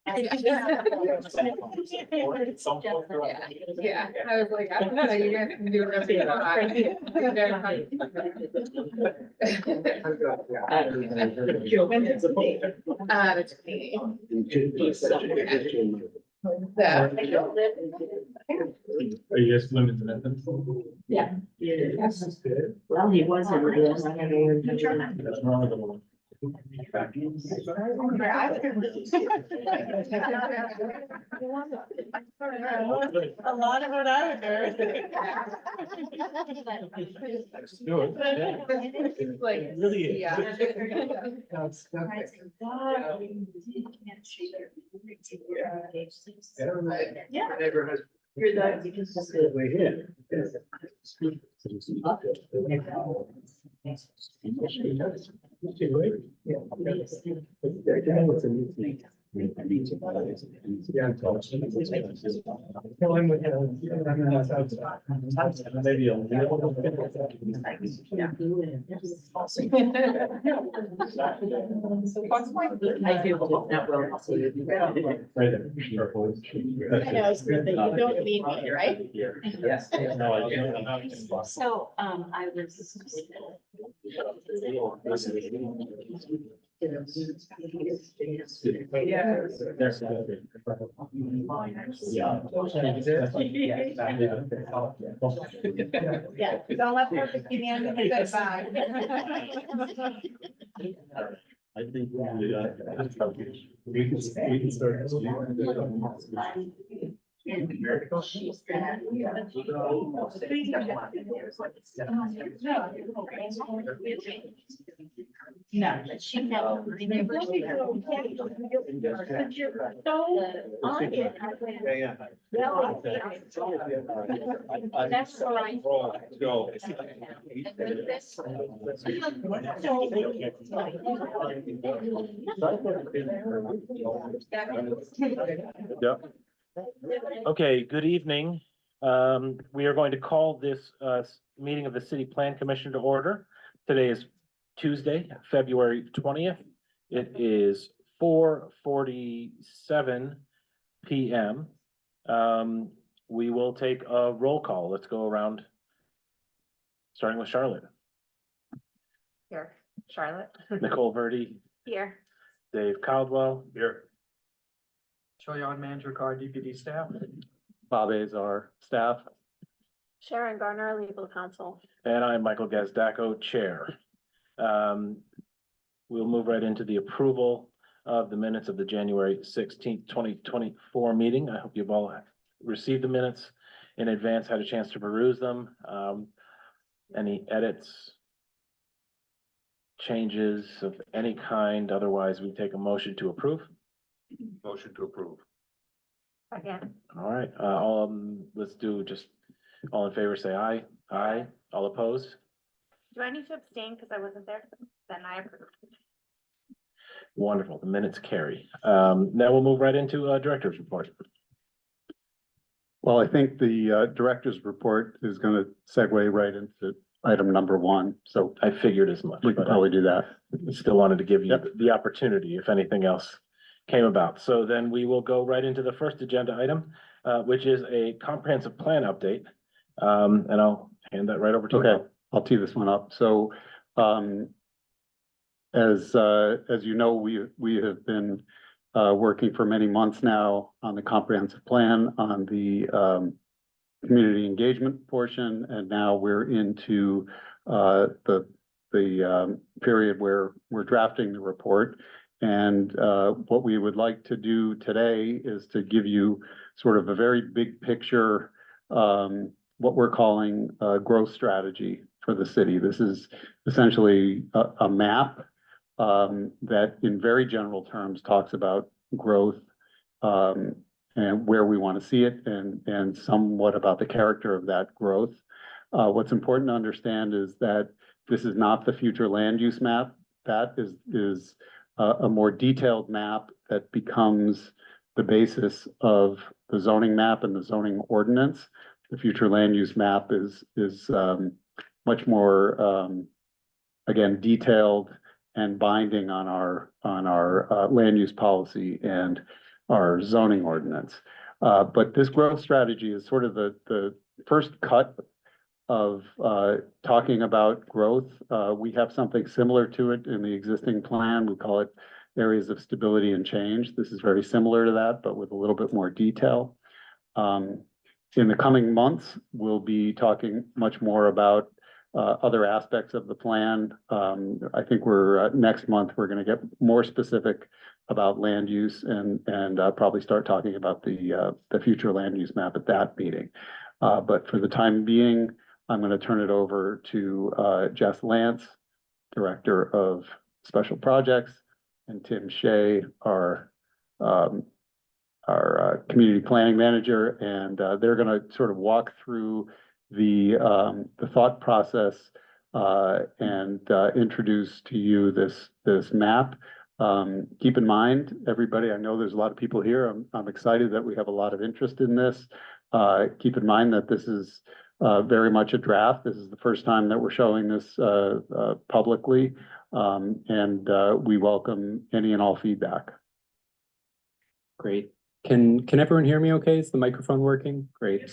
Yeah, I was like, I don't know, you guys can do whatever you Are you guys limited to that? Yeah. Well, he was in this. That's wrong with the one. A lot of what I would do. Let's do it. It's like, It really is. yeah. Yeah. Neighborhood. You're the, because this is. Way here. Maybe a little bit. I do, but not well. Right there. I know, it's good that you don't need me, right? Yes. No, I don't. So, I was. Yeah. There's the- Yeah. Yeah, don't let perfect be the end of the good bye. I think we can start. No, but she knows. But you're so on it. That's all right. Go. Yep. Okay, good evening. We are going to call this meeting of the City Plan Commission to order. Today is Tuesday, February 20th. It is 4:47 PM. We will take a roll call. Let's go around. Starting with Charlotte, Here, Charlotte. Nicole Verdi, Here. Dave Caldwell. Here. Choyon Manager Car DPD staff. Bob Azar, staff. Sharon Garner, legal counsel. And I'm Michael Gazdaco, Chair. We'll move right into the approval of the minutes of the January 16th, 2024 meeting. I hope you've all received the minutes in advance, had a chance to peruse them. Any edits, changes of any kind? Otherwise, we take a motion to approve. Motion to approve. Again. All right, let's do just all in favor, say aye. Aye. All opposed? Do I need to abstain because I wasn't there? Then I approve. Wonderful. The minutes carry. Now we'll move right into director's report. Well, I think the director's report is going to segue right into item number one, so I figured as much, we can but probably do that. I still wanted to give you Yep. the opportunity if anything else came about. So then we will go right into the first agenda item, which is a comprehensive plan update. And I'll hand that right over to you. Okay, I'll tee this one up. So, as you know, we have been working for many months now on the comprehensive plan on the community engagement portion, and now we're into the period where we're drafting the report. And what we would like to do today is to give you sort of a very big picture, what we're calling a growth strategy for the city. This is essentially a map that in very general terms talks about growth and where we want to see it and somewhat about the character of that growth. What's important to understand is that this is not the future land use map. That is a more detailed map that becomes the basis of the zoning map and the zoning ordinance. The future land use map is much more again detailed and binding on our land use policy and our zoning ordinance. But this growth strategy is sort of the first cut of talking about growth. We have something similar to it in the existing plan. We call it areas of stability and change. This is very similar to that, but with a little bit more detail. In the coming months, we'll be talking much more about other aspects of the plan. I think next month, we're going to get more specific about land use and probably start talking about the future land use map at that meeting. But for the time being, I'm going to turn it over to Jess Lance, Director of Special Projects, and Tim Shea, our Community Planning Manager, and they're going to sort of walk through the thought process and introduce to you this map. Keep in mind, everybody, I know there's a lot of people here. I'm excited that we have a lot of interest in this. Keep in mind that this is very much a draft. This is the first time that we're showing this publicly, and we welcome any and all feedback. Great. Can everyone hear me okay? Is the microphone working? Great.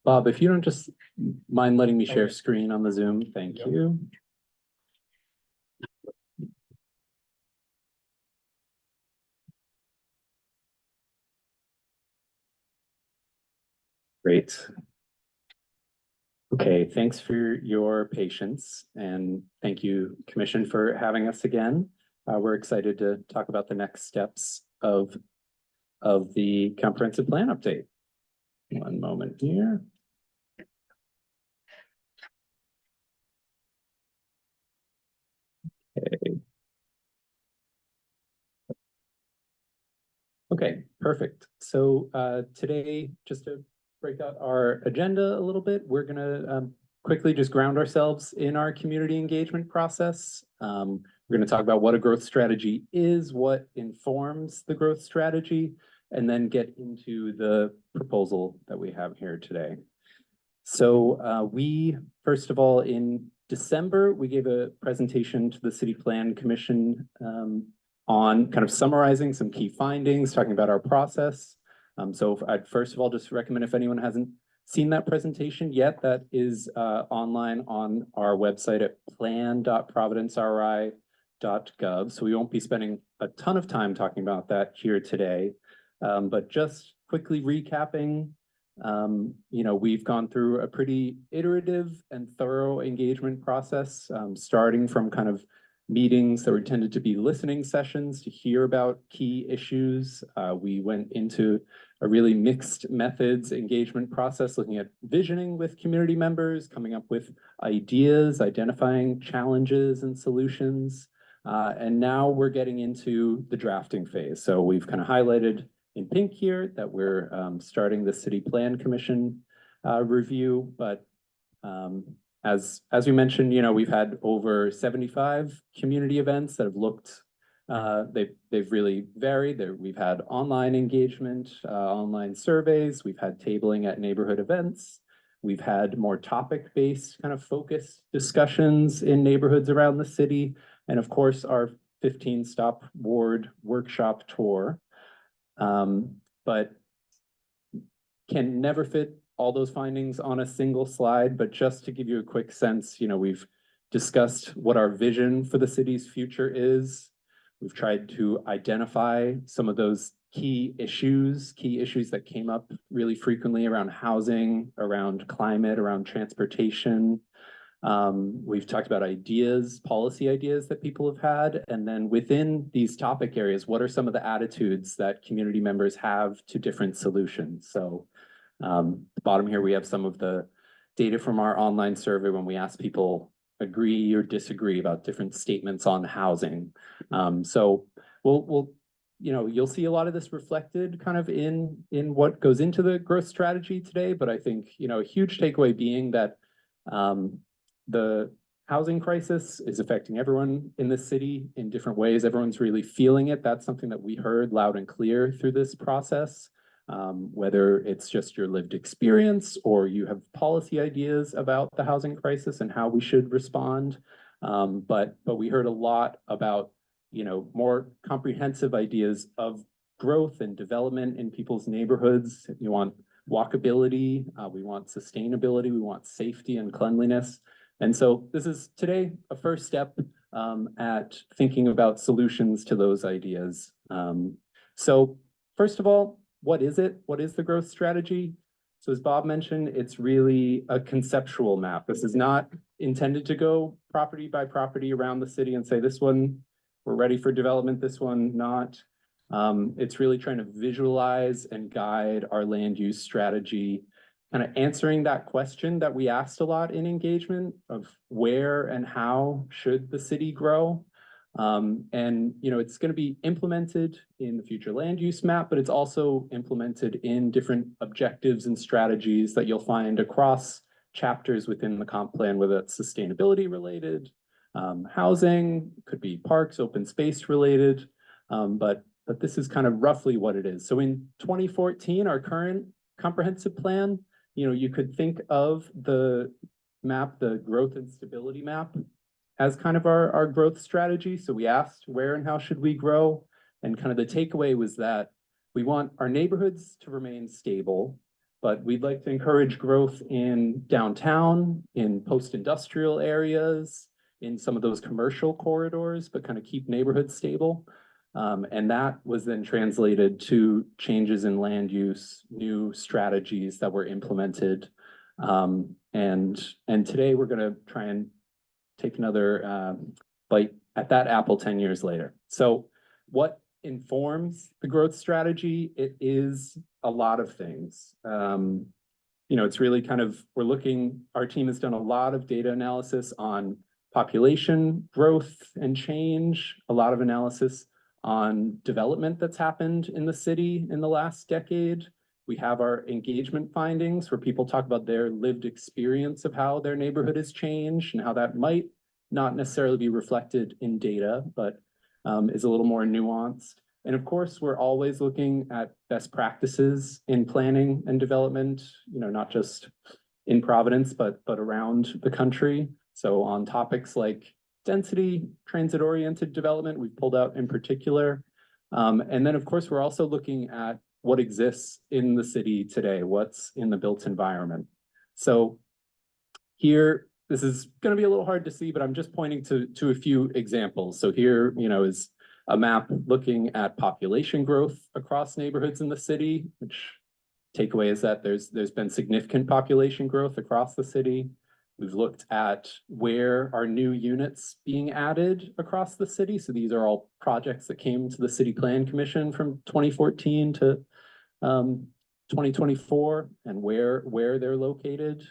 Bob, if you don't just mind letting me share screen on the Zoom, thank you. Great. Okay, thanks for your patience, and thank you, Commission, for having us again. We're excited to talk about the next steps of the comprehensive plan update. One moment here. Okay, perfect. So today, just to break out our agenda a little bit, we're gonna quickly just ground ourselves in our community engagement process. We're gonna talk about what a growth strategy is, what informs the growth strategy, and then get into the proposal that we have here today. So first of all, in December, we gave a presentation to the City Plan Commission on kind of summarizing some key findings, talking about our process. So I'd first of all just recommend, if anyone hasn't seen that presentation yet, that is online on our website at plan.providenceri.gov. So we won't be spending a ton of time talking about that here today. But just quickly recapping, we've gone through a pretty iterative and thorough engagement process, starting from kind of meetings that were intended to be listening sessions to hear about key issues. We went into a really mixed methods engagement process, looking at visioning with community members, coming up with ideas, identifying challenges and solutions. And now we're getting into the drafting phase. So we've kind of highlighted in pink here that we're starting the City Plan Commission review, but as we mentioned, we've had over 75 community events that have looked, they've really varied. We've had online engagement, online surveys, we've had tabling at neighborhood events, we've had more topic-based kind of focused discussions in neighborhoods around the city, and of course, our 15-stop ward workshop tour. But can never fit all those findings on a single slide, but just to give you a quick sense, we've discussed what our vision for the city's future is. We've tried to identify some of those key issues that came up really frequently around housing, around climate, around transportation. We've talked about ideas, policy ideas that people have had, and then within these topic areas, what are some of the attitudes that community members have to different solutions? So the bottom here, we have some of the data from our online survey when we ask people agree or disagree about different statements on housing. So you'll see a lot of this reflected kind of in what goes into the growth strategy today. But I think, a huge takeaway being that the housing crisis is affecting everyone in the city in different ways. Everyone's really feeling it. That's something that we heard loud and clear through this process. Whether it's just your lived experience or you have policy ideas about the housing crisis and how we should respond. But we heard a lot about, more comprehensive ideas of growth and development in people's neighborhoods. You want walkability, we want sustainability, we want safety and cleanliness. And so this is today a first step at thinking about solutions to those ideas. So first of all, what is it? What is the growth strategy? So as Bob mentioned, it's really a conceptual map. This is not intended to go property by property around the city and say this one, we're ready for development, this one not. It's really trying to visualize and guide our land use strategy, kind of answering that question that we asked a lot in engagement of where and how should the city grow. And it's going to be implemented in the future land use map, but it's also implemented in different objectives and strategies that you'll find across chapters within the comp plan, whether it's sustainability related, housing, could be parks, open space related, but this is kind of roughly what it is. So in 2014, our current comprehensive plan, you could think of the map, the growth and stability map, as kind of our growth strategy. So we asked where and how should we grow? And kind of the takeaway was that we want our neighborhoods to remain stable, but we'd like to encourage growth in downtown, in post-industrial areas, in some of those commercial corridors, but kind of keep neighborhoods stable. And that was then translated to changes in land use, new strategies that were implemented. And today we're going to try and take another bite at that apple 10 years later. So what informs the growth strategy? It is a lot of things. It's really kind of, our team has done a lot of data analysis on population growth and change, a lot of analysis on development that's happened in the city in the last decade. We have our engagement findings where people talk about their lived experience of how their neighborhood has changed and how that might not necessarily be reflected in data, but is a little more nuanced. And of course, we're always looking at best practices in planning and development, not just in Providence, but around the country. So on topics like density, transit-oriented development, we've pulled out in particular. And then, of course, we're also looking at what exists in the city today, what's in the built environment. So here, this is going to be a little hard to see, but I'm just pointing to a few examples. So here, is a map looking at population growth across neighborhoods in the city, which takeaway is that there's been significant population growth across the city. We've looked at where are new units being added across the city. So these are all projects that came to the City Plan Commission from 2014 to 2024 and where they're located.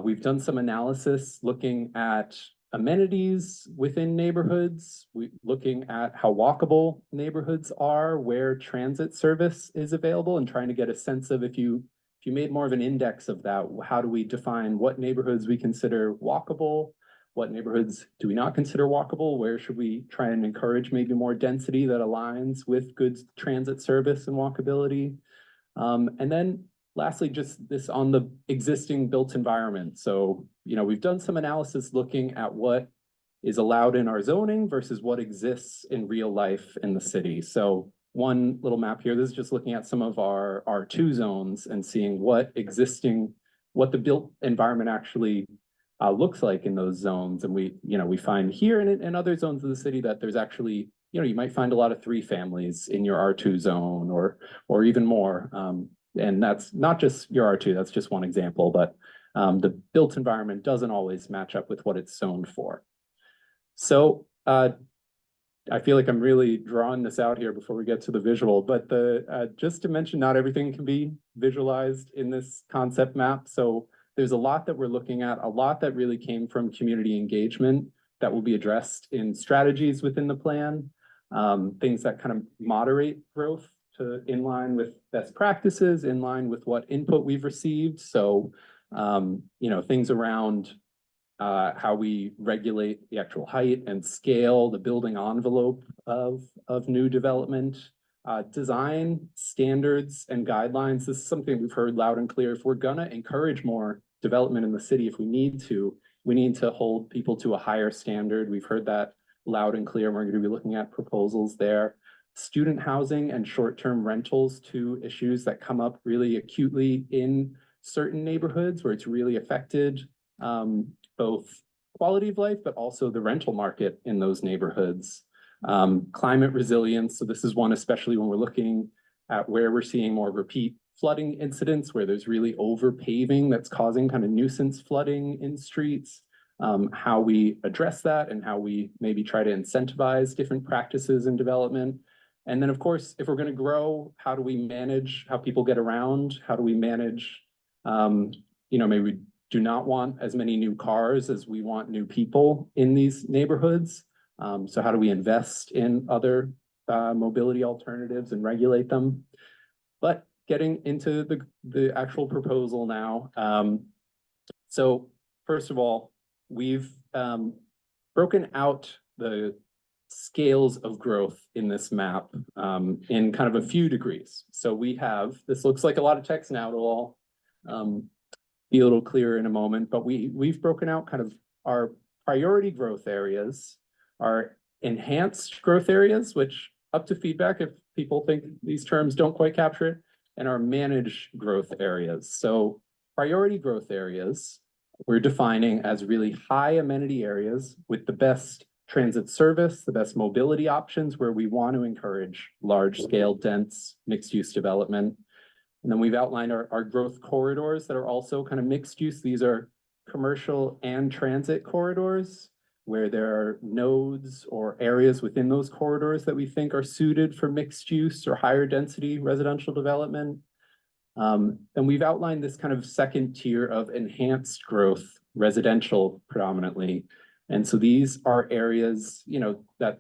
We've done some analysis looking at amenities within neighborhoods, looking at how walkable neighborhoods are, where transit service is available, and trying to get a sense of if you made more of an index of that, how do we define what neighborhoods we consider walkable, what neighborhoods do we not consider walkable, where should we try and encourage maybe more density that aligns with good transit service and walkability. And then lastly, just this on the existing built environment. So, we've done some analysis looking at what is allowed in our zoning versus what exists in real life in the city. So one little map here, this is just looking at some of our R2 zones and seeing what the built environment actually looks like in those zones. And we find here and in other zones of the city that there's actually, you might find a lot of 3 families in your R2 zone or even more. And that's not just your R2, that's just one example, but the built environment doesn't always match up with what it's zoned for. So I feel like I'm really drawing this out here before we get to the visual, but just to mention, not everything can be visualized in this concept map. So there's a lot that we're looking at, a lot that really came from community engagement that will be addressed in strategies within the plan, things that kind of moderate growth to in line with best practices, in line with what input we've received. So, things around how we regulate the actual height and scale, the building envelope of new development, design standards and guidelines. This is something we've heard loud and clear. If we're gonna encourage more development in the city, if we need to hold people to a higher standard. We've heard that loud and clear. We're going to be looking at proposals there. student housing and short-term rentals, two issues that come up really acutely in certain neighborhoods where it's really affected both quality of life, but also the rental market in those neighborhoods. Climate resilience, so this is one especially when we're looking at where we're seeing more repeat flooding incidents, where there's really over paving that's causing kind of nuisance flooding in streets. How we address that and how we maybe try to incentivize different practices in development. And then, of course, if we're going to grow, how do we manage how people get around? How do we manage, maybe we do not want as many new cars as we want new people in these neighborhoods. So how do we invest in other mobility alternatives and regulate them? But getting into the actual proposal now. So first of all, we've broken out the scales of growth in this map in kind of a few degrees. So we have, this looks like a lot of text now, it'll all be a little clearer in a moment, but we've broken out kind of our priority growth areas, our enhanced growth areas, which up to feedback if people think these terms don't quite capture it, and our managed growth areas. So priority growth areas, we're defining as really high amenity areas with the best transit service, the best mobility options where we want to encourage large scale, dense, mixed use development. And then we've outlined our growth corridors that are also kind of mixed use. These are commercial and transit corridors where there are nodes or areas within those corridors that we think are suited for mixed use or higher density residential development. And we've outlined this kind of second tier of enhanced growth, residential predominantly. And so these are areas, that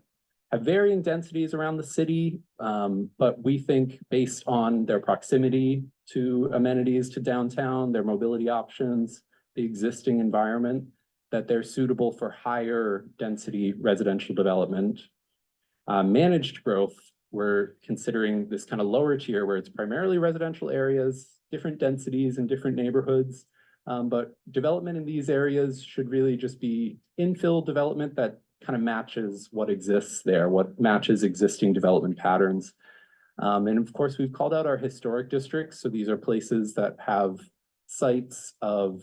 have varying densities around the city, but we think based on their proximity to amenities to downtown, their mobility options, the existing environment, that they're suitable for higher density residential development. Managed growth, we're considering this kind of lower tier where it's primarily residential areas, different densities in different neighborhoods. But development in these areas should really just be infill development that kind of matches what exists there, what matches existing development patterns. And of course, we've called out our historic districts. So these are places that have sites of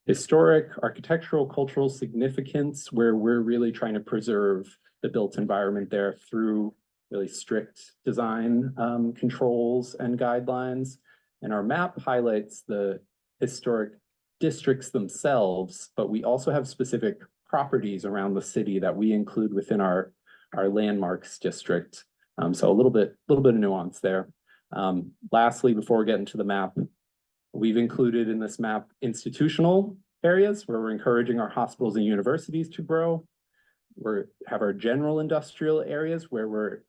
historic, architectural, cultural significance, where we're really trying to preserve the built environment there through really strict design controls and guidelines. And our map highlights the historic districts themselves, but we also have specific properties around the city that we include within our landmarks district. So a little bit of nuance there. Lastly, before we get into the map, we've included in this map institutional areas where we're encouraging our hospitals and universities to grow. We have our general industrial areas where we're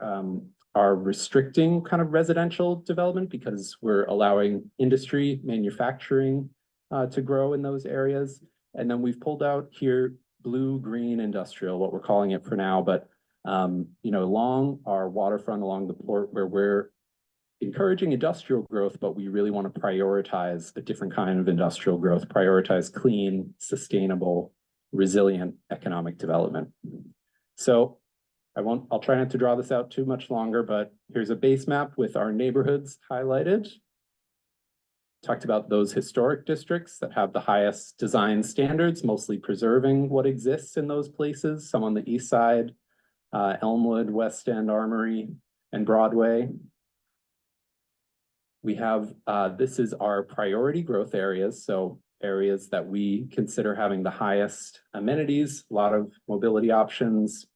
are restricting kind of residential development because we're allowing industry, manufacturing to grow in those areas. And then we've pulled out here blue-green industrial, what we're calling it for now, but along our waterfront, along the port, where we're encouraging industrial growth, but we really want to prioritize a different kind of industrial growth, prioritize clean, sustainable, resilient economic development. So I'll try not to draw this out too much longer, but here's a base map with our neighborhoods highlighted. Talked about those historic districts that have the highest design standards, mostly preserving what exists in those places. Some on the east side, Elmwood, West End, Armory, and Broadway. We have, this is our priority growth areas. So areas that we consider having the highest amenities, a lot of mobility options.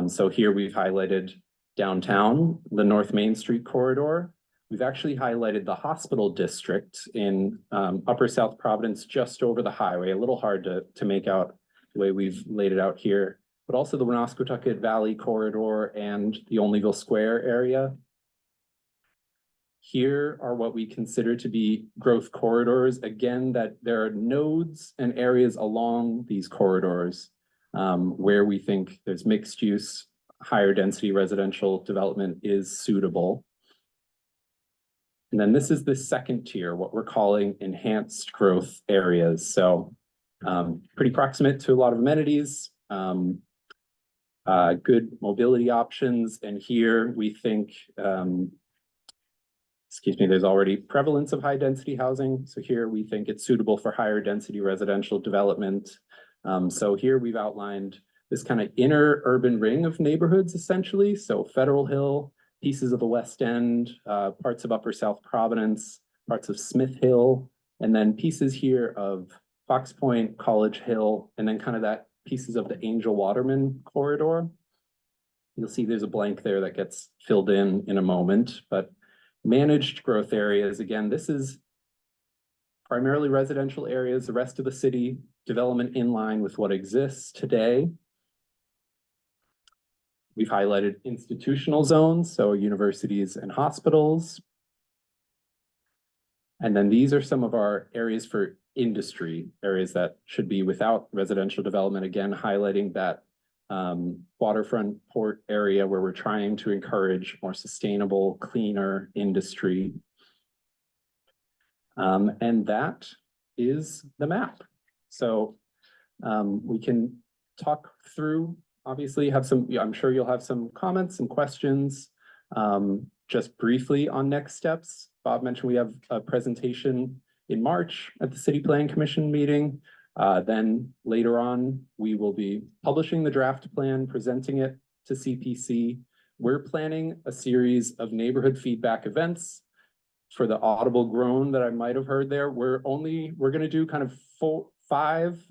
So here we've highlighted downtown, the North Main Street corridor. We've actually highlighted the hospital district in Upper South Providence, just over the highway, a little hard to make out the way we've laid it out here, but also the Woonasquatucket Valley corridor and the Olneyville Square area. Here are what we consider to be growth corridors. Again, that there are nodes and areas along these corridors where we think there's mixed use, higher density residential development is suitable. And then this is the second tier, what we're calling enhanced growth areas. So pretty proximate to a lot of amenities, good mobility options. And here we think, there's already prevalence of high density housing. So here we think it's suitable for higher density residential development. So here we've outlined this kind of inner urban ring of neighborhoods essentially. So Federal Hill, pieces of the West End, parts of Upper South Providence, parts of Smith Hill, and then pieces here of Fox Point, College Hill, and then kind of that pieces of the Angel Waterman corridor. You'll see there's a blank there that gets filled in a moment, but managed growth areas, again, this is primarily residential areas, the rest of the city, development in line with what exists today. We've highlighted institutional zones, so universities and hospitals. And then these are some of our areas for industry, areas that should be without residential development, again, highlighting that waterfront port area where we're trying to encourage more sustainable, cleaner industry. And that is the map. So we can talk through, obviously have some, I'm sure you'll have some comments and questions. Just briefly on next steps, Bob mentioned we have a presentation in March at the City Plan Commission meeting. Then later on, we will be publishing the draft plan, presenting it to CPC. We're planning a series of neighborhood feedback events. For the audible groan that I might have heard there, we're going to do kind of five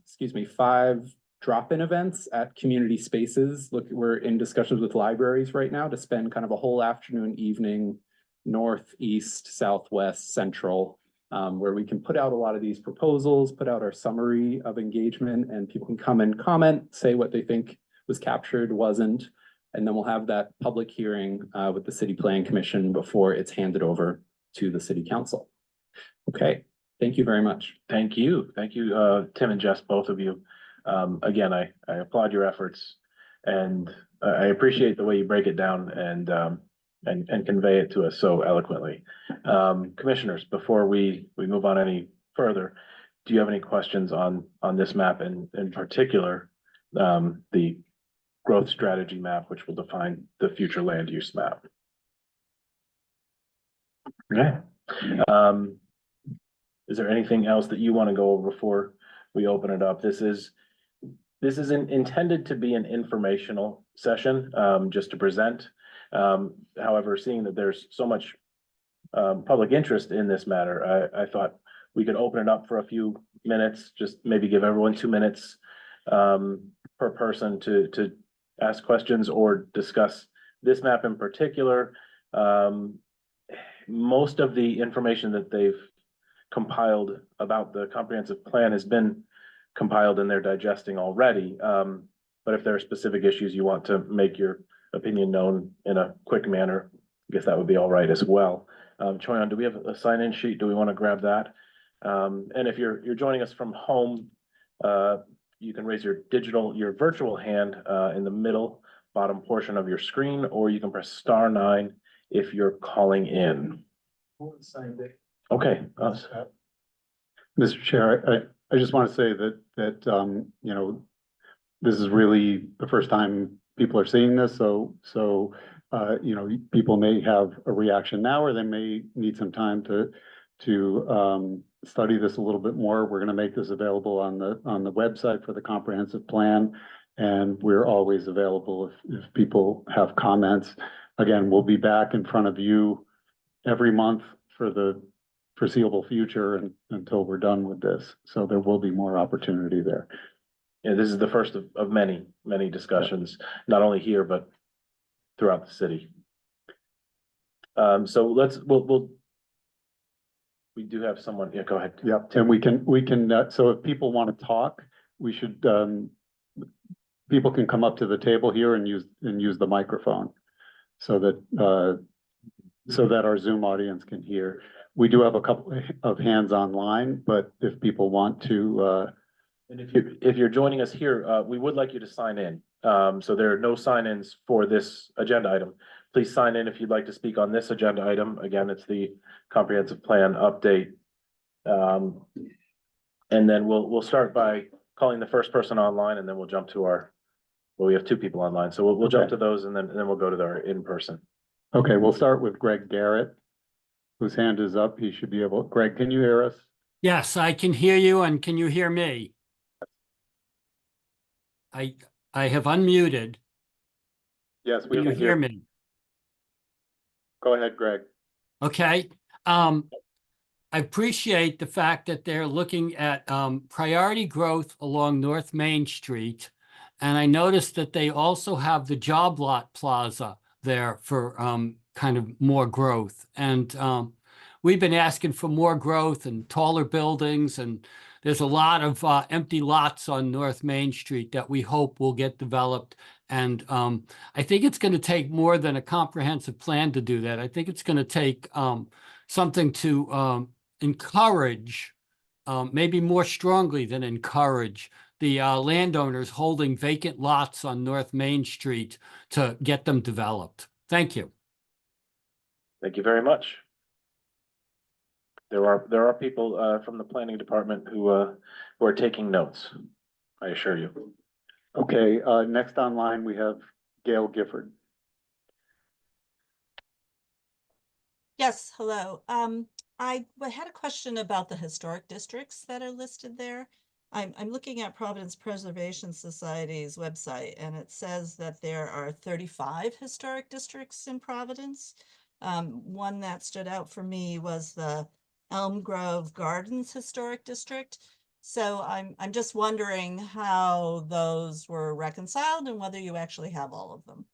drop-in events at community spaces. Look, we're in discussions with libraries right now to spend kind of a whole afternoon, evening, north, east, southwest, central, where we can put out a lot of these proposals, put out our summary of engagement, and people can come and comment, say what they think was captured, wasn't, and then we'll have that public hearing with the City Plan Commission before it's handed over to the City Council. Okay, thank you very much. Thank you. Thank you, Tim and Jess, both of you. Again, I applaud your efforts, and I appreciate the way you break it down and convey it to us so eloquently. Commissioners, before we move on any further, do you have any questions on this map and in particular, the growth strategy map, which will define the future land use map? Okay. Is there anything else that you want to go over before we open it up? This is intended to be an informational session, just to present. However, seeing that there's so much public interest in this matter, I thought we could open it up for a few minutes, just maybe give everyone 2 minutes per person to ask questions or discuss this map in particular. Most of the information that they've compiled about the comprehensive plan has been compiled and they're digesting already. But if there are specific issues you want to make your opinion known in a quick manner, I guess that would be all right as well. Choyan, do we have a sign-in sheet? Do we want to grab that? And if you're joining us from home, you can raise your virtual hand in the middle bottom portion of your screen, or you can press *9 if you're calling in. Okay. Mr. Chair, I just want to say that you know, this is really the first time people are seeing this, so you know, people may have a reaction now, or they may need some time to study this a little bit more. We're going to make this available on the website for the comprehensive plan, and we're always available if people have comments. Again, we'll be back in front of you every month for the foreseeable future and until we're done with this. So there will be more opportunity there. Yeah, this is the first of many discussions, not only here, but throughout the city. So we do have someone. Yeah, go ahead. Yep. And we can, so if people want to talk, we should, people can come up to the table here and use the microphone so that our Zoom audience can hear. We do have a couple of hands online, but if people want to, and if you're joining us here, we would like you to sign in. So there are no sign-ins for this agenda item. Please sign in if you'd like to speak on this agenda item. Again, it's the comprehensive plan update. And then we'll start by calling the first person online, and then we'll jump to our Well, we have two people online, so we'll jump Okay. to those and then we'll go to our in-person. Okay, we'll start with Greg Garrett, whose hand is up. He should be able, Greg, can you hear us? Yes, I can hear you, and can you hear me? I have unmuted. Yes, we Can you can hear hear. me? Go ahead, Greg. Okay. I appreciate the fact that they're looking at priority growth along North Main Street. And I noticed that they also have the Job Lot Plaza there for kind of more growth. And we've been asking for more growth and taller buildings, and there's a lot of empty lots on North Main Street that we hope will get developed. And I think it's going to take more than a comprehensive plan to do that. I think it's going to take something to encourage, maybe more strongly than encourage, the landowners holding vacant lots on North Main Street to get them developed. Thank you. Thank you very much. There are people from the planning department who are taking notes, I assure you. Okay, next online, we have Gail Gifford. Yes, hello. I had a question about the historic districts that are listed there. I'm looking at Providence Preservation Society's website, and it says that there are 35 historic districts in Providence. One that stood out for me was the Elm Grove Gardens Historic District. So I'm just wondering how those were reconciled and whether you actually have all of them.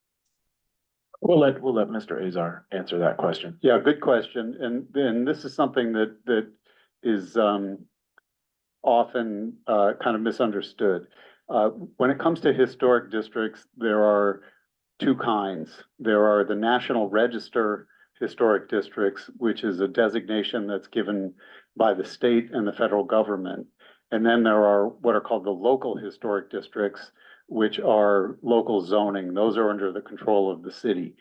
We'll let Mr. Azar answer that question. Yeah, good question. And this is something that is often kind of misunderstood. When it comes to historic districts, there are two kinds. There are the National Register historic districts, which is a designation that's given by the state and the federal government. And then there are what are called the local historic districts, which are local zoning. Those are under the control of the city.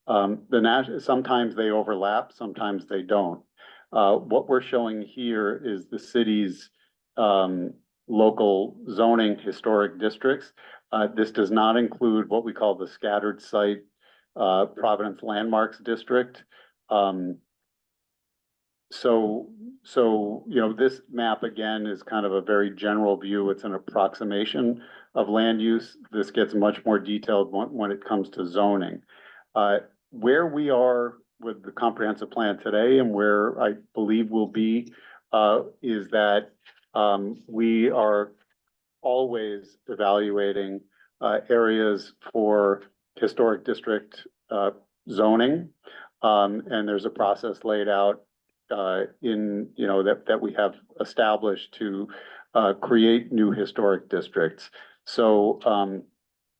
Sometimes they overlap, sometimes they don't. What we're showing here is the city's local zoning historic districts. This does not include what we call the scattered site Providence Landmarks District. So, you know, this map again is kind of a very general view. It's an approximation of land use. This gets much more detailed when it comes to zoning. Where we are with the comprehensive plan today and where I believe we'll be is that we are always evaluating areas for historic district zoning. And there's a process laid out in, you know, that we have established to create new historic districts. So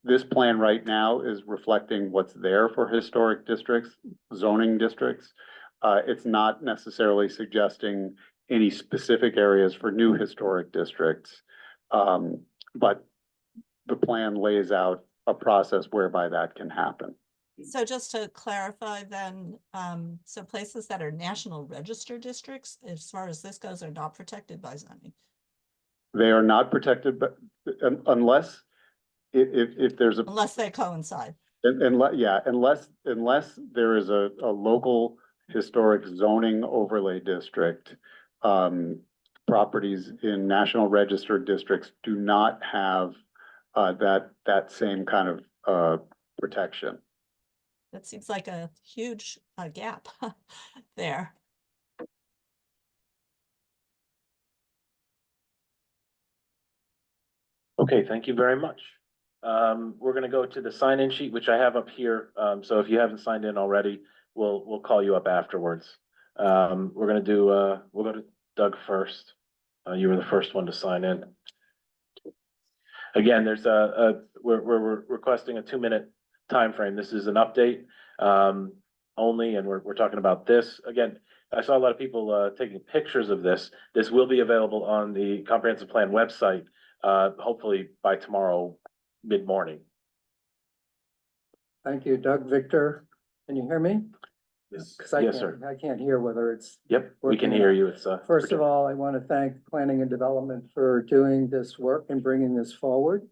this plan right now is reflecting what's there for historic districts, zoning districts. It's not necessarily suggesting any specific areas for new historic districts. But the plan lays out a process whereby that can happen. So just to clarify then, so places that are National Register districts, as far as this goes, are not protected by zoning. They are not protected, but unless if there's a Unless they coincide. unless there is a local historic zoning overlay district, properties in National Register districts do not have that same kind of protection. That seems like a huge gap there. Okay, thank you very much. We're gonna go to the sign-in sheet, which I have up here. So if you haven't signed in already, we'll call you up afterwards. We're gonna do, we'll go to Doug first. You were the first one to sign in. Again, there's we're requesting a 2-minute time frame. This is an update only, and we're talking about this. Again, I saw a lot of people taking pictures of this. This will be available on the comprehensive plan website, hopefully by tomorrow mid-morning. Thank you, Doug. Victor, can you hear me? Yes, Because I yes, sir. can't hear whether it's. Yep, we can working hear out. you. It's First of all, I want to thank Planning and Development for doing this work and bringing this forward.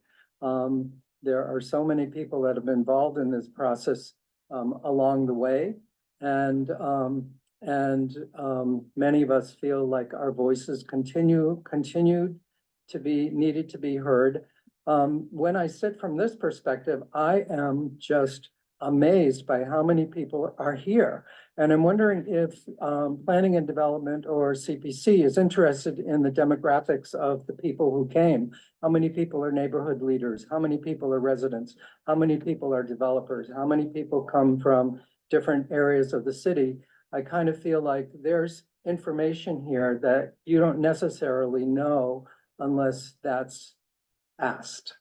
There are so many people that have been involved in this process along the way. And many of us feel like our voices continued to be needed to be heard. When I sit from this perspective, I am just amazed by how many people are here. And I'm wondering if Planning and Development or CPC is interested in the demographics of the people who came. How many people are neighborhood leaders? How many people are residents? How many people are developers? How many people come from different areas of the city? I kind of feel like there's information here that you don't necessarily know unless that's asked.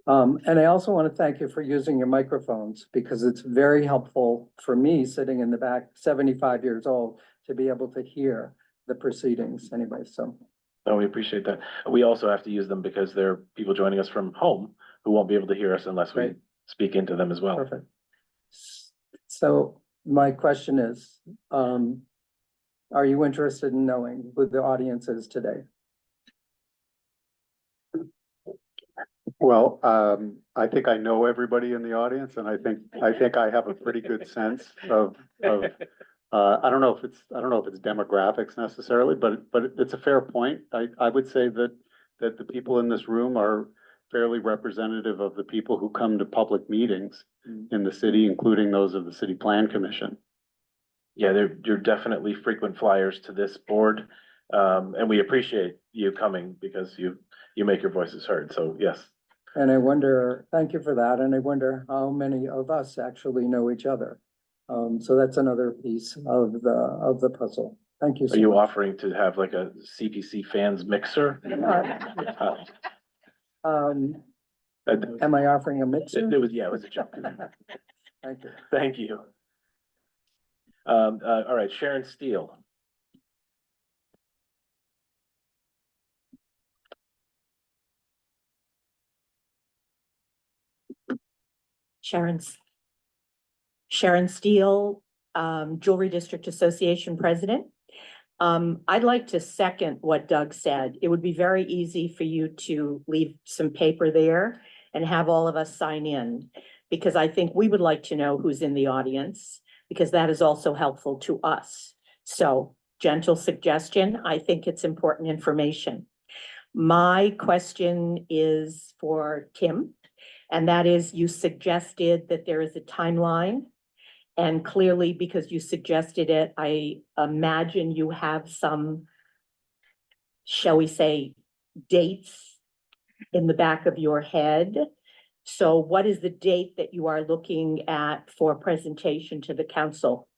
And I also want to thank you for using your microphones because it's very helpful for me sitting in the back, 75 years old, to be able to hear the proceedings anyway, so. No, we appreciate that. We also have to use them because there are people joining us from home who won't be able to hear us unless we Right. speak into them as well. Perfect. So my question is, are you interested in knowing who the audience is today? Well, I think I know everybody in the audience, and I think I have a pretty good sense of, I don't know if it's demographics necessarily, but it's a fair point. I would say that the people in this room are fairly representative of the people who come to public meetings in the city, including those of the City Plan Commission. Yeah, you're definitely frequent flyers to this board. And we appreciate you coming because you make your voices heard. So yes. And I wonder, thank you for that, and I wonder how many of us actually know each other. So that's another piece of the puzzle. Thank you so Are you much. offering to have like a CPC fans mixer? Am I offering a mixer? It was a joke. Thank you. Thank you. All right, Sharon Steele. Sharon Steele, Jewelry District Association President. I'd like to second what Doug said. It would be very easy for you to leave some paper there and have all of us sign in, because I think we would like to know who's in the audience, because that is also helpful to us. So, gentle suggestion, I think it's important information. My question is for Tim. And that is, you suggested that there is a timeline. And clearly, because you suggested it, I imagine you have some, shall we say, dates in the back of your head. So what is the date that you are looking at for presentation to the council?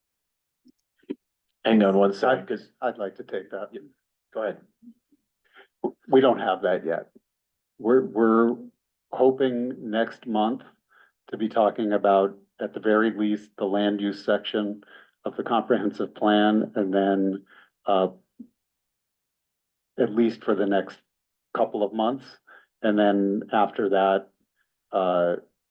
Hang on one second, because I'd like to take that. go ahead. We don't have that yet. We're hoping next month to be talking about, at the very least, the land use section of the comprehensive plan, and then at least for the next couple of months. And then after that,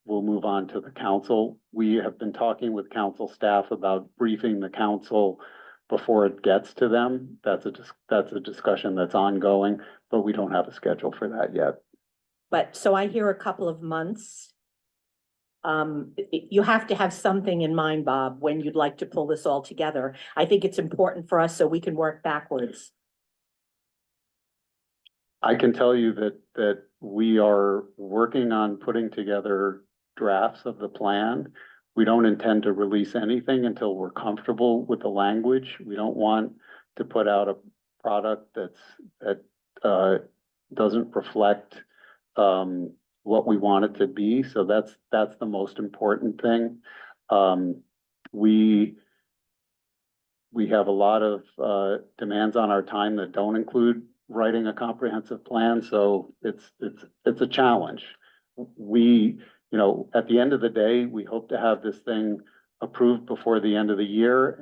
we'll move on to the council. We have been talking with council staff about briefing the council before it gets to them. That's a discussion that's ongoing, but we don't have a schedule for that yet. But so I hear a couple of months. You have to have something in mind, Bob, when you'd like to pull this all together. I think it's important for us so we can work backwards. I can tell you that we are working on putting together drafts of the plan. We don't intend to release anything until we're comfortable with the language. We don't want to put out a product that doesn't reflect what we want it to be. So that's the most important thing. We have a lot of demands on our time that don't include writing a comprehensive plan, so it's a challenge. At the end of the day, we hope to have this thing approved before the end of the year,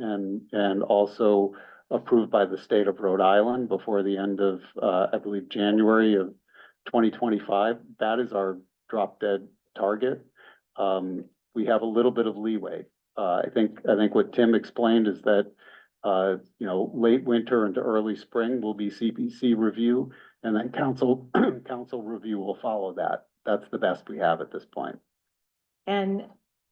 and also approved by the state of Rhode Island before the end of, I believe, January of 2025. That is our drop dead target. We have a little bit of leeway. I think what Tim explained is that late winter into early spring will be CPC review, and then council review will follow that. that's the best we have at this point. And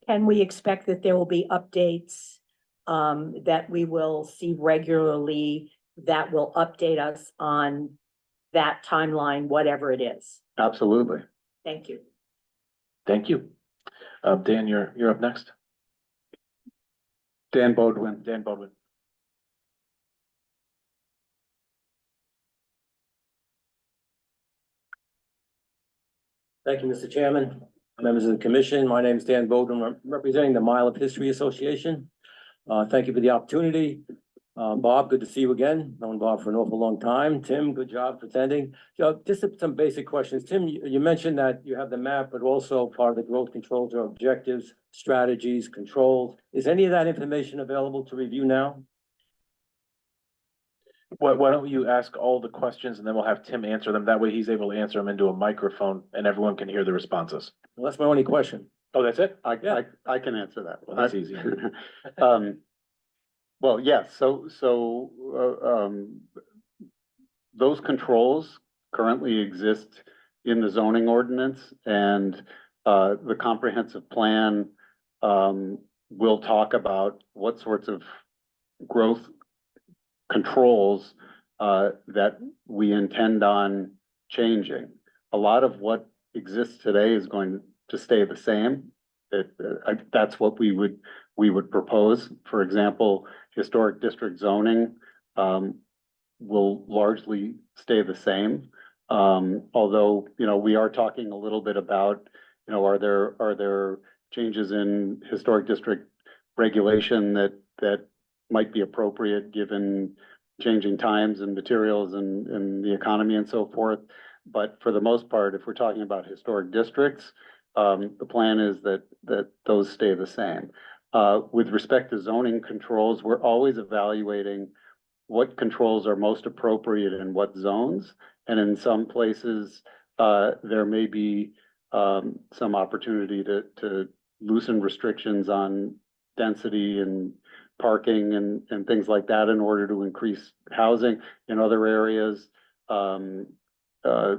can we expect that there will be updates that we will see regularly that will update us on that timeline, whatever it is? Absolutely. Thank you. Thank you. Dan, you're up next. Dan Bodwin. Dan Bodwin. Thank you, Mr. Chairman, members of the commission. My name is Dan Bowden, representing the Mile of History Association. Thank you for the opportunity. Bob, good to see you again. Known Bob for an awful long time. Tim, good job presenting. So just some basic questions. Tim, you mentioned that you have the map, but also part of the growth controls or objectives, strategies, controls. Is any of that information available to review now? Why don't you ask all the questions and then we'll have Tim answer them. That way he's able to answer them into a microphone and everyone can hear the responses. Well, that's my only question. Oh, that's it? I can answer that. Well, that's easy. Well, yes, those controls currently exist in the zoning ordinance, and the comprehensive plan will talk about what sorts of growth controls that we intend on changing. A lot of what exists today is going to stay the same. That's what we would propose. For example, historic district zoning will largely stay the same. Although, we are talking a little bit about, are there changes in historic district regulation that might be appropriate given changing times and materials and the economy and so forth. But for the most part, if we're talking about historic districts, the plan is that those stay the same. With respect to zoning controls, we're always evaluating what controls are most appropriate in what zones. And in some places, there may be some opportunity to loosen restrictions on density and parking and things like that in order to increase housing. In other areas,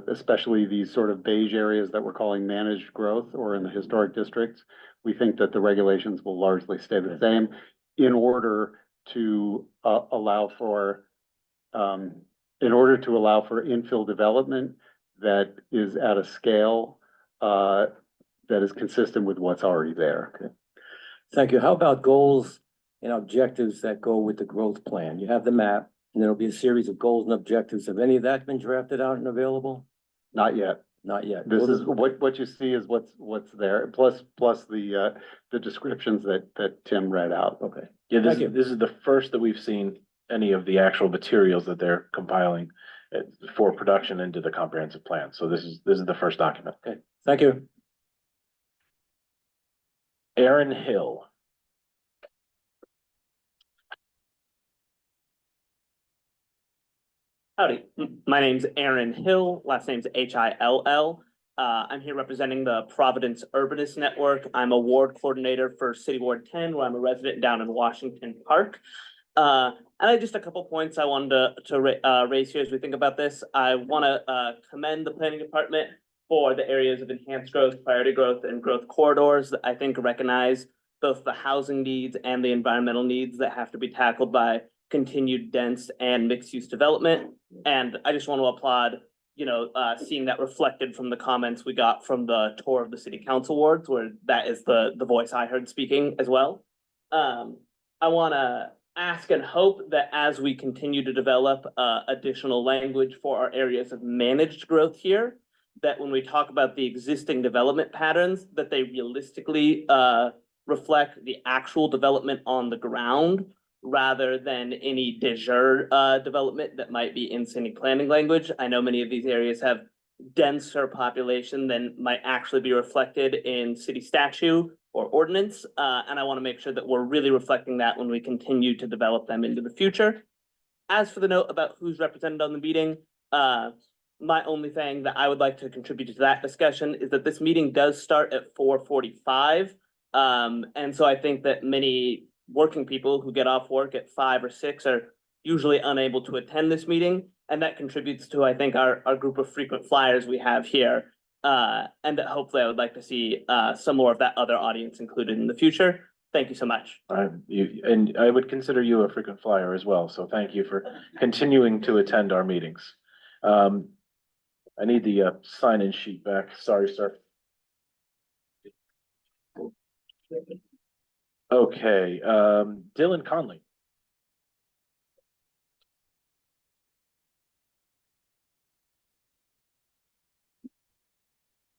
especially these sort of beige areas that we're calling managed growth or in the historic districts, we think that the regulations will largely stay the same in order to allow for infill development that is at a scale that is consistent with what's already there. Okay. Thank you. How about goals and objectives that go with the growth plan? You have the map, and there'll be a series of goals and objectives. Have any of that been drafted out and available? Not yet. Not yet. This is what you see is what's there, plus the descriptions that Tim read out. Okay. Yeah, Thank you. this is the first that we've seen any of the actual materials that they're compiling for production into the comprehensive plan. So this is the first document. Okay. Thank you. Aaron Hill. Howdy, my name's Aaron Hill, last name's Hill. I'm here representing the Providence Urbanist Network. I'm a ward coordinator for City Ward 10, where I'm a resident down in Washington Park. And I just a couple points I wanted to raise here as we think about this. I want to commend the planning department for the areas of enhanced growth, priority growth, and growth corridors that I think recognize both the housing needs and the environmental needs that have to be tackled by continued dense and mixed use development. And I just want to applaud, seeing that reflected from the comments we got from the tour of the city council wards, where that is the voice I heard speaking as well. I want to ask and hope that as we continue to develop additional language for our areas of managed growth here, that when we talk about the existing development patterns, that they realistically reflect the actual development on the ground, rather than any de jure development that might be in scenic planning language. I know many of these areas have denser population than might actually be reflected in city statute or ordinance. And I want to make sure that we're really reflecting that when we continue to develop them into the future. As for the note about who's represented on the meeting, my only thing that I would like to contribute to that discussion is that this meeting does start at 4:45. And so I think that many working people who get off work at 5 or 6 are usually unable to attend this meeting. And that contributes to, I think, our group of frequent flyers we have here. and that hopefully I would like to see some more of that other audience included in the future. Thank you so much. And I would consider you a frequent flyer as well, so thank you for continuing to attend our meetings. I need the sign-in sheet back. Sorry, sir. Okay, Dylan Conley.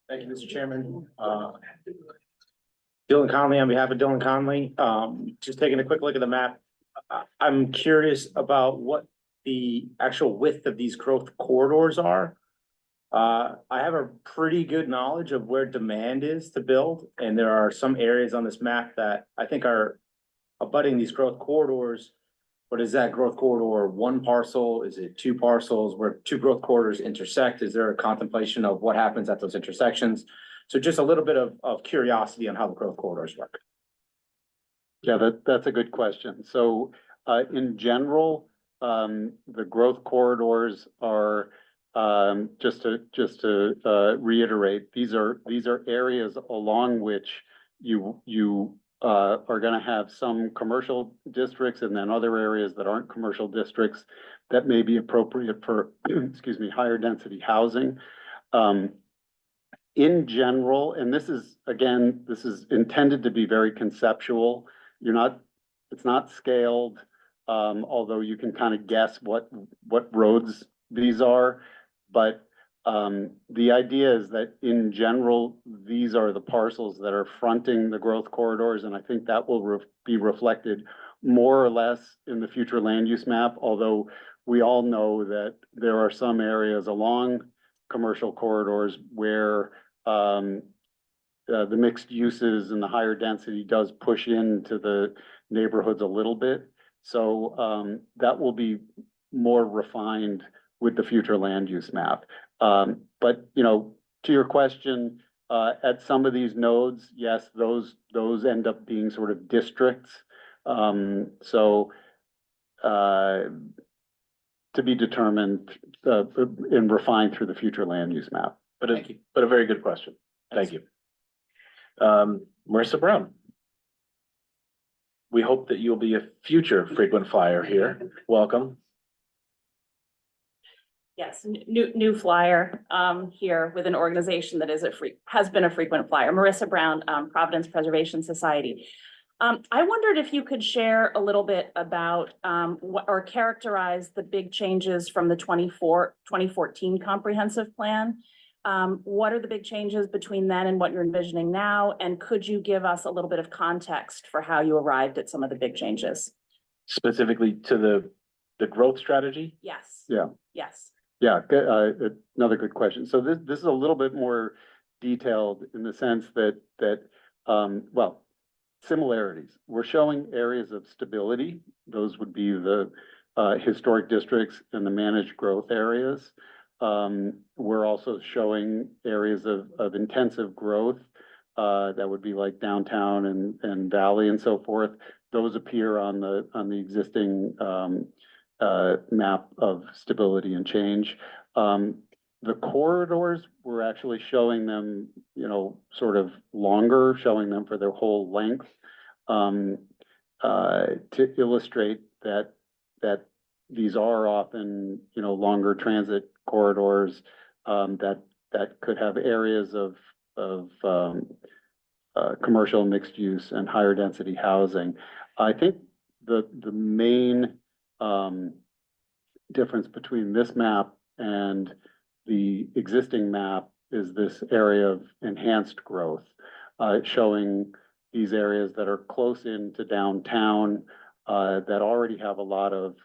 Thank you, Mr. Chairman. Dylan Conley, on behalf of Dylan Conley, just taking a quick look at the map. I'm curious about what the actual width of these growth corridors are. I have a pretty good knowledge of where demand is to build, and there are some areas on this map that I think are abutting these growth corridors. But is that growth corridor one parcel? Is it two parcels where two growth corridors intersect? Is there a contemplation of what happens at those intersections? So just a little bit of curiosity on how the growth corridors work. Yeah, that's a good question. So, in general, the growth corridors are, just to reiterate, these are areas along which you are gonna have some commercial districts and then other areas that aren't commercial districts that may be appropriate for, excuse me, higher density housing. In general, and this is intended to be very conceptual. It's not scaled, although you can kind of guess what roads these are. But the idea is that in general, these are the parcels that are fronting the growth corridors, and I think that will be reflected more or less in the future land use map, although we all know that there are some areas along commercial corridors where the mixed uses and the higher density does push into the neighborhoods a little bit. So that will be more refined with the future land use map. But to your question, at some of these nodes, yes, those end up being sort of districts. So to be determined and refined through the future land use map. But a very good question. Thank you. Marissa Brown. We hope that you'll be a future frequent flyer here. Welcome. Yes, new flyer here with an organization that has been a frequent flyer. Marissa Brown, Providence Preservation Society. I wondered if you could share a little bit about or characterize the big changes from the 2014 comprehensive plan. What are the big changes between then and what you're envisioning now? And could you give us a little bit of context for how you arrived at some of the big changes? Specifically to the growth strategy? Yes. Yeah. Yes. Yeah, another good question. So this is a little bit more detailed in the sense that well, similarities. We're showing areas of stability. Those would be the historic districts and the managed growth areas. We're also showing areas of intensive growth that would be like downtown and valley and so forth. Those appear on the existing map of stability and change. The corridors, we're actually showing them, sort of longer, showing them for their whole length, to illustrate that these are often, longer transit corridors, that could have areas of commercial mixed use and higher density housing. I think the main difference between this map and the existing map is this area of enhanced growth, showing these areas that are close into downtown, that already have a lot of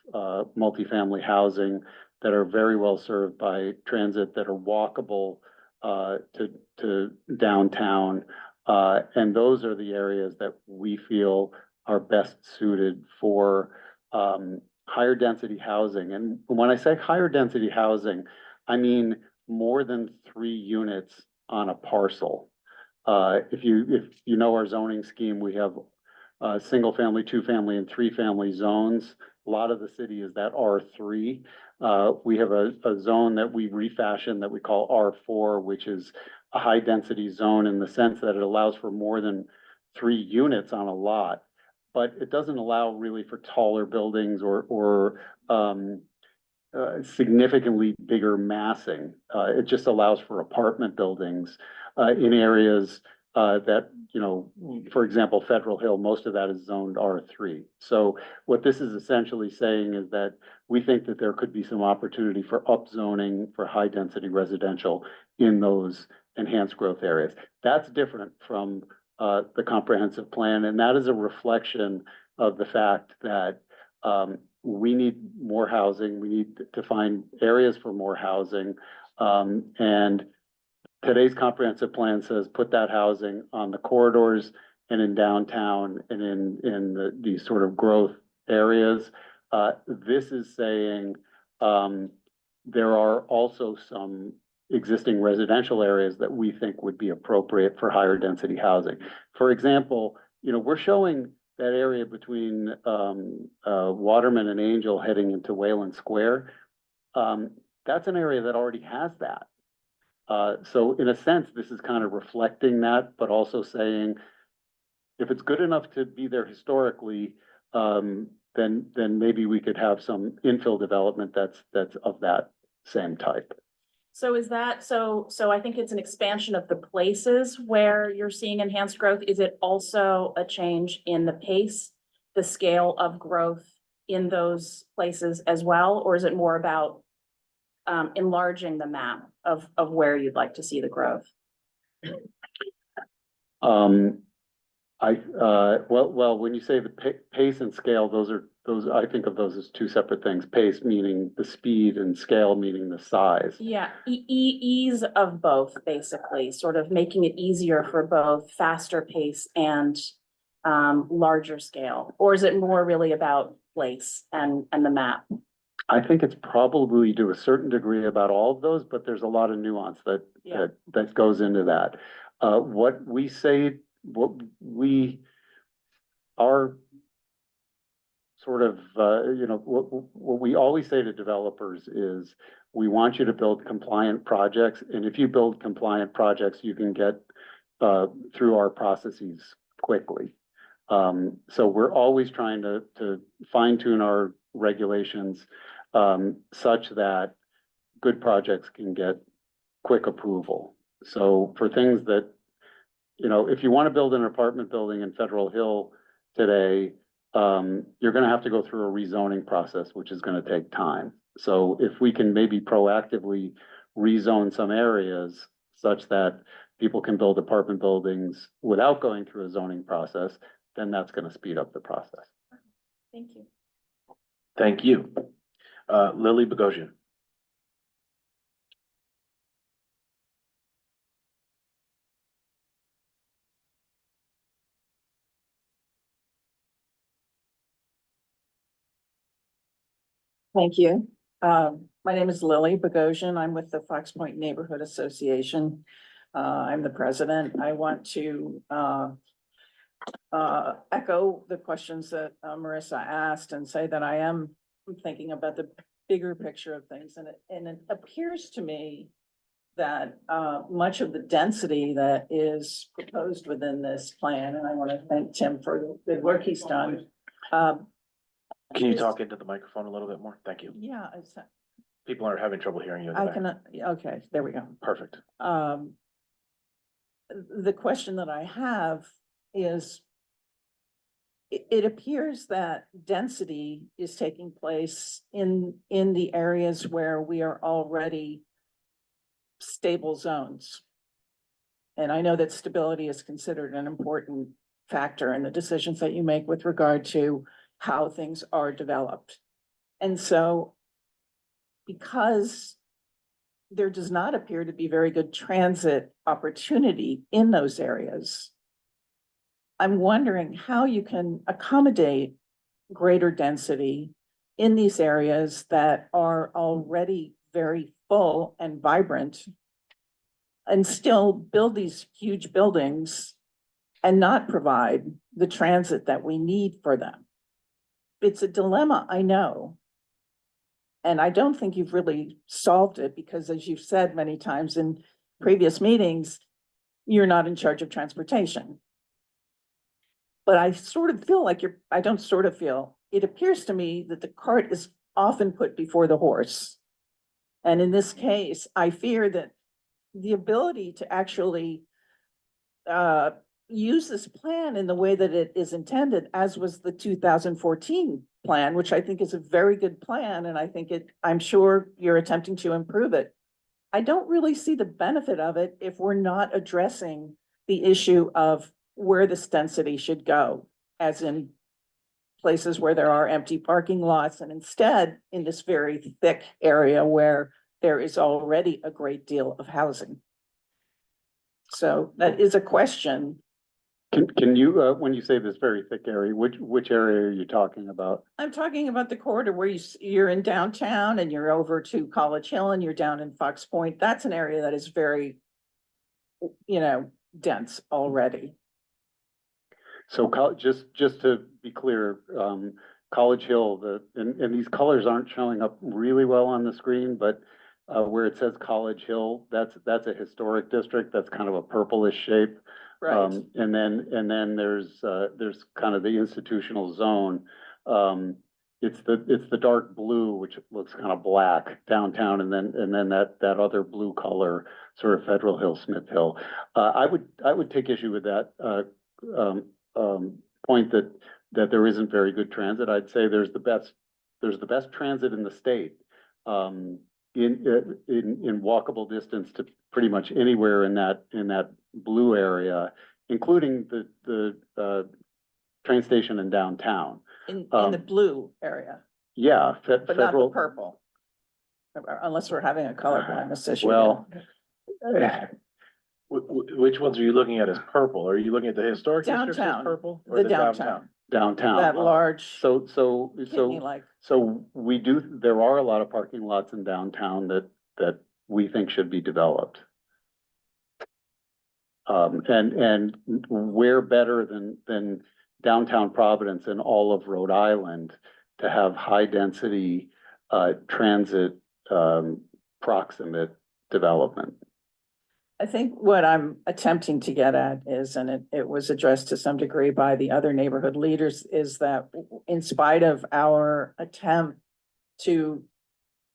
multifamily housing, that are very well served by transit, that are walkable to downtown. And those are the areas that we feel are best suited for higher density housing. And when I say higher density housing, I mean more than 3 units on a parcel. If you know our zoning scheme, we have single family, 2-family, and 3-family zones. A lot of the city is that R3. We have a zone that we refashioned that we call R4, which is a high density zone in the sense that it allows for more than 3 units on a lot, but it doesn't allow really for taller buildings or significantly bigger massing. It just allows for apartment buildings in areas that, you know, for example, Federal Hill, most of that is zoned R3. So what this is essentially saying is that we think that there could be some opportunity for upzoning for high density residential in those enhanced growth areas. That's different from the comprehensive plan, and that is a reflection of the fact that we need more housing. We need to find areas for more housing. And today's comprehensive plan says put that housing on the corridors and in downtown and in these sort of growth areas. This is saying there are also some existing residential areas that we think would be appropriate for higher density housing. For example, you know, we're showing that area between Waterman and Angel heading into Wayland Square. That's an area that already has that. So in a sense, this is kind of reflecting that, but also saying if it's good enough to be there historically, then maybe we could have some infill development that's of that same type. So is that, so I think it's an expansion of the places where you're seeing enhanced growth. Is it also a change in the pace, the scale of growth in those places as well? Or is it more about enlarging the map of where you'd like to see the growth? Well, when you say the pace and scale, those I think of those as two separate things. Pace meaning the speed and scale meaning the size. Yeah, ease of both, basically, sort of making it easier for both faster pace and larger scale. Or is it more really about place and the map? I think it's probably to a certain degree about all of those, but there's a lot of nuance that goes into that. What we say, our sort of, you know, what we always say to developers is we want you to build compliant projects. And if you build compliant projects, you can get through our processes quickly. So we're always trying to fine tune our regulations such that good projects can get quick approval. So for things that, you know, if you want to build an apartment building in Federal Hill today, you're going to have to go through a rezoning process, which is going to take time. So if we can maybe proactively rezone some areas such that people can build apartment buildings without going through a zoning process, then that's going to speed up the process. Thank you. Thank you. Lily Bogosian. Thank you. My name is Lily Bogosian. I'm with the Fox Point Neighborhood Association. I'm the president. I want to echo the questions that Marissa asked and say that I am thinking about the bigger picture of things. And it appears to me that much of the density that is proposed within this plan, and I want to thank Tim for the good work he's done. Can you talk into the microphone a little bit more? Thank you. Yeah, People are having trouble hearing you in the I back. can, okay, there we go. Perfect. The question that I have is, it appears that density is taking place in the areas where we are already stable zones. And I know that stability is considered an important factor in the decisions that you make with regard to how things are developed. And so, because there does not appear to be very good transit opportunity in those areas, I'm wondering how you can accommodate greater density in these areas that are already very full and vibrant, and still build these huge buildings and not provide the transit that we need for them. It's a dilemma, I know. And I don't think you've really solved it because, as you've said many times in previous meetings, you're not in charge of transportation. But I sort of feel like I don't sort of feel, it appears to me that the cart is often put before the horse. And in this case, I fear that the ability to actually use this plan in the way that it is intended, as was the 2014 plan, which I think is a very good plan, and I think I'm sure you're attempting to improve it. I don't really see the benefit of it if we're not addressing the issue of where this density should go, as in places where there are empty parking lots, and instead in this very thick area where there is already a great deal of housing. So that is a question. Can you, when you say this very thick area, which area are you talking about? I'm talking about the corridor where you're in downtown and you're over to College Hill and you're down in Fox Point. That's an area that is very, dense already. So just to be clear, College Hill, and these colors aren't showing up really well on the screen, but where it says College Hill, that's a historic district. That's kind of a purplish shape. Right. And then there's kind of the institutional zone. It's the dark blue, which looks kind of black downtown, and then that other blue color, sort of Federal Hill, Smith Hill. I would take issue with that point that there isn't very good transit. I'd say there's the best transit in the state. In walkable distance to pretty much anywhere in that blue area, including the train station in downtown. In the blue area, Yeah, but not the federal. purple. Unless we're having a color blindness issue. Well, which ones are you looking at as purple? Are you looking at the historic district as Downtown. purple? Or The downtown. Downtown. That large. So kidney-like. there are a lot of parking lots in downtown that we think should be developed. And where better than downtown Providence and all of Rhode Island to have high density transit proximate development. I think what I'm attempting to get at is, and it was addressed to some degree by the other neighborhood leaders, is that in spite of our attempt to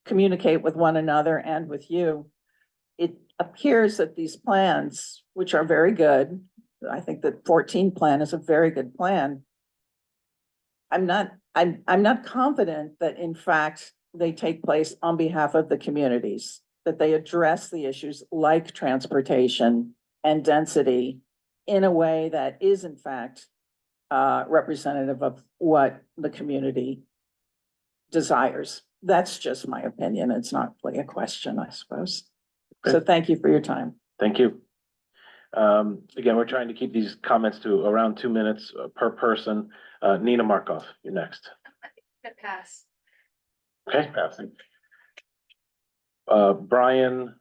communicate with one another and with you, it appears that these plans, which are very good, I think the 14 plan is a very good plan. I'm not confident that in fact they take place on behalf of the communities, that they address the issues like transportation and density in a way that is in fact representative of what the community desires. That's just my opinion. It's not really a question, I suppose. So thank you for your time. Thank you. Again, we're trying to keep these comments to around 2 minutes per person. Nina Markov, you're next. That pass. Okay, passing. Brian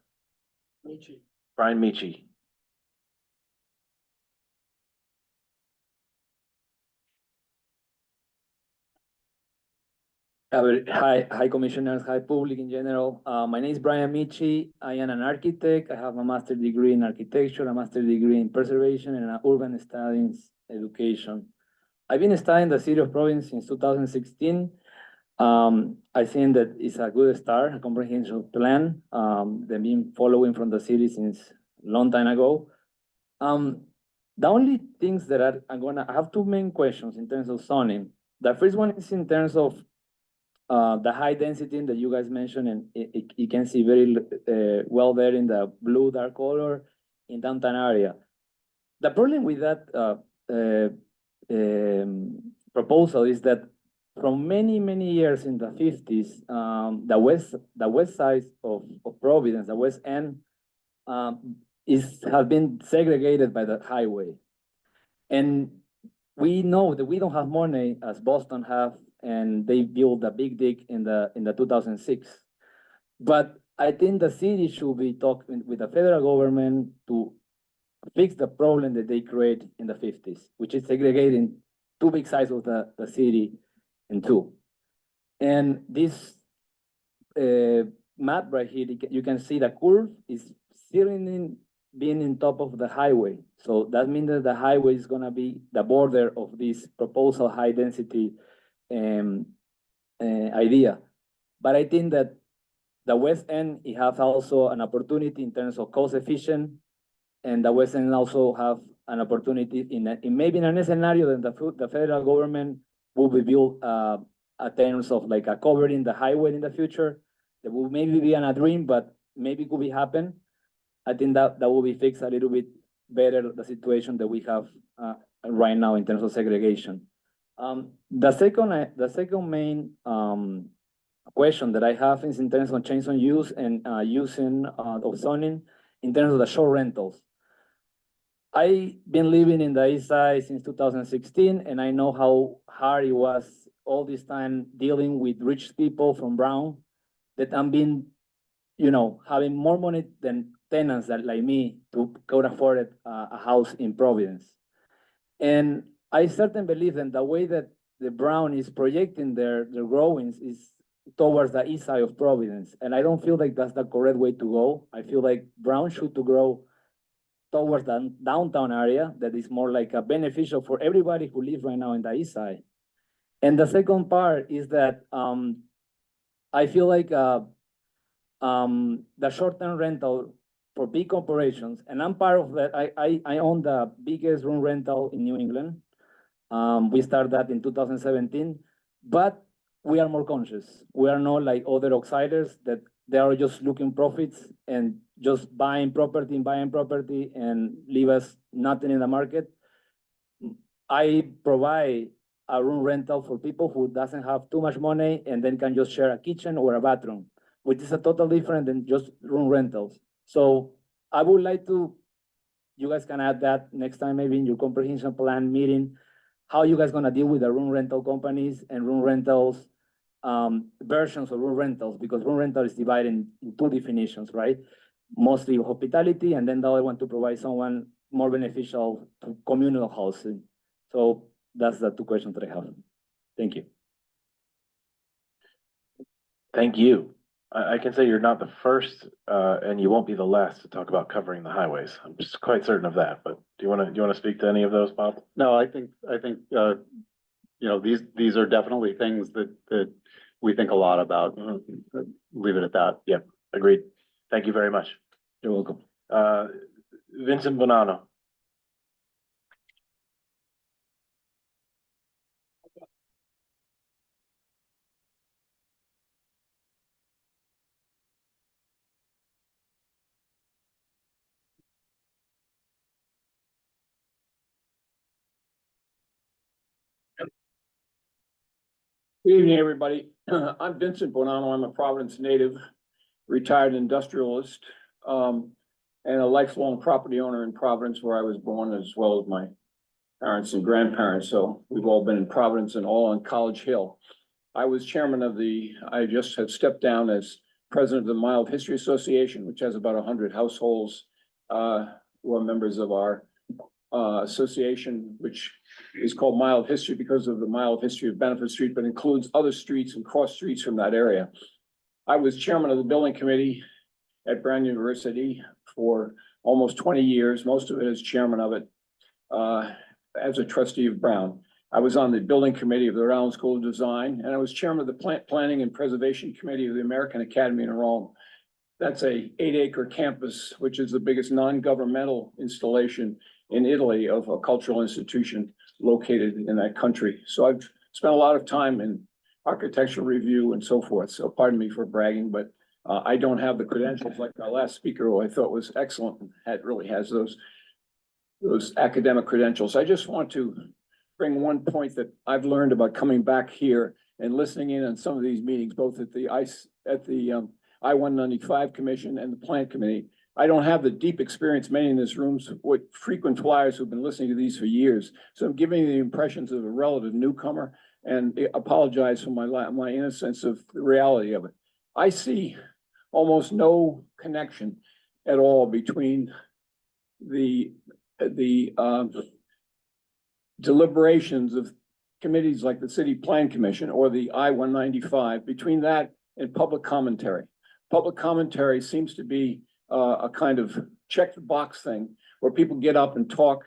Michi. Hi, commissioners, hi, public in general. My name is Brian Michi. I am an architect. I have a master's degree in architecture, a master's degree in preservation, and an urban studies education. I've been studying the city of Providence since 2016. I think that it's a good start, a comprehensive plan. They've been following from the city since a long time ago. The only things that I have two main questions in terms of zoning. The first one is in terms of the high density that you guys mentioned, and you can see very well there in the blue dark color in downtown area. The problem with that proposal is that from many years in the 50s, the west side of Providence, the west end, has been segregated by the highway, and we know that we don't have money as Boston have, and they built a big dig in the 2006. But I think the city should be talking with the federal government to fix the problem that they created in the 50s, which is segregating two big sides of the city in two. And this map right here, you can see the curve is being in top of the highway. So that means that the highway is gonna be the border of this proposal high density idea. But I think that the west end, it has also an opportunity in terms of cost efficient, and the west end also have an opportunity in maybe in a scenario that the federal government will be built in terms of like a covering the highway in the future. That will maybe be a dream, but maybe could be happen. I think that will be fixed a little bit better the situation that we have right now in terms of segregation. The second main question that I have is in terms of change on use and using of zoning in terms of the short rentals. I've been living in the east side since 2016, and I know how hard it was all this time dealing with rich people from Brown that I'm being, having more money than tenants that like me to could afford a house in Providence. And I certainly believe that the way that the Brown is projecting their growings is towards the east side of Providence. And I don't feel like that's the correct way to go. I feel like Brown should to grow towards the downtown area that is more like a beneficial for everybody who lives right now in the east side. And the second part is that I feel like the short-term rental for big corporations, and I'm part of that. I own the biggest room rental in New England. We started that in 2017, but we are more conscious. We are not like other outsiders that they are just looking profits and just buying property and leave us nothing in the market. I provide a room rental for people who doesn't have too much money and then can just share a kitchen or a bathroom, which is a total different than just room rentals. So I would like to, you guys can add that next time, maybe in your comprehension plan meeting, how you guys gonna deal with the room rental companies and room rentals, versions of room rentals, because room rental is divided in two definitions, right? Mostly hospitality, and then the other one to provide someone more beneficial to communal housing. So that's the two questions that I have. Thank you. Thank you. I can say you're not the first, and you won't be the last to talk about covering the highways. I'm just quite certain of that, but do you want to speak to any of those, Bob? No, I think, these are definitely things that we think a lot about. Leave it at that. Yeah, agreed. Thank you very much. You're welcome. Vincent Bonanno. Good evening, everybody. I'm Vincent Bonanno. I'm a Providence native, retired industrialist, and a lifelong property owner in Providence, where I was born, as well as my parents and grandparents. So we've all been in Providence and all on College Hill. I was chairman of I just had stepped down as president of the Mild History Association, which has about 100 households who are members of our association, which is called Mild History because of the mild history of Benefit Street, but includes other streets and cross streets from that area. I was chairman of the building committee at Brown University for almost 20 years, most of it as chairman of it, as a trustee of Brown. I was on the building committee of the Rhode Island School of Design, and I was chairman of the planning and preservation committee of the American Academy in Rome. That's a 8-acre campus, which is the biggest non-governmental installation in Italy of a cultural institution located in that country. So I've spent a lot of time in architectural review and so forth. So pardon me for bragging, but I don't have the credentials like our last speaker, who I thought was excellent, and really has those academic credentials. I just want to bring one point that I've learned about coming back here and listening in on some of these meetings, both at the I-195 Commission and the Plant Committee. I don't have the deep experience many in this room with frequent flyers who've been listening to these for years. So I'm giving you the impressions of a relative newcomer, and apologize for my innocence of the reality of it. I see almost no connection at all between the deliberations of committees like the City Plan Commission or the I-195, between that and public commentary. Public commentary seems to be a kind of check the box thing where people get up and talk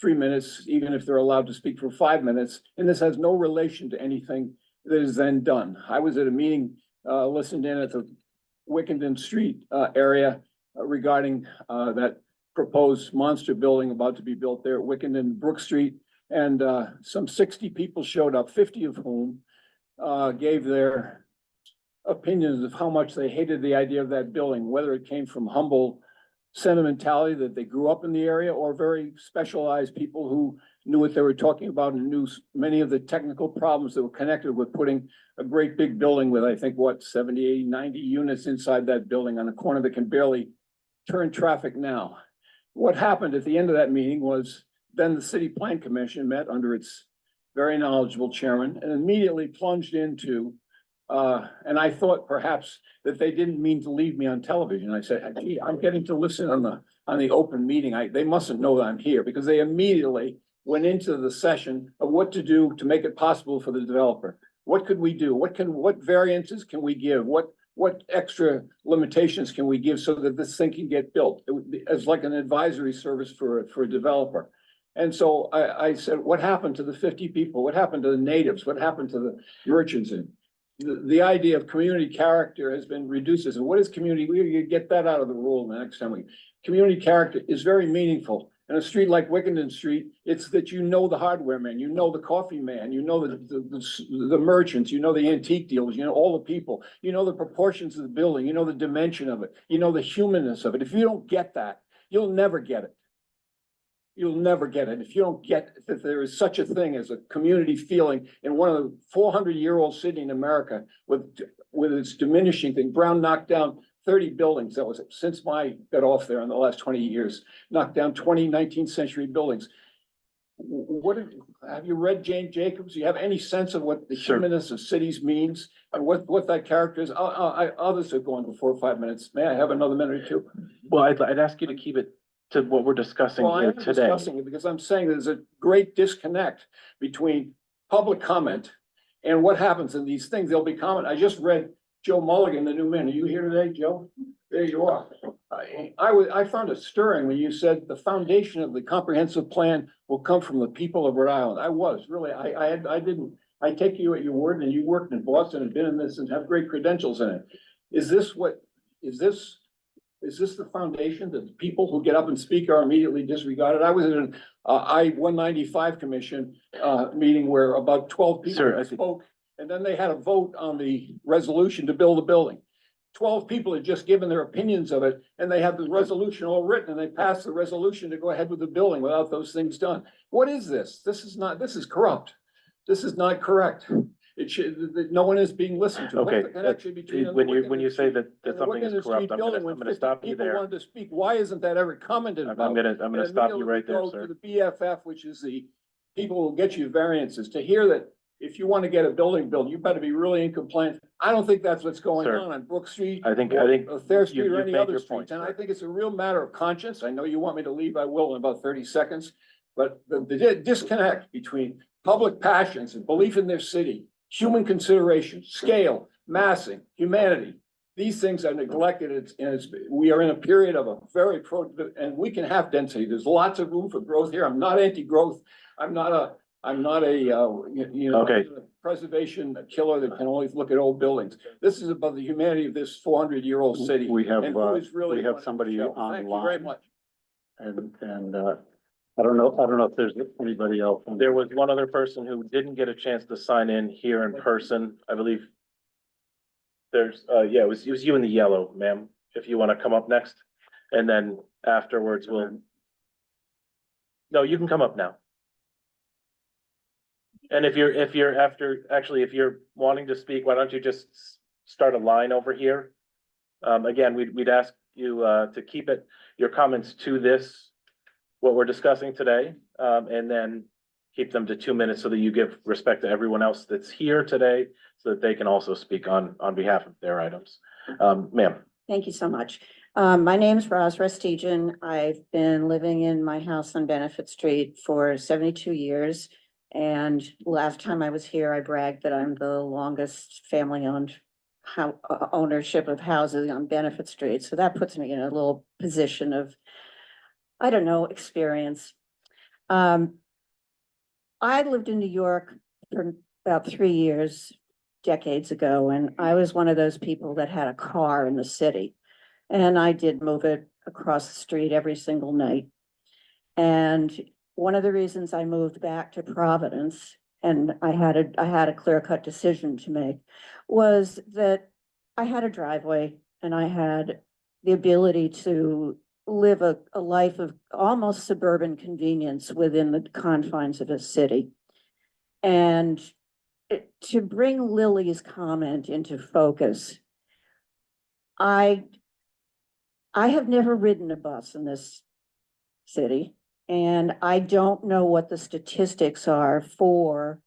3 minutes, even if they're allowed to speak for 5 minutes. And this has no relation to anything that is then done. I was at a meeting, listened in at the Wickenden Street, area regarding, that proposed monster building about to be built there at Wickenden Brook Street. And, some 60 people showed up, 50 of whom, gave their opinions of how much they hated the idea of that building, whether it came from humble sentimentality that they grew up in the area or very specialized people who knew what they were talking about and knew many of the technical problems that were connected with putting a great big building with, I think, what, 70, 80, 90 units inside that building on a corner that can barely turn traffic now. What happened at the end of that meeting was then the City Plan Commission met under its very knowledgeable chairman and immediately plunged into, and I thought perhaps that they didn't mean to leave me on television. I said, gee, I'm getting to listen on the open meeting. They mustn't know that I'm here, because they immediately went into the session of what to do to make it possible for the developer. What could we do? What variances can we give? What extra limitations can we give so that this thing can get built? It's like an advisory service for a developer. And so I said, what happened to the 50 people? What happened to the natives? What happened to the merchants? And the idea of community character has been reduced. So what is community? We get that out of the rule the next time community character is very meaningful. In a street like Wickenden Street, it's that you know the hardware man, you know the coffee man, you know the merchants, you know the antique dealers, you know all the people, you know the proportions of the building, you know the dimension of it, you know the humanness of it. If you don't get that, you'll never get it. You'll never get it. If you don't get that there is such a thing as a community feeling in one of the 400-year-old city in America with its diminishing thing. Brown knocked down 30 buildings. That was since I got off there in the last 20 years, knocked down 20 19th century buildings. Have you read Jane Jacobs? Do you have any sense of what the humanness of cities means and what that character is? Others are going for 4 or 5 minutes. May I have another minute or two? Well, I'd ask you to keep it to what we're discussing Well, I here am today. discussing it because I'm saying there's a great disconnect between public comment and what happens in these things. There'll be comment. I just read Joe Mulligan, the new man. Are you here today, Joe? There you are. I found it stirring when you said the foundation of the comprehensive plan will come from the people of Rhode Island. I take you at your word, and you worked in Boston and been in this and have great credentials in it. Is this the foundation that the people who get up and speak are immediately disregarded? I was in an I-195 commission meeting where about 12 people spoke, and then they had a vote on the resolution to build a building. 12 people had just given their opinions of it, and they had the resolution all written, and they passed the resolution to go ahead with the building without those things done. What is this? This is corrupt. This is not correct. It should, no one is being listened to. Okay, What's the connection between when you say that something is corrupt, I'm gonna stop you there. People wanted to speak. Why isn't that ever commented about? I'm gonna stop you right there, sir. To the BFF, which is the people who get you variances, to hear that if you want to get a building built, you better be really in compliance. I don't think that's what's going on Brook Street. I think Thayer Street or you've any made other your streets. point, And sir. I think it's a real matter of conscience. I know you want me to leave. I will in about 30 seconds. But the disconnect between public passions and belief in their city, human consideration, scale, massing, humanity. These things are neglected. We are in a period of a very and we can have density. There's lots of room for growth here. I'm not anti-growth. I'm not a preservation killer that can always look at old buildings. This is about the humanity of this 400-year-old city. We have, and who is really we have somebody online. Thank you very much. And I don't know if there's anybody else. There was one other person who didn't get a chance to sign in here in person, I believe. There's, yeah, it was you in the yellow, ma'am, if you want to come up next. And then afterwards, no, you can come up now. And if you're wanting to speak, why don't you just start a line over here? Again, we'd ask you, to keep your comments to what we're discussing today, and then keep them to 2 minutes so that you give respect to everyone else that's here today, so that they can also speak on behalf of their items. Ma'am. Thank you so much. My name's Roz Restigian. I've been living in my house on Benefit Street for 72 years. And last time I was here, I bragged that I'm the longest family-owned how, ownership of houses on Benefit Street. So that puts me in a little position of, I don't know, experience. I lived in New York for about 3 years, decades ago, and I was one of those people that had a car in the city. And I did move it across the street every single night. And one of the reasons I moved back to Providence, and I had a clear-cut decision to make, was that I had a driveway and I had the ability to live a life of almost suburban convenience within the confines of a city. And to bring Lily's comment into focus, I have never ridden a bus in this city, and I don't know what the statistics are for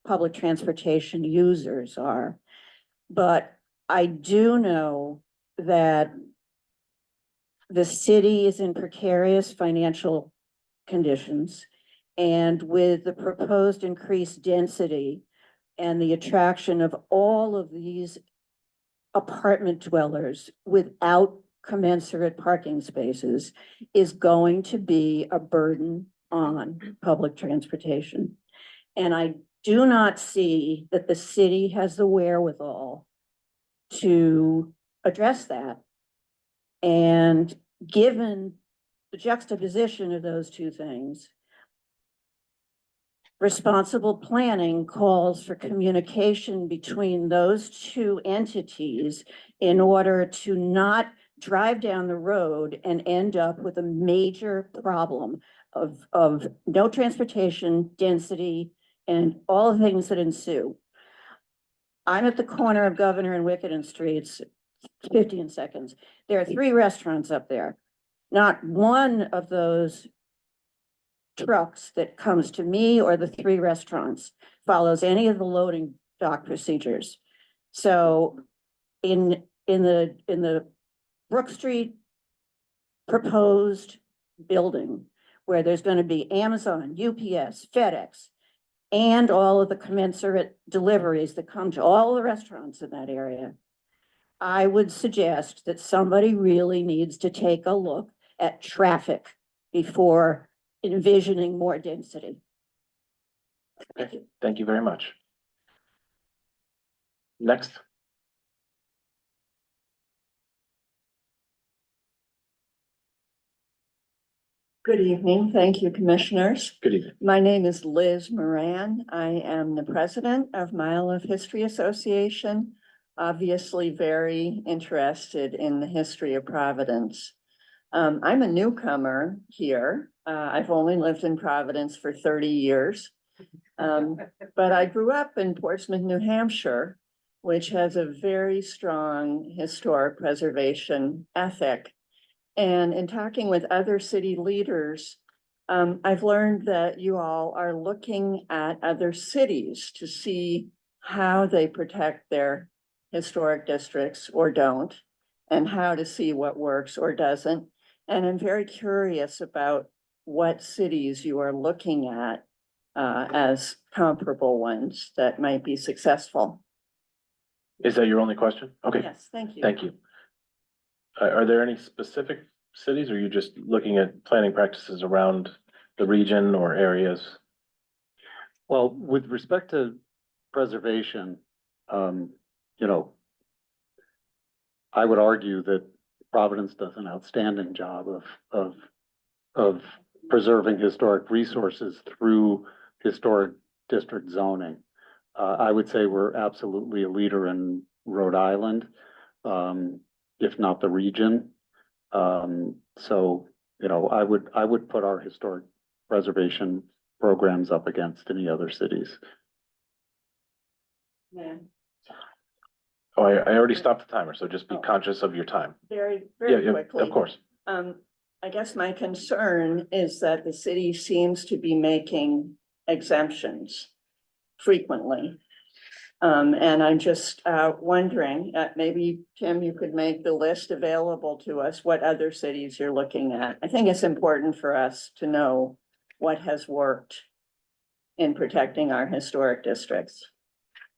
public transportation users are. But I do know that the city is in precarious financial conditions. And with the proposed increased density and the attraction of all of these apartment dwellers without commensurate parking spaces is going to be a burden on public transportation. And I do not see that the city has the wherewithal to address that. And given the juxtaposition of those two things, responsible planning calls for communication between those two entities in order to not drive down the road and end up with a major problem of no transportation, density, and all the things that ensue. I'm at the corner of Governor and Wickeden Streets, 15 seconds. There are 3 restaurants up there. Not one of those trucks that comes to me or the 3 restaurants follows any of the loading dock procedures. So in the Brook Street proposed building, where there's going to be Amazon, UPS, FedEx, and all of the commensurate deliveries that come to all the restaurants in that area, I would suggest that somebody really needs to take a look at traffic before envisioning more density. Okay, thank you very much. Next. Good evening. Thank you, commissioners. Good evening. My name is Liz Moran. I am the president of Mile of History Association, obviously very interested in the history of Providence. I'm a newcomer here. I've only lived in Providence for 30 years. But I grew up in Portsmouth, New Hampshire, which has a very strong historic preservation ethic. And in talking with other city leaders, I've learned that you all are looking at other cities to see how they protect their historic districts or don't, and how to see what works or doesn't. And I'm very curious about what cities you are looking at as comparable ones that might be successful. Is that your only question? Okay. Yes, thank you. Thank you. Are there any specific cities, or are you just looking at planning practices around the region or areas? Well, with respect to preservation, you know, I would argue that Providence does an outstanding job of preserving historic resources through historic district zoning. I would say we're absolutely a leader in Rhode Island, if not the region. So, you know, I would put our historic preservation programs up against any other cities. Yeah. Oh, I already stopped the timer, so just be conscious of your time. Very Yeah, quickly. of course. I guess my concern is that the city seems to be making exemptions frequently. And I'm just wondering, maybe Tim, you could make the list available to us, what other cities you're looking at. I think it's important for us to know what has worked in protecting our historic districts.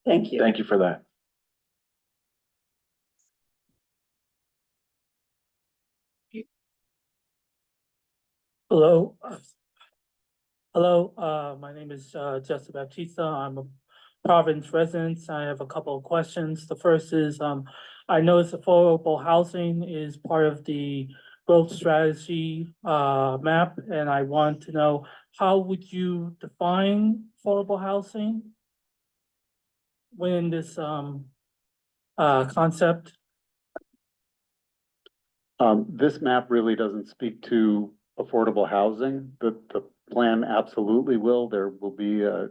Thank you. Thank you for that. Hello. Hello, my name is Jesse Baptista. I'm a Providence resident. I have a couple of questions. The first is, I noticed affordable housing is part of the growth strategy map, and I want to know, how would you define affordable housing within this concept? This map really doesn't speak to affordable housing. The plan absolutely will. There will be a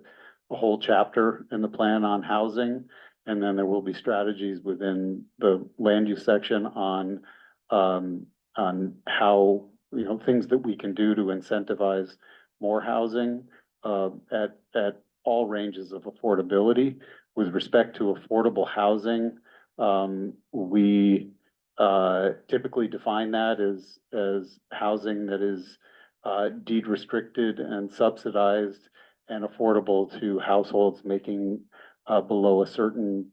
whole chapter in the plan on housing. And then there will be strategies within the land use section on how, you know, things that we can do to incentivize more housing at all ranges of affordability. With respect to affordable housing, we typically define that as housing that is deed restricted and subsidized and affordable to households making below a certain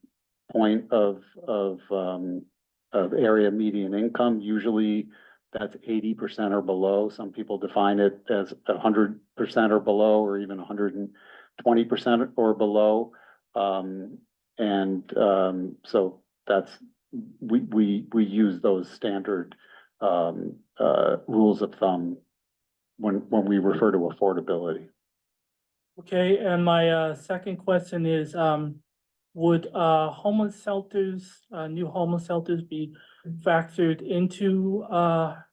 point of area median income. Usually that's 80% or below. Some people define it as 100% or below, or even 120% or below. So that's, we use those standard rules of thumb when we refer to affordability. Okay, and my second question is, would homeless shelters, new homeless shelters be factored into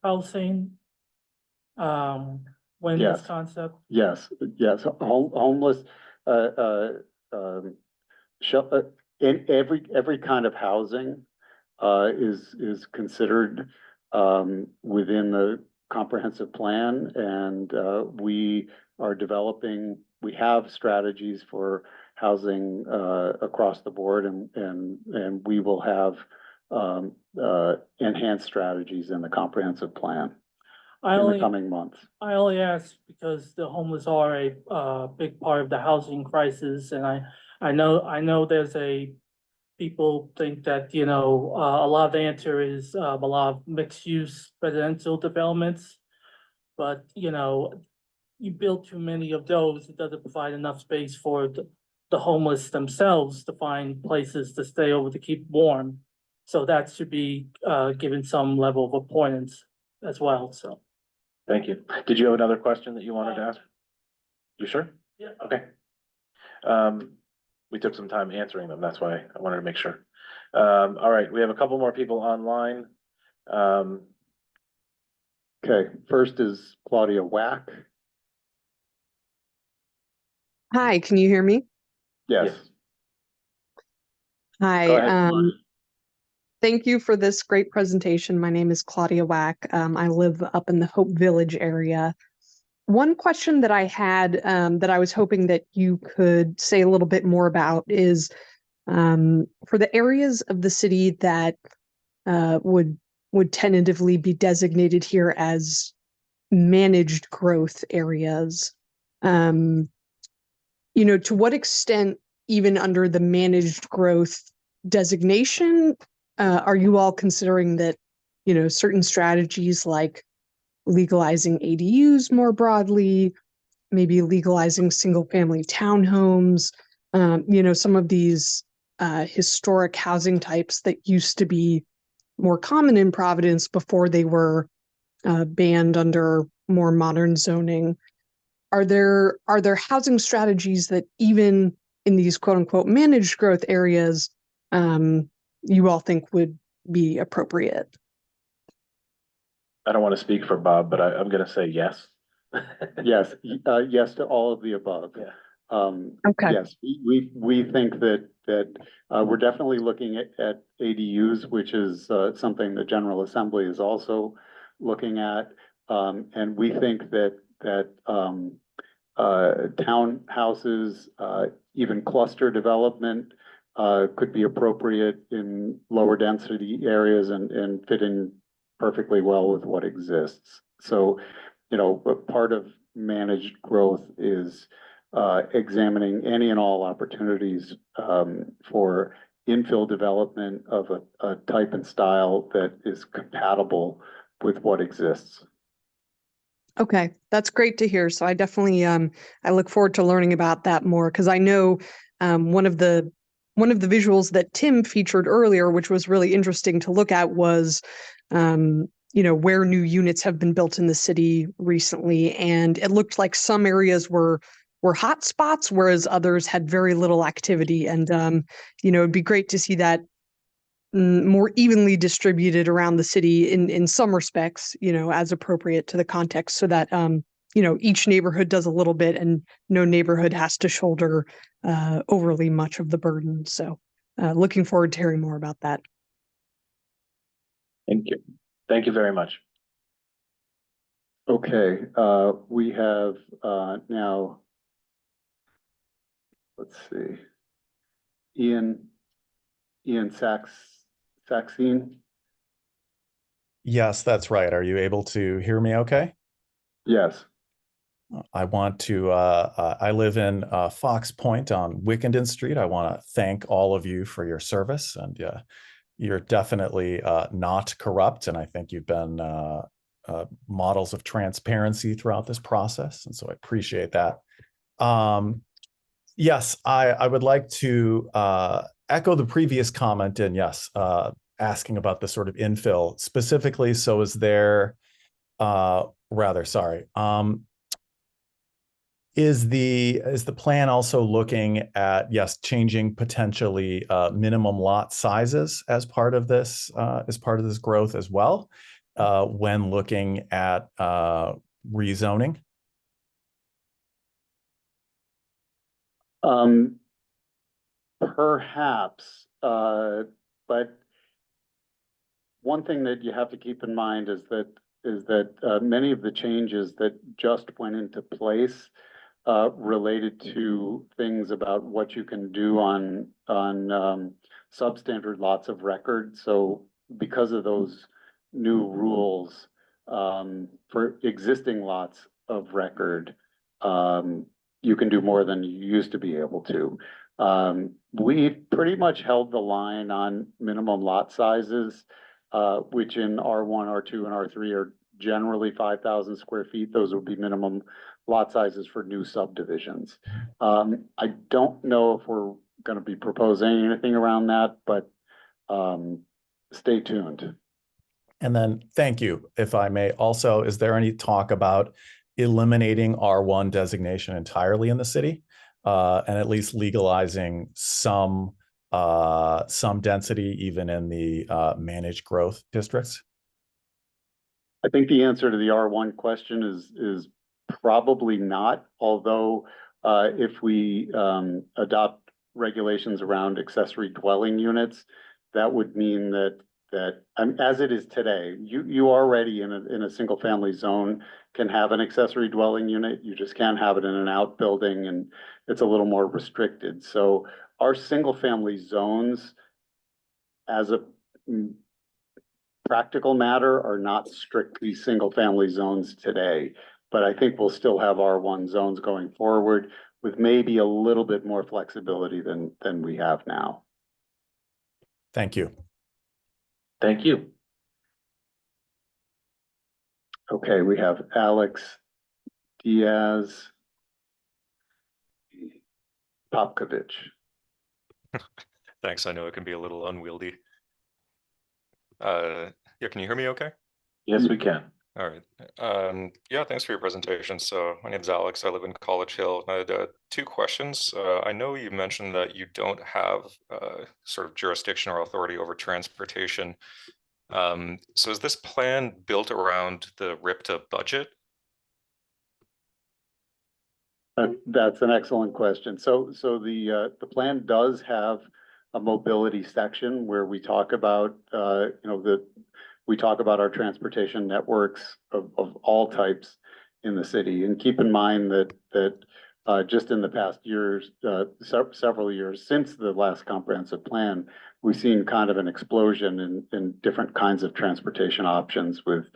housing? When this Yes. concept? Yes, homeless, in every kind of housing is considered within the comprehensive plan, and we have strategies for housing across the board, and we will have enhanced strategies in the comprehensive plan in the coming months. I only ask because the homeless are a big part of the housing crisis, and I know people think that, you know, a lot of the answer is a lot of mixed use residential developments. But, you know, you build too many of those, it doesn't provide enough space for the homeless themselves to find places to stay over to keep warm. So that should be given some level of importance as well, so. Thank you. Did you have another question that you wanted to ask? You sure? Yeah. Okay. We took some time answering them. That's why I wanted to make sure. All right, we have a couple more people online. Okay, first is Claudia Wack. Hi, can you hear me? Yes. Hi, Go ahead. thank you for this great presentation. My name is Claudia Wack. I live up in the Hope Village area. One question that I had that I was hoping that you could say a little bit more about is for the areas of the city that would tentatively be designated here as managed growth areas. You know, to what extent, even under the managed growth designation, are you all considering that, you know, certain strategies like legalizing ADUs more broadly, maybe legalizing single family townhomes, you know, some of these historic housing types that used to be more common in Providence before they were banned under more modern zoning. Are there housing strategies that even in these quote unquote managed growth areas you all think would be appropriate? I don't want to speak for Bob, but I'm going to say yes. Yes, yes to all of the above. Yeah. Okay. Yes, we think that we're definitely looking at ADUs, which is something the General Assembly is also looking at. And we think that townhouses, even cluster development, could be appropriate in lower density areas and fit in perfectly well with what exists. So, you know, part of managed growth is examining any and all opportunities for infill development of a type and style that is compatible with what exists. Okay, that's great to hear. So I definitely I look forward to learning about that more because I know one of the visuals that Tim featured earlier, which was really interesting to look at, was where new units have been built in the city recently, and it looked like some areas were hot spots, whereas others had very little activity. And it'd be great to see that more evenly distributed around the city in some respects, as appropriate to the context, so that each neighborhood does a little bit and no neighborhood has to shoulder overly much of the burden. So looking forward to hearing more about that. Thank you. Thank you very much. Okay, we have now, let's see, Ian Saxene. Yes, that's right. Are you able to hear me okay? Yes. I want to, I live in Fox Point on Wickenden Street. I want to thank all of you for your service, and you're definitely not corrupt. And I think you've been models of transparency throughout this process. And so I appreciate that. Yes, I would like to echo the previous comment, and yes, asking about the sort of infill specifically. So is there, is the plan also looking at, yes, changing potentially minimum lot sizes as part of this growth as well, when looking at rezoning? Perhaps, but one thing that you have to keep in mind is that many of the changes that just went into place related to things about what you can do on substandard lots of record. So because of those new rules for existing lots of record, you can do more than you used to be able to. We've pretty much held the line on minimum lot sizes, which in R1, R2, and R3 are generally 5,000 square feet. Those would be minimum lot sizes for new subdivisions. I don't know if we're going to be proposing anything around that, but stay tuned. And then, thank you. If I may also, is there any talk about eliminating R1 designation entirely in the city, and at least legalizing some density even in the managed growth districts? I think the answer to the R1 question is probably not, although if we adopt regulations around accessory dwelling units, that would mean that as it is today, you already in a single family zone can have an accessory dwelling unit. You just can't have it in an outbuilding, and it's a little more restricted. So our single family zones, as a practical matter, are not strictly single family zones today. But I think we'll still have R1 zones going forward with maybe a little bit more flexibility than we have now. Thank you. Thank you. Okay, we have Alex Diaz Popkovich. Thanks. I know it can be a little unwieldy. Yeah, can you hear me okay? Yes, we can. All right. Yeah, thanks for your presentation. So my name is Alex. I live in College Hill. I had two questions. I know you mentioned that you don't have sort of jurisdiction or authority over transportation. So is this plan built around the RIPTA budget? That's an excellent question. So the plan does have a mobility section where we talk about we talk about our transportation networks of all types in the city. And keep in mind that just in the past years, several years since the last comprehensive plan, we've seen kind of an explosion in different kinds of transportation options with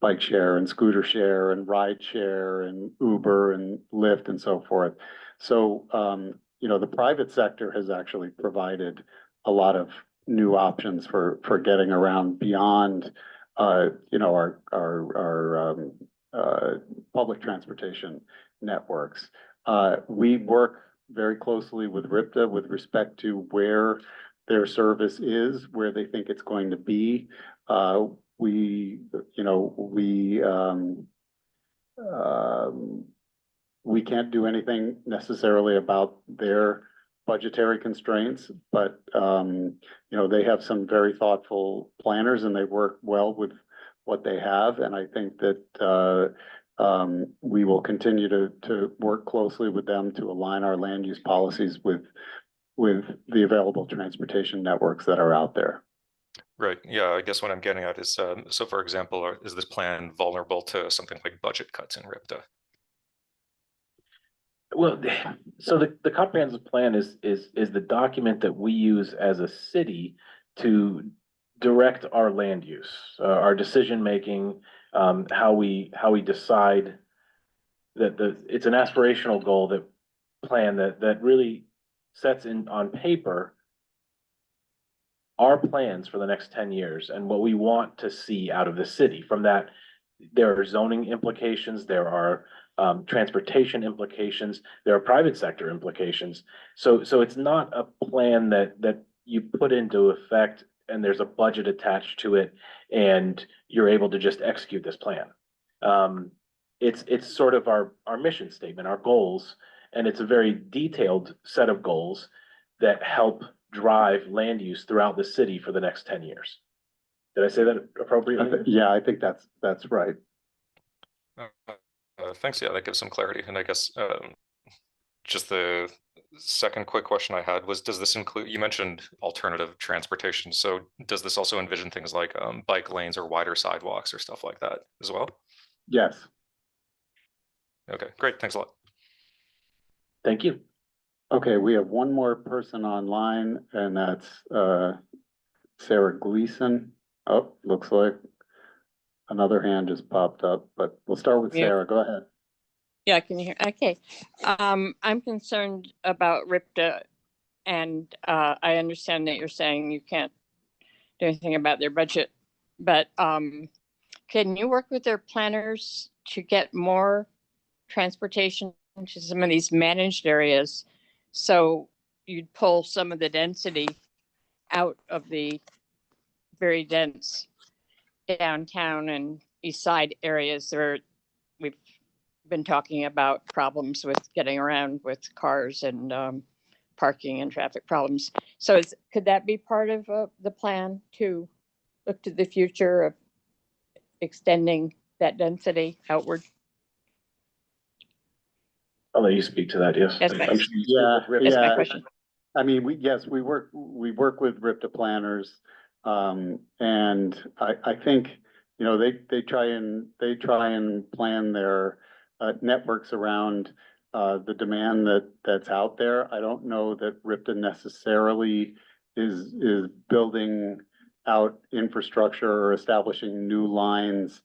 bike share and scooter share and ride share and Uber and Lyft and so forth. So, the private sector has actually provided a lot of new options for getting around beyond, our public transportation networks. We work very closely with RIPTA with respect to where their service is, where they think it's going to be. We, you know, we can't do anything necessarily about their budgetary constraints, but, you know, they have some very thoughtful planners and they work well with what they have. And I think that, we will continue to work closely with them to align our land use policies with the available transportation networks that are out there. Right, yeah, I guess what I'm getting at is, so for example, is this plan vulnerable to something like budget cuts in RIPTA? Well, so the comprehensive plan is the document that we use as a city to direct our land use, our decision making, how we decide that it's an aspirational goal that really sets in on paper our plans for the next 10 years and what we want to see out of the city. From that, there are zoning implications, there are transportation implications, there are private sector implications. So it's not a plan that you put into effect and there's a budget attached to it and you're able to just execute this plan. It's sort of our mission statement, our goals, and it's a very detailed set of goals that help drive land use throughout the city for the next 10 years. Did I say that appropriately? Yeah, I think that's right. Thanks, yeah, that gives some clarity. And I guess just the second quick question I had was, does this include, you mentioned alternative transportation, so does this also envision things like bike lanes or wider sidewalks or stuff like that as well? Yes. Okay, great, thanks a lot. Thank you. Okay, we have one more person online, and that's Sarah Gleason. Oh, looks like another hand just popped up, but we'll start with Sarah. Go ahead. Yeah, can you hear? Okay. I'm concerned about RIPTA, and I understand that you're saying you can't do anything about their budget, but can you work with their planners to get more transportation to some of these managed areas? So you'd pull some of the density out of the very dense downtown and east side areas where we've been talking about problems with getting around with cars and parking and traffic problems. So could that be part of the plan to look to the future of extending that density outward? I'll let you speak to that, yes. That's my, I'm sure you speak with that's RIPTA. my question. I mean, we work with RIPTA planners, and I think, you know, they try and plan their networks around the demand that's out there. I don't know that RIPTA necessarily is building out infrastructure or establishing new lines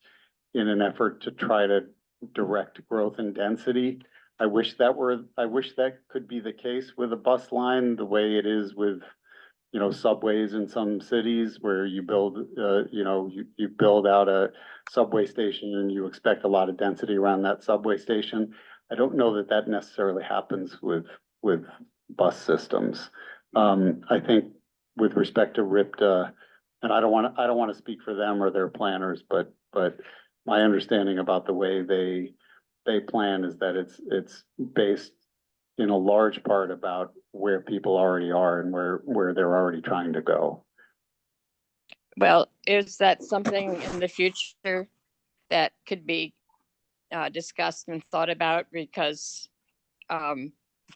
in an effort to try to direct growth and density. I wish that could be the case with a bus line, the way it is with, you know, subways in some cities where you build, you know, you build out a subway station and you expect a lot of density around that subway station. I don't know that that necessarily happens with bus systems. I think with respect to RIPTA, and I don't want to speak for them or their planners, but my understanding about the way they plan is that it's based in a large part about where people already are and where they're already trying to go. Well, is that something in the future that could be discussed and thought about? Because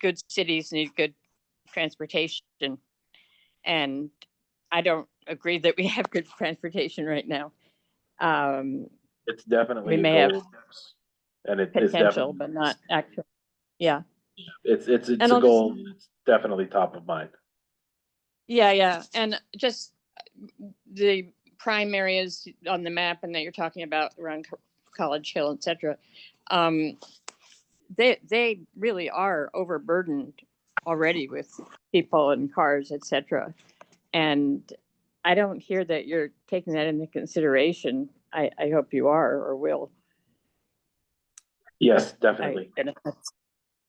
good cities need good transportation, and I don't agree that we have good transportation right now. It's definitely we may have and it is potential, definitely, but not actual. Yeah. it's And a I'll goal. It's definitely top of mind. Yeah, and just the prime areas on the map and that you're talking about around College Hill, et cetera, they really are overburdened already with people and cars, et cetera. And I don't hear that you're taking that into consideration. I hope you are or will. Yes, definitely.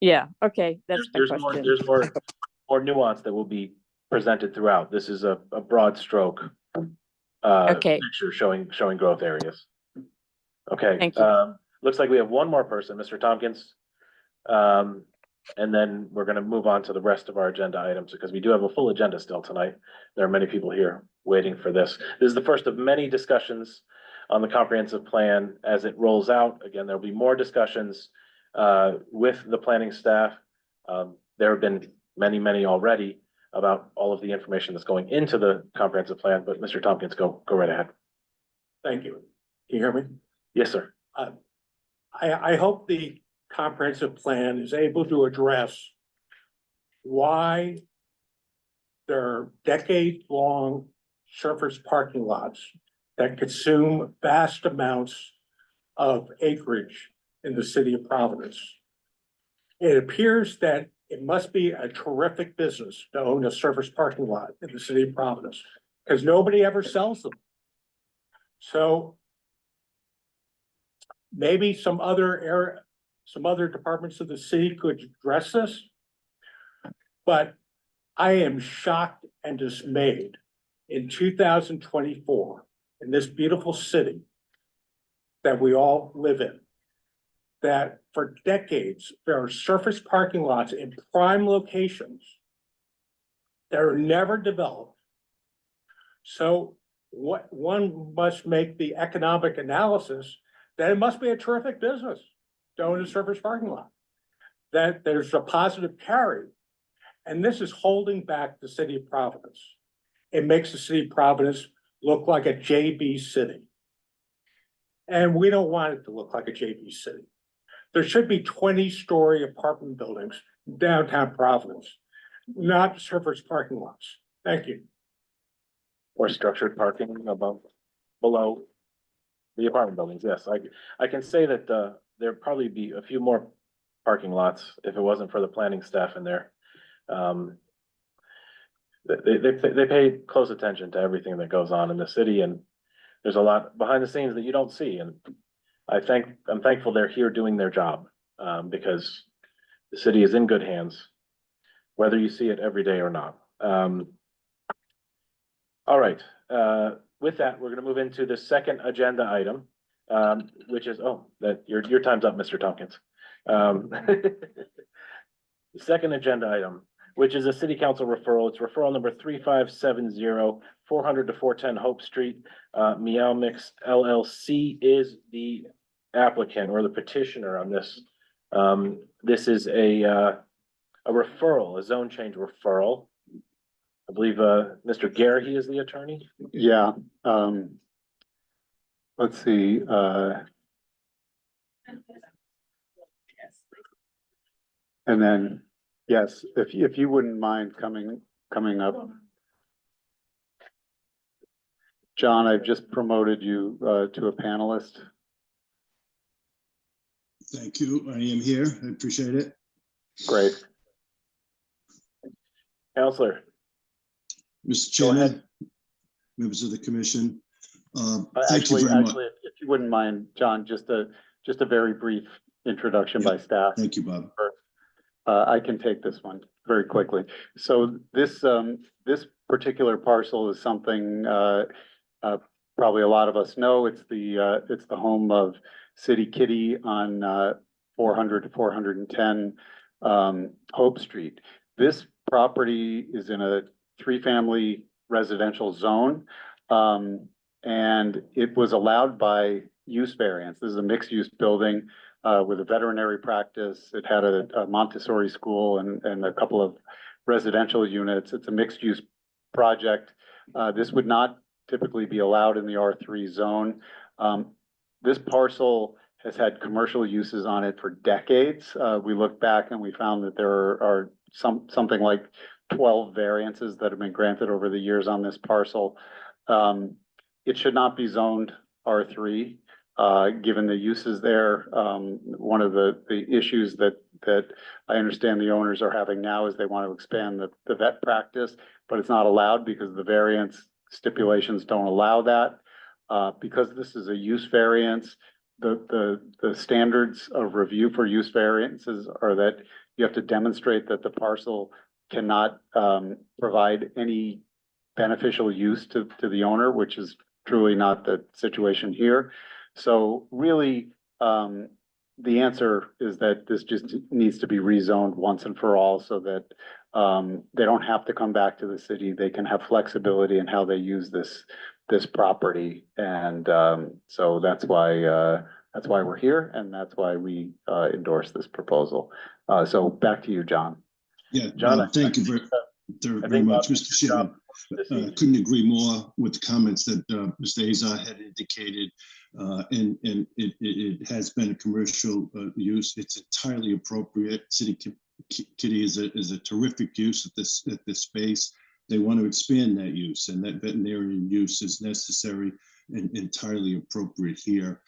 Yeah, okay, that's my There's more, question. there's more nuance that will be presented throughout. This is a broad stroke Okay. picture showing growth areas. Okay, Thank you. looks like we have one more person, Mr. Tompkins. And then we're gonna move on to the rest of our agenda items because we do have a full agenda still tonight. There are many people here waiting for this. This is the first of many discussions on the comprehensive plan as it rolls out. Again, there'll be more discussions with the planning staff. There have been many already about all of the information that's going into the comprehensive plan, but Mr. Tompkins, go right ahead. Thank you. Can you hear me? Yes, sir. I hope the comprehensive plan is able to address why there are decade-long surface parking lots that consume vast amounts of acreage in the city of Providence. It appears that it must be a terrific business to own a surface parking lot in the city of Providence because nobody ever sells them. So maybe some other departments of the city could address this. But I am shocked and dismayed in 2024 in this beautiful city that we all live in, that for decades, there are surface parking lots in prime locations that are never developed. So what one must make the economic analysis that it must be a terrific business to own a surface parking lot, that there's a positive carry. And this is holding back the city of Providence. It makes the city of Providence look like a JB city. And we don't want it to look like a JB city. There should be 20-story apartment buildings in downtown Providence, not surface parking lots. Thank you. Or structured parking below the apartment buildings. Yes, I can say that there'd probably be a few more parking lots if it wasn't for the planning staff in there. They pay close attention to everything that goes on in the city, and there's a lot behind the scenes that you don't see. And I'm thankful they're here doing their job, because the city is in good hands, whether you see it every day or not. All right, with that, we're gonna move into the second agenda item, which is, that your time's up, Mr. Tompkins. The second agenda item, which is a city council referral. It's referral number 3570, 400 to 410 Hope Street. Meow Mix LLC is the applicant or the petitioner on this. This is a referral, a zone change referral. I believe Mr. Garrahy is the attorney. Yeah, let's see, and then, yes, if you wouldn't mind coming up. John, I've just promoted you to a panelist. Thank you. I am here. I appreciate it. Great. Counselor. Mr. Chairman, members of the commission. Thank you Actually, very much. if you wouldn't mind, John, just a very brief introduction by staff. Thank you, Bob. I can take this one very quickly. So this particular parcel is something probably a lot of us know. It's the home of City Kitty on 400 to 410 Hope Street. This property is in a 3-family residential zone, and it was allowed by use variance. This is a mixed-use building with a veterinary practice. It had a Montessori school and a couple of residential units. It's a mixed-use project. This would not typically be allowed in the R3 zone. This parcel has had commercial uses on it for decades. We looked back and we found that there are something like 12 variances that have been granted over the years on this parcel. It should not be zoned R3, given the uses there. One of the issues that I understand the owners are having now is they want to expand the vet practice, but it's not allowed because the variance stipulations don't allow that. Because this is a use variance, the standards of review for use variances are that you have to demonstrate that the parcel cannot provide any beneficial use to the owner, which is truly not the situation here. So really, the answer is that this just needs to be rezoned once and for all so that they don't have to come back to the city. They can have flexibility in how they use this property. And so that's why we're here, and that's why we endorse this proposal. So back to you, John. Yeah, John, thank you very much, Mr. Chairman. Couldn't agree more with the comments that Mr. Azar had indicated. And it has been a commercial use. It's entirely appropriate. City Kitty is a terrific use at this space. They want to expand that use, and that veterinarian use is necessary and entirely appropriate here.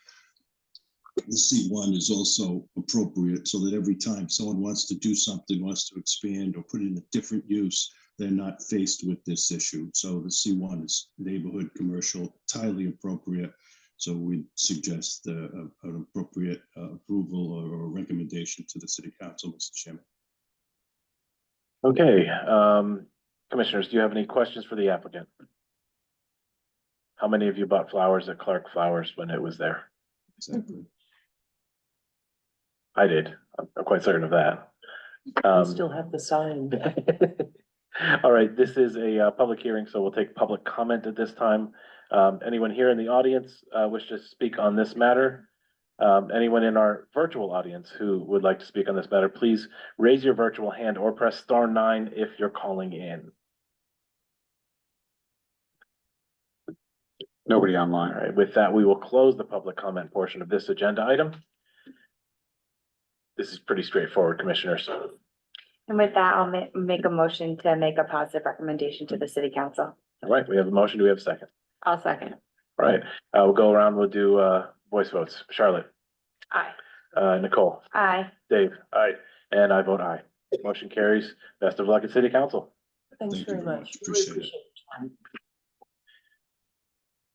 The C1 is also appropriate so that every time someone wants to do something, wants to expand or put in a different use, they're not faced with this issue. So the C1 is neighborhood commercial, entirely appropriate. So we suggest an appropriate approval or recommendation to the City Council, Mr. Chairman. Okay, commissioners, do you have any questions for the applicant? How many of you bought flowers at Clark Flowers when it was there? Exactly. I did. I'm quite certain of that. We still have the sign. All right, this is a public hearing, so we'll take public comment at this time. Anyone here in the audience wish to speak on this matter? Anyone in our virtual audience who would like to speak on this matter, please raise your virtual hand or press *9 if you're calling in. Nobody online. All right, with that, we will close the public comment portion of this agenda item. This is pretty straightforward, commissioners. And with that, I'll make a motion to make a positive recommendation to the city council. All right, we have a motion. Do we have a second? I'll second. All right, we'll go around. We'll do voice votes. Charlotte. Aye. Nicole. Aye. Dave. Aye. And I vote aye. Motion carries. Best of luck at City Council. Thanks Thank you very very much. much. Really Appreciate it. your time.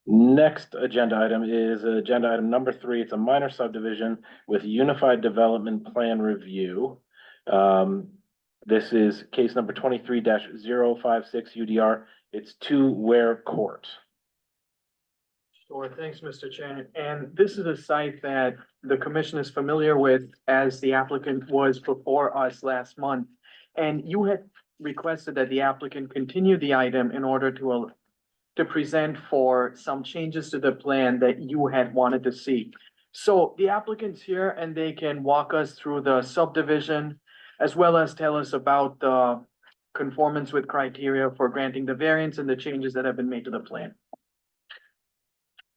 Next agenda item is agenda item number 3. It's a minor subdivision with unified development plan review. This is case number 23-056 UDR. It's 2 Ware Court. Sure, thanks, Mr. Chairman. And this is a site that the commission is familiar with as the applicant was before us last month. And you had requested that the applicant continue the item in order to present for some changes to the plan that you had wanted to see. So the applicant's here and they can walk us through the subdivision as well as tell us about the conformance with criteria for granting the variance and the changes that have been made to the plan.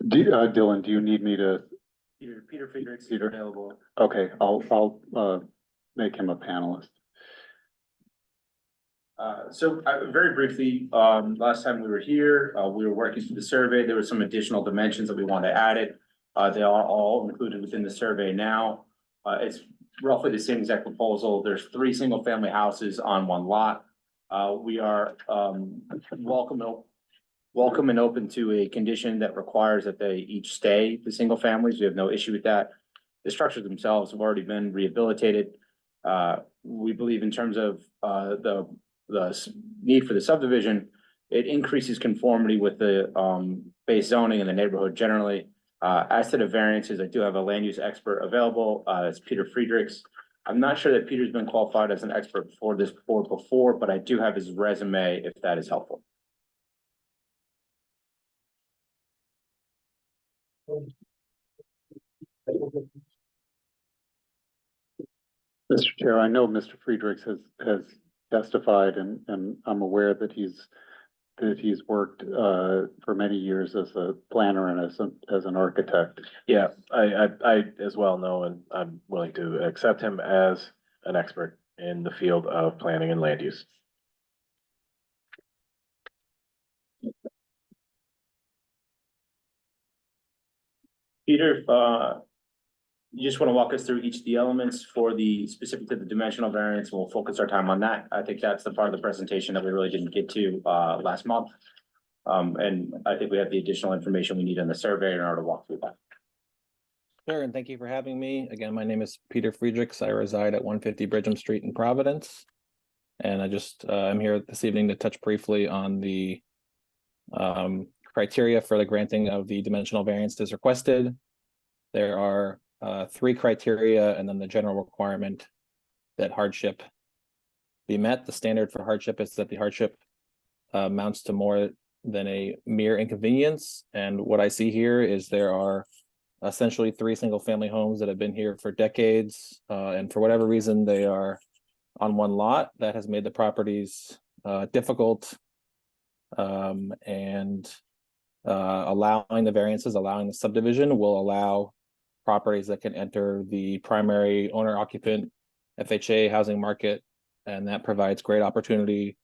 Dylan, do you need me to? Peter Friedrichs is Peter. available. Okay, I'll make him a panelist. Very briefly, last time we were here, we were working through the survey. There were some additional dimensions that we wanted added. They are all included within the survey now. It's roughly the same exact proposal. There's 3 single-family houses on 1 lot. We are welcome and open to a condition that requires that they each stay the single families. We have no issue with that. The structures themselves have already been rehabilitated. We believe in terms of the need for the subdivision, it increases conformity with the base zoning in the neighborhood generally. As to the variances, I do have a land use expert available. It's Peter Friedrichs. I'm not sure that Peter's been qualified as an expert for this board before, but I do have his resume if that is helpful. Mr. Chair, I know Mr. Friedrichs has testified and I'm aware that he's worked for many years as a planner and as an architect. Yeah, I as well know, and I'm willing to accept him as an expert in the field of planning and land use. Peter, you just want to walk us through each of the elements for the specific to the dimensional variance. We'll focus our time on that. I think that's the part of the presentation that we really didn't get to last month. And I think we have the additional information we need in the survey in order to walk through that. Sure, and thank you for having me. Again, my name is Peter Friedrichs. I reside at 150 Bridgham Street in Providence. And I just, I'm here this evening to touch briefly on the criteria for the granting of the dimensional variances requested. There are 3 criteria and then the general requirement that hardship be met. The standard for hardship is that the hardship amounts to more than a mere inconvenience. And what I see here is there are essentially 3 single-family homes that have been here for decades, and for whatever reason they are on one lot. That has made the properties difficult, and allowing the variances, allowing the subdivision will allow properties that can enter the primary owner-occupant FHA housing market, and that provides great opportunity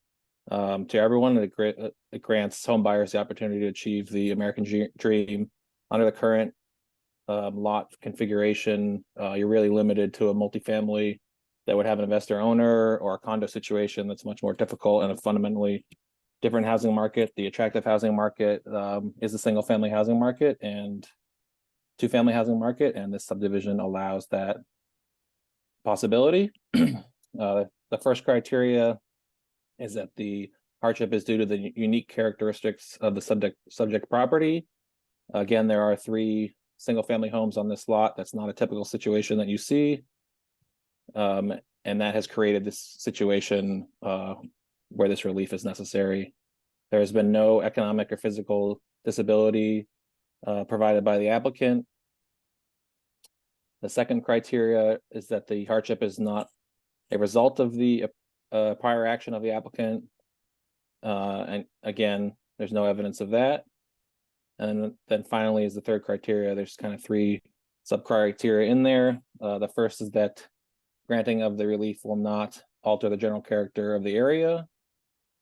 to everyone. It grants home buyers the opportunity to achieve the American dream. Under the current lot configuration, you're really limited to a multifamily that would have an investor owner, or a condo situation that's much more difficult and a fundamentally different housing market. The attractive housing market is the single family housing market and 2-family housing market, and this subdivision allows that possibility. The first criteria is that the hardship is due to the unique characteristics of the subject property. Again, there are 3 single-family homes on this lot. That's not a typical situation that you see. And that has created this situation where this relief is necessary. There has been no economic or physical disability provided by the applicant. The second criteria is that the hardship is not a result of the prior action of the applicant. And again, there's no evidence of that. And then finally is the third criteria. There's kind of 3 sub-criteria in there. The first is that granting of the relief will not alter the general character of the area.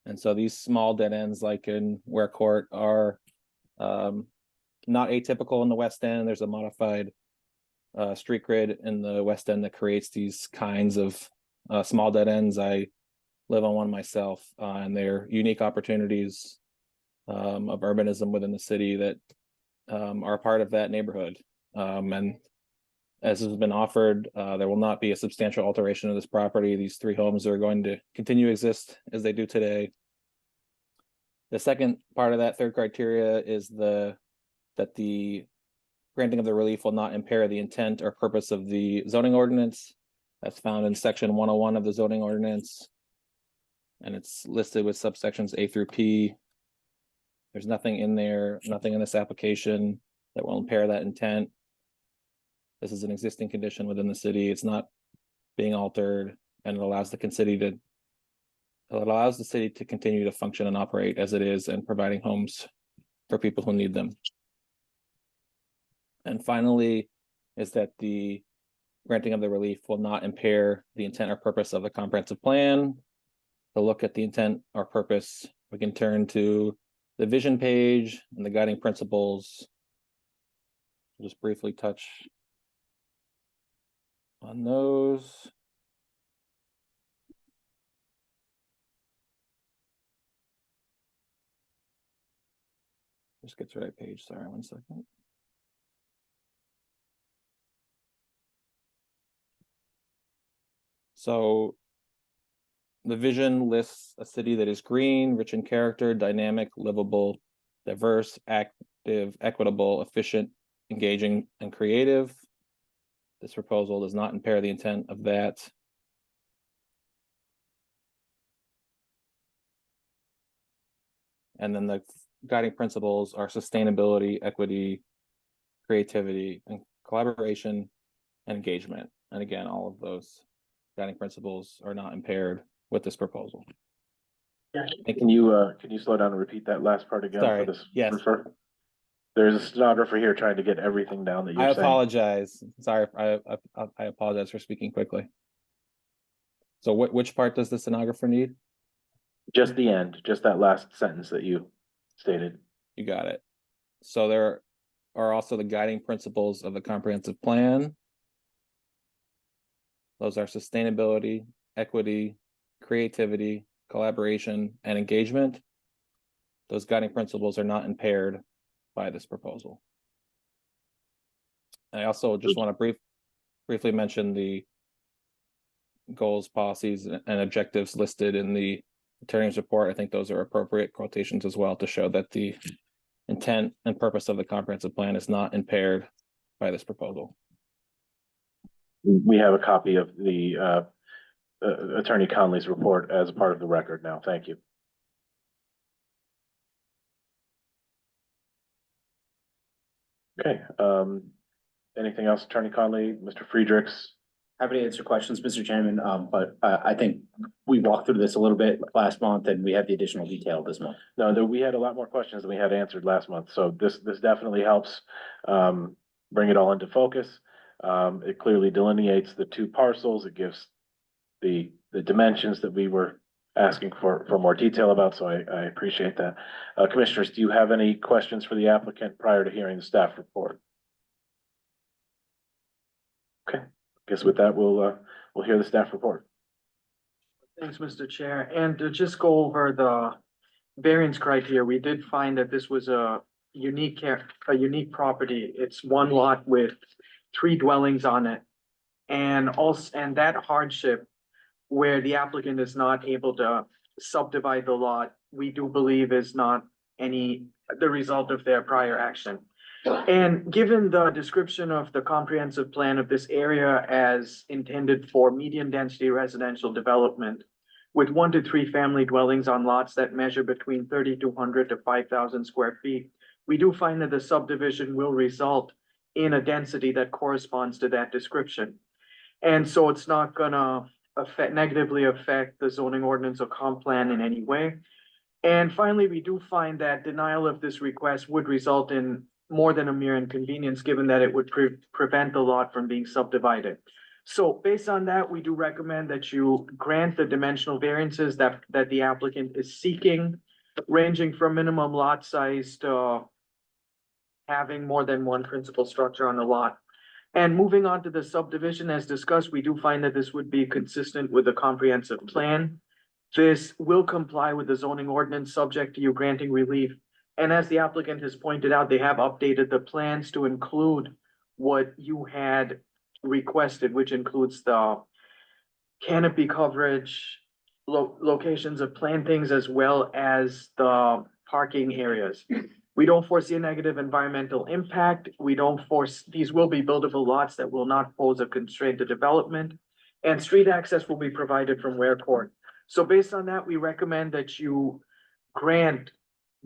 And so these small dead ends, like in Ware Court, are not atypical in the West End. There's a modified street grid in the West End that creates these kinds of small dead ends. I live on one myself, and they're unique opportunities of urbanism within the city that are part of that neighborhood. And as has been offered, there will not be a substantial alteration of this property. These 3 homes are going to continue to exist as they do today. The second part of that third criteria is that the granting of the relief will not impair the intent or purpose of the zoning ordinance. That's found in section 101 of the zoning ordinance, and it's listed with subsections A through P. There's nothing in there, nothing in this application that will impair that intent. This is an existing condition within the city. It's not being altered, and it allows the city to continue to function and operate as it is, and providing homes for people who need them. And finally, is that the granting of the relief will not impair the intent or purpose of the comprehensive plan. To look at the intent or purpose, we can turn to the vision page and the guiding principles. I'll just briefly touch on those. Just get to that page, sorry, 1 second. So the vision lists a city that is green, rich in character, dynamic, livable, diverse, active, equitable, efficient, engaging, and creative. This proposal does not impair the intent of that. And then the guiding principles are sustainability, equity, creativity, and collaboration, and engagement. And again, all of those guiding principles are not impaired with this proposal. Can you slow down and repeat that last part again? Sorry. For this? Yes. There's a stenographer here trying to get everything down that you're I saying. apologize. Sorry, I apologize for speaking quickly. So which part does the stenographer need? Just the end, just that last sentence that you stated. You got it. So there are also the guiding principles of the comprehensive plan. Those are sustainability, equity, creativity, collaboration, and engagement. Those guiding principles are not impaired by this proposal. I also just want to briefly mention the goals, policies, and objectives listed in the attorney's report. I think those are appropriate quotations as well to show that the intent and purpose of the comprehensive plan is not impaired by this proposal. We have a copy of the Attorney Conley's report as a part of the record now. Thank you. Okay, anything else, Attorney Conley, Mr. Friedrichs? Happy to answer questions, Mr. Chairman, but I think we walked through this a little bit last month and we have the additional detail this month. No, we had a lot more questions than we had answered last month, so this definitely helps bring it all into focus. It clearly delineates the two parcels. It gives the dimensions that we were asking for more detail about, so I appreciate that. Commissioners, do you have any questions for the applicant prior to hearing the staff report? Okay, I guess with that, we'll hear the staff report. Thanks, Mr. Chair. And to just go over the variance criteria, we did find that this was a unique property. It's one lot with 3 dwellings on it. And that hardship where the applicant is not able to subdivide the lot, we do believe is not the result of their prior action. And given the description of the comprehensive plan of this area as intended for medium density residential development with 1 to 3 family dwellings on lots that measure between 3,200 to 5,000 square feet, we do find that the subdivision will result in a density that corresponds to that description. And so it's not gonna negatively affect the zoning ordinance or comp plan in any way. And finally, we do find that denial of this request would result in more than a mere inconvenience, given that it would prevent the lot from being subdivided. So based on that, we do recommend that you grant the dimensional variances that the applicant is seeking, ranging from minimum lot size to having more than one principal structure on the lot. And moving on to the subdivision, as discussed, we do find that this would be consistent with the comprehensive plan. This will comply with the zoning ordinance subject to you granting relief. And as the applicant has pointed out, they have updated the plans to include what you had requested, which includes the canopy coverage, locations of plantings, as well as the parking areas. We don't foresee a negative environmental impact. These will be buildable lots that will not pose a constraint to development, and street access will be provided from Ware Court. So based on that, we recommend that you grant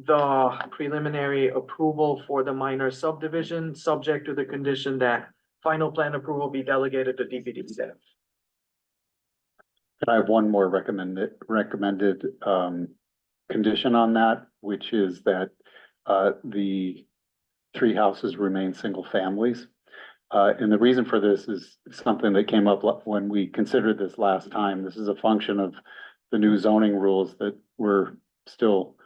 the preliminary approval for the minor subdivision, subject to the condition that final plan approval be delegated to DPW staff. I have one more recommended condition on that, which is that the 3 houses remain single families. And the reason for this is something that came up when we considered this last time. This is a function of the new zoning rules that we're still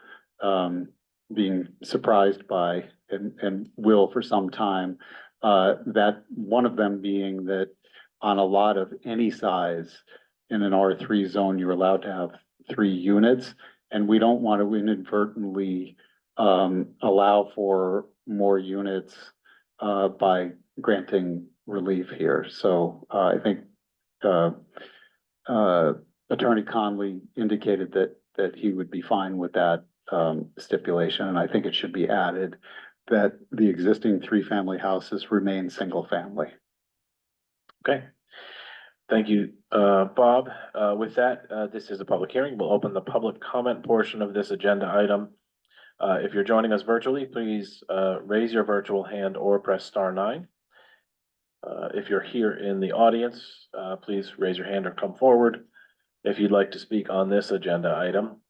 being surprised by and will for some time. That one of them being that on a lot of any size in an R3 zone, you're allowed to have 3 units. And we don't want to inadvertently allow for more units by granting relief here. So I think Attorney Conley indicated that he would be fine with that stipulation, and I think it should be added that the existing 3-family houses remain single family. Okay. Thank you, Bob. With that, this is a public hearing. We'll open the public comment portion of this agenda item. If you're joining us virtually, please raise your virtual hand or press *9. If you're here in the audience, please raise your hand or come forward if you'd like to speak on this agenda item.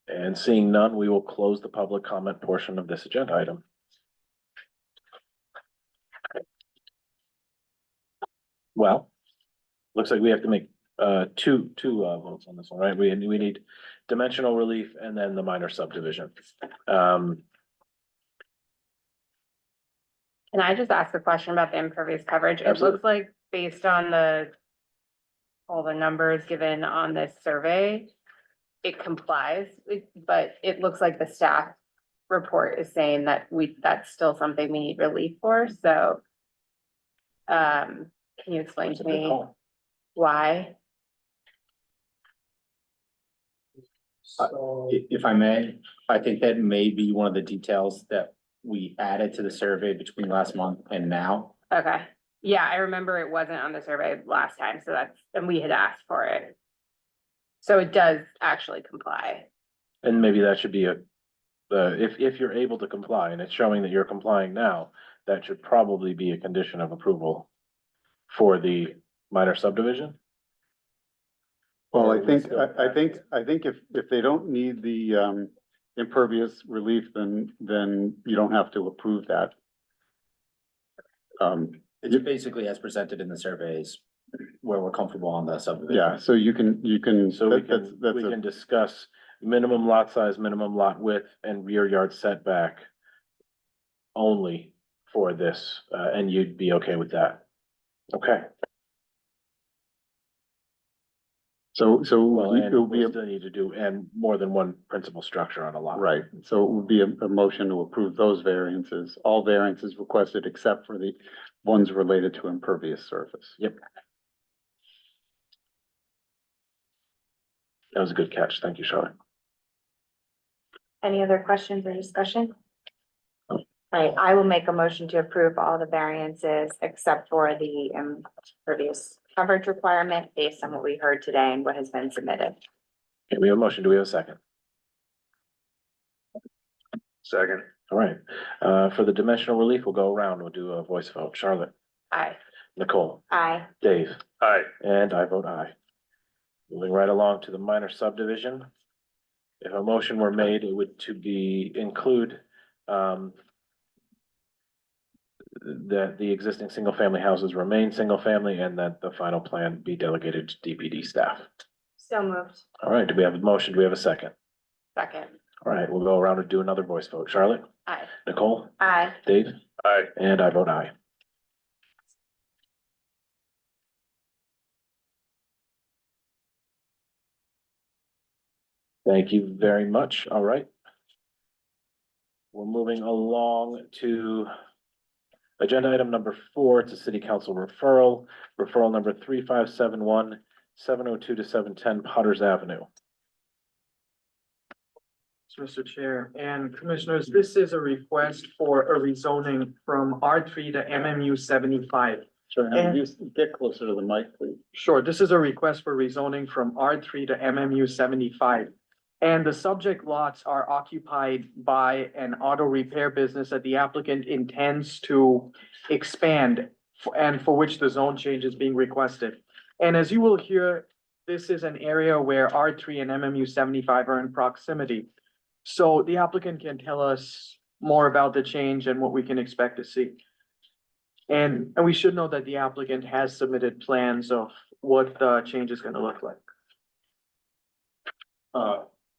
And seeing none, we will close the public comment portion of this agenda item. Well, looks like we have to make two votes on this one, right? We need dimensional relief and then the minor subdivision. Can I just ask a question about the impervious coverage? Absolutely. It looks like based on all the numbers given on this survey, it complies, but it looks like the staff report is saying that that's still something we need relief for, so. Can you explain to me why? If I may, I think that may be one of the details that we added to the survey between last month and now. Okay, yeah, I remember it wasn't on the survey last time, so and we had asked for it. So it does actually comply. And maybe that should be if you're able to comply and it's showing that you're complying now, that should probably be a condition of approval for the minor subdivision. Well, I think if they don't need the impervious relief, then you don't have to approve that. It's basically as presented in the surveys where we're comfortable on the subdivision. Yeah, so you can. So we can discuss minimum lot size, minimum lot width, and rear yard setback only for this, and you'd be okay with that? Okay. So Well, it and will be we still need to do, and more than one principal structure on a lot. right. So it would be a motion to approve those variances, all variances requested except for the ones related to impervious surface. Yep. That was a good catch. Thank you, Charlotte. Any other questions or discussion? All right, I will make a motion to approve all the variances except for the impervious coverage requirement based on what we heard today and what has been submitted. Okay, we have a motion. Do we have a second? Second. All right, for the dimensional relief, we'll go around. We'll do a voice vote. Charlotte, Aye. Nicole, Aye. Dave, Aye. and I vote aye. Moving right along to the minor subdivision. If a motion were made, it would include that the existing single-family houses remain single-family and that the final plan be delegated to DPD staff. So moved. All right, do we have a motion? Do we have a second? Second. All right, we'll go around and do another voice vote. Charlotte, Aye. Nicole, Aye. Dave, Aye. and I vote aye. Thank you very much. All right. We're moving along to agenda item number 4. It's a city council referral number 3571, 702 to 710 Potters Avenue. Mr. Chair and Commissioners, this is a request for a rezoning from R3 to MMU 75. Sure, you get closer to the mic, please. Sure, this is a request for rezoning from R3 to MMU 75. And the subject lots are occupied by an auto repair business that the applicant intends to expand and for which the zone change is being requested. And as you will hear, this is an area where R3 and MMU 75 are in proximity. So the applicant can tell us more about the change and what we can expect to see. And we should know that the applicant has submitted plans of what the change is going to look like.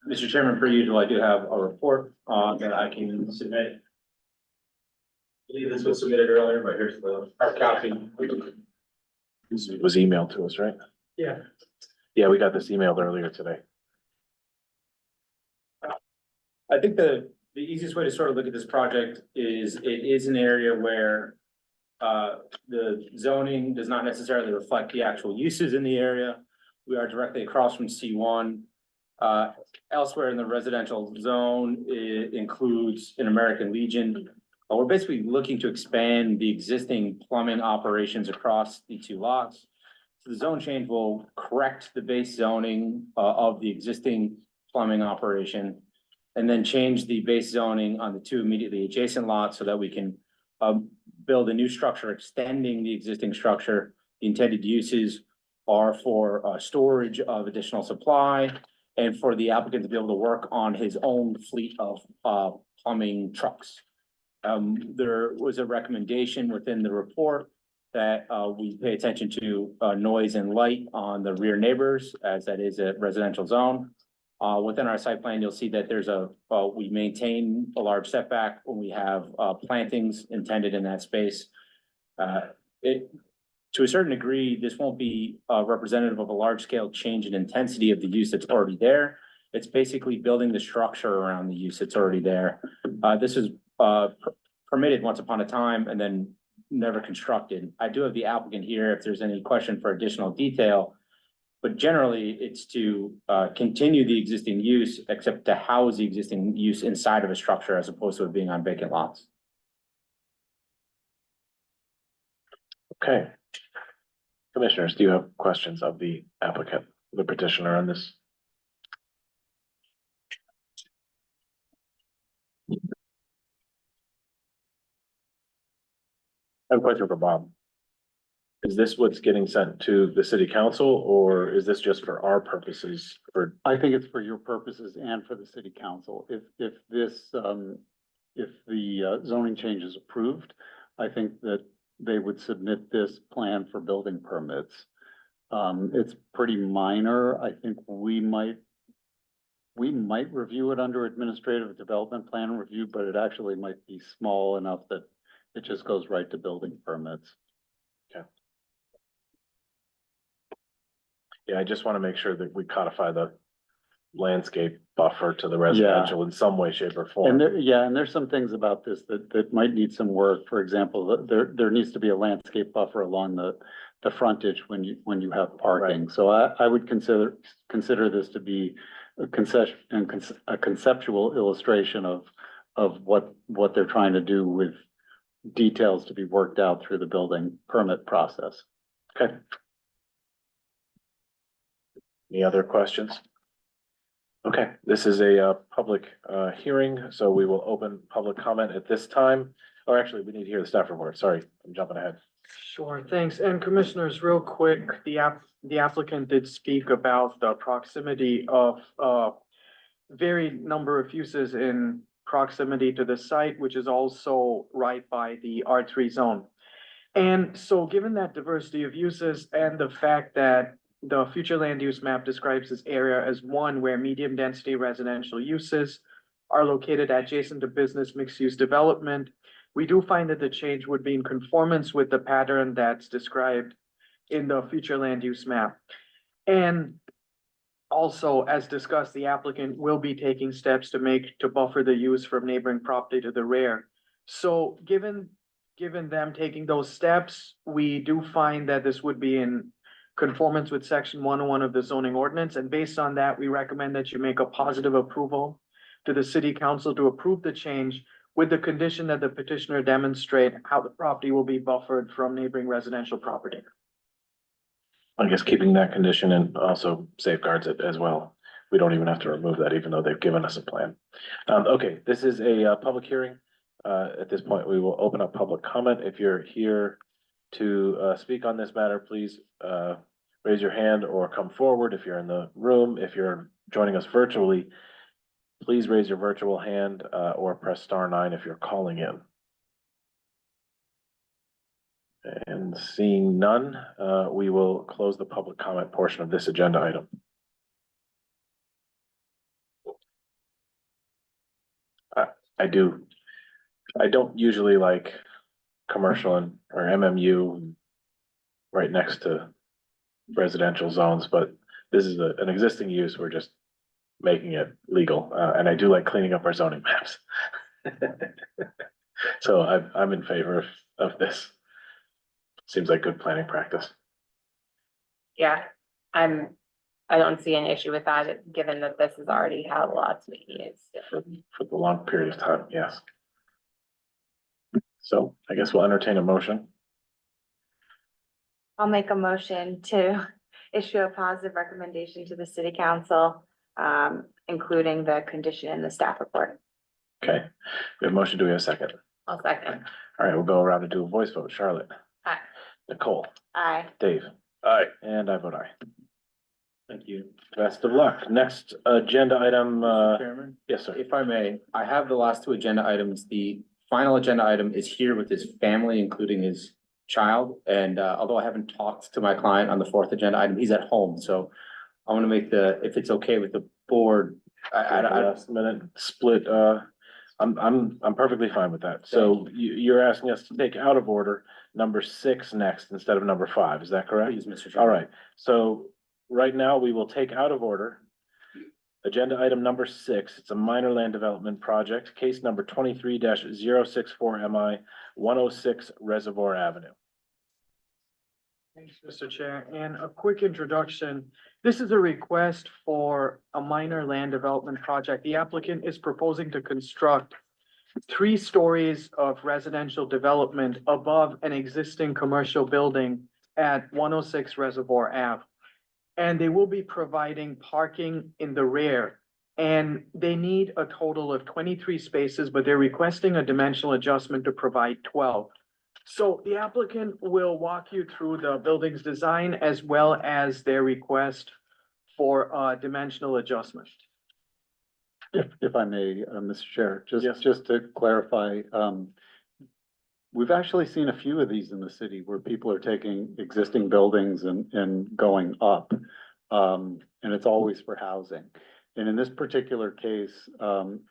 Mr. Chairman, per usual, I do have a report that I can submit. I believe this was submitted earlier, but here's our copy. This was emailed to us, right? Yeah. Yeah, we got this emailed earlier today. I think the easiest way to sort of look at this project is it is an area where the zoning does not necessarily reflect the actual uses in the area. We are directly across from C1. Elsewhere in the residential zone, it includes an American Legion. We're basically looking to expand the existing plumbing operations across the 2 lots. So the zone change will correct the base zoning of the existing plumbing operation and then change the base zoning on the 2 immediately adjacent lots so that we can build a new structure extending the existing structure. The intended uses are for storage of additional supply and for the applicant to be able to work on his own fleet of plumbing trucks. There was a recommendation within the report that we pay attention to noise and light on the rear neighbors, as that is a residential zone. Within our site plan, you'll see that there's we maintain a large setback when we have plantings intended in that space. To a certain degree, this won't be representative of a large scale change in intensity of the use that's already there. It's basically building the structure around the use that's already there. This is permitted once upon a time and then never constructed. I do have the applicant here if there's any question for additional detail. But generally, it's to continue the existing use, except to house the existing use inside of a structure as opposed to it being on vacant lots. Okay. Commissioners, do you have questions of the applicant, the petitioner on this? I have a question for Bob. Is this what's getting sent to the city council, or is this just for our purposes for? I think it's for your purposes and for the city council. If this, if the zoning change is approved, I think that they would submit this plan for building permits. It's pretty minor. I think we might review it under administrative development plan review, but it actually might be small enough that it just goes right to building permits. Okay. Yeah, I just want to make sure that we codify the landscape buffer to the residential in some way, shape or form. And and there's some things about this that might need some work. For example, there needs to be a landscape buffer along the frontage when you have parking. So I would consider this to be a concession and a conceptual illustration of what they're trying to do with details to be worked out through the building permit process. Okay. Any other questions? Okay, this is a public hearing, so we will open public comment at this time. Or actually, we need to hear the staff report. Sorry, I'm jumping ahead. Sure, thanks. And commissioners, real quick, the applicant did speak about the proximity of varied number of uses in proximity to the site, which is also right by the R3 zone. And so given that diversity of uses and the fact that the future land use map describes this area as one where medium density residential uses are located adjacent to business mixed use development, we do find that the change would be in conformance with the pattern that's described in the future land use map. And also, as discussed, the applicant will be taking steps to buffer the use from neighboring property to the rear. So given them taking those steps, we do find that this would be in conformance with section 101 of the zoning ordinance. And based on that, we recommend that you make a positive approval to the city council to approve the change with the condition that the petitioner demonstrate how the property will be buffered from neighboring residential property. I guess keeping that condition and also safeguards it as well. We don't even have to remove that, even though they've given us a plan. Okay, this is a public hearing. At this point, we will open up public comment. If you're here to speak on this matter, please raise your hand or come forward if you're in the room. If you're joining us virtually, please raise your virtual hand or press *9 if you're calling in. And seeing none, we will close the public comment portion of this agenda item. I don't usually like commercial or MMU right next to residential zones, but this is an existing use. We're just making it legal. And I do like cleaning up our zoning maps. So I'm in favor of this. Seems like good planning practice. Yeah, I don't see an issue with that, given that this is already how lots being used. For the long period of time, yes. So I guess we'll entertain a motion. I'll make a motion to issue a positive recommendation to the city council, including the condition in the staff report. Okay, we have a motion. Do we have a second? I'll second. All right, we'll go around and do a voice vote. Charlotte. Aye. Nicole. Aye. Dave. Aye. And I vote aye. Thank you. Best of luck. Next agenda item, Chairman? yes, sir. If I may, I have the last two agenda items. The final agenda item is here with his family, including his child. And although I haven't talked to my client on the fourth agenda item, he's at home. So I want to make if it's okay with the board. Last minute split, I'm perfectly fine with that. So you're asking us to take out of order number 6 next instead of number 5. Is that correct? Please, Mr. Chairman. All right. So right now we will take out of order Agenda item number 6, it's a minor land development project, case number 23-064 MI 106 Reservoir Avenue. Thanks, Mr. Chair, and a quick introduction. This is a request for a minor land development project. The applicant is proposing to construct 3 stories of residential development above an existing commercial building at 106 Reservoir Ave. And they will be providing parking in the rear. And they need a total of 23 spaces, but they're requesting a dimensional adjustment to provide 12. So the applicant will walk you through the building's design as well as their request for a dimensional adjustment. If I may, Mr. Chair, Yes. just to clarify, we've actually seen a few of these in the city where people are taking existing buildings and going up. And it's always for housing. And in this particular case,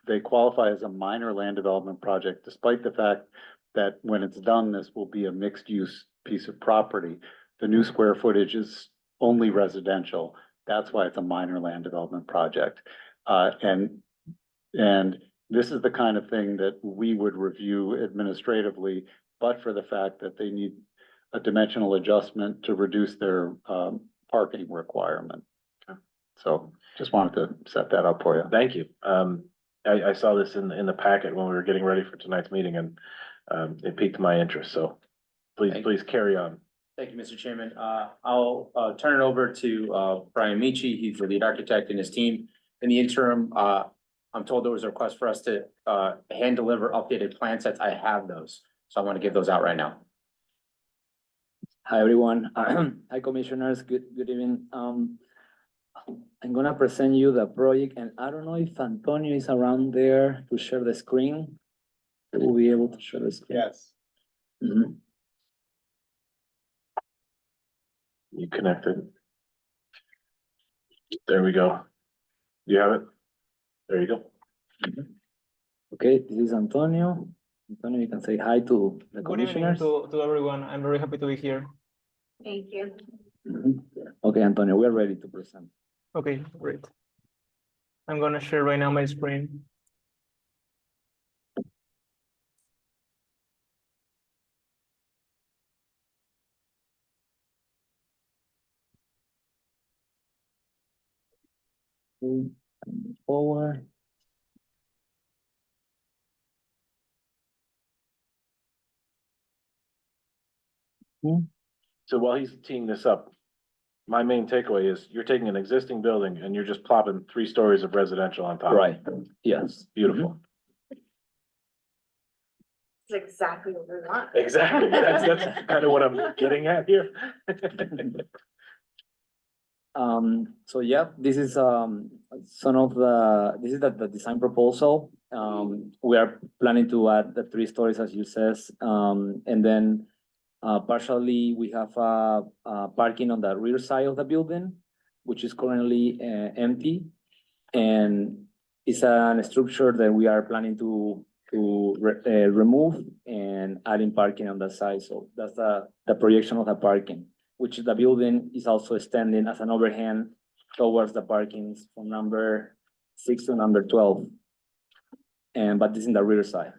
they qualify as a minor land development project, despite the fact that when it's done, this will be a mixed use piece of property. The new square footage is only residential. That's why it's a minor land development project. And this is the kind of thing that we would review administratively, but for the fact that they need a dimensional adjustment to reduce their parking requirement. So just wanted to set that up for you. Thank you. I saw this in the packet when we were getting ready for tonight's meeting, and it piqued my interest, so please carry on. Thank you, Mr. Chairman. I'll turn it over to Brian Michi. He's the lead architect in his team. In the interim, I'm told there was a request for us to hand deliver updated plan sets. I have those, so I want to give those out right now. Hi, everyone. Hi, commissioners. Good evening. I'm gonna present you the project, and I don't know if Antonio is around there to share the screen. We'll be able to share the screen. Yes. Mhm. You connected. There we go. You have it? There you go. Okay, this is Antonio. Antonio, you can say hi to the Good evening commissioners. to everyone. I'm very happy to be here. Thank you. Mhm. Okay, Antonio, we're ready to present. Okay, great. I'm gonna share right now my screen. Forward. So while he's teeing this up, my main takeaway is you're taking an existing building and you're just plopping 3 stories of residential on top. Right, yes. Beautiful. That's exactly what we want. Exactly. That's kind of what I'm getting at here. So yeah, this is this is the design proposal. We are planning to add the 3 stories as you says. And then partially we have parking on the rear side of the building, which is currently empty. And it's a structure that we are planning to remove and adding parking on the side. So that's the projection of the parking, which the building is also extending as an overhang towards the parkings from number 6 to number 12. But this is in the rear side.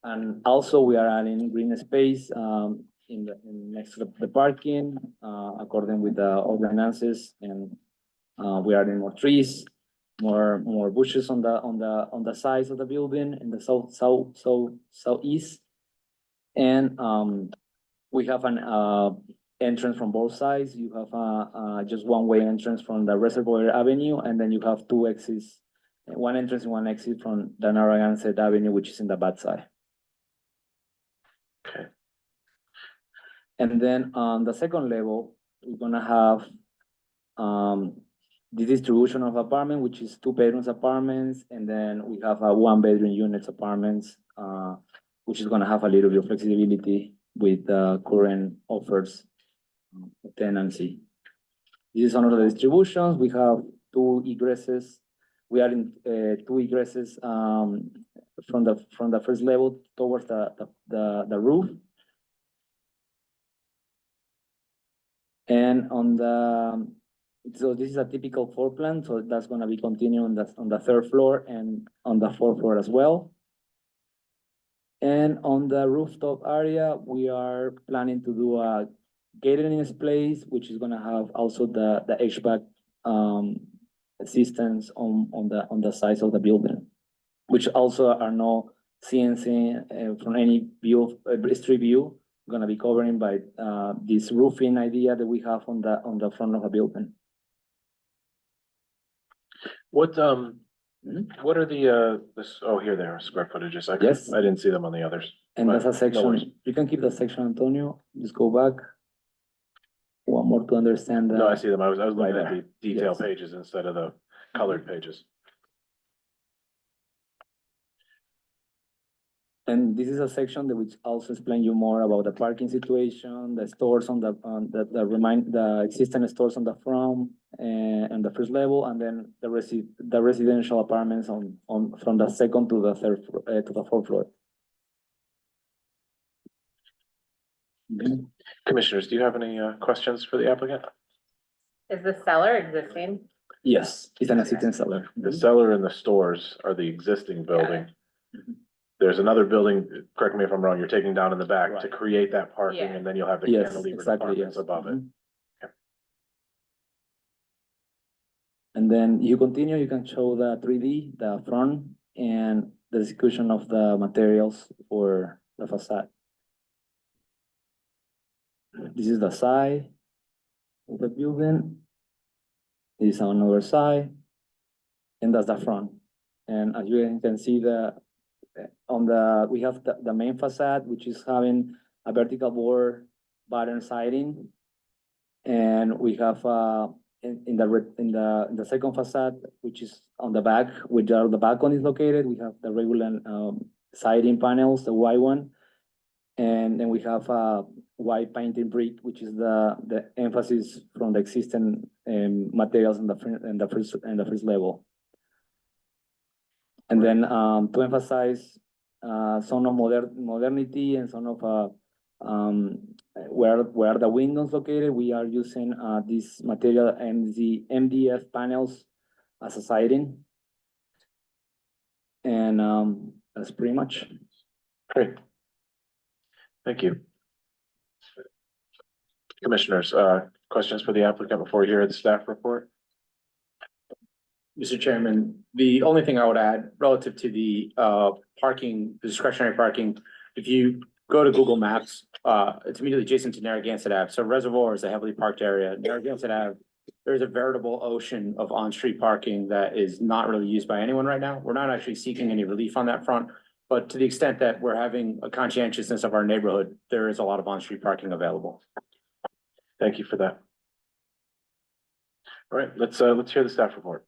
And also we are adding green space in next to the parking, according with the ordinances, and we are adding more trees, more bushes on the sides of the building in the southeast. And we have an entrance from both sides. You have just one-way entrance from the Reservoir Avenue, and then you have 2 exits, one entrance and one exit from the Narragansett Avenue, which is in the back side. Okay. And then on the second level, we're gonna have the distribution of apartment, which is 2 bedrooms apartments, and then we have a 1-bedroom units apartments, which is gonna have a little bit of flexibility with the current offers of tenancy. This is one of the distributions. We have 2 egresses. We are in 2 egresses from the first level towards the roof. And on So this is a typical floor plan, so that's gonna be continuing on the third floor and on the fourth floor as well. And on the rooftop area, we are planning to do a gated in place, which is gonna have also the HVAC systems on the sides of the building, which also are no CNC from any view of street view, gonna be covering by this roofing idea that we have on the front of the building. What are here they are, square footages. Yes. I didn't see them on the others. And But that's a no worries. section, you can keep the section, Antonio, just go back. One more to understand. No, I see them. I was looking right at there. the detail Yes. pages instead of the colored pages. And this is a section that which also explain you more about the parking situation, the stores on the existing stores on the front and the first level, and then the residential apartments from the second to the third to the fourth floor. Commissioners, do you have any questions for the applicant? Is the cellar existing? Yes, it's an existing cellar. The cellar and the stores are the existing building. There's another building, correct me if I'm wrong, you're taking down in the back to create that parking, Yeah. and then you'll have the Yes, cantilever exactly, apartments yes. above it. And then you continue, you can show the 3D, the front, and the execution of the materials for the facade. This is the side of the building. This is another side, and that's the front. And as you can see, we have the main facade, which is having a vertical board batten siding, and we have in the second facade, which is on the back, where the balcony is located, we have the regular siding panels, the white one, and then we have white painted brick, which is the emphasis from the existing materials in the first level. And then to emphasize some of modernity and some of where the windows located, we are using this material and the MDF panels as a siding. And that's pretty much. Great. Thank you. Commissioners, questions for the applicant before we hear the staff report? Mr. Chairman, the only thing I would add relative to the parking, discretionary parking, if you go to Google Maps, it's immediately adjacent to Narragansett Ave. So Reservoir is a heavily parked area. Narragansett Ave, there's a veritable ocean of on-street parking that is not really used by anyone right now. We're not actually seeking any relief on that front, but to the extent that we're having a conscientiousness of our neighborhood, there is a lot of on-street parking available. Thank you for that. All right, let's hear the staff report.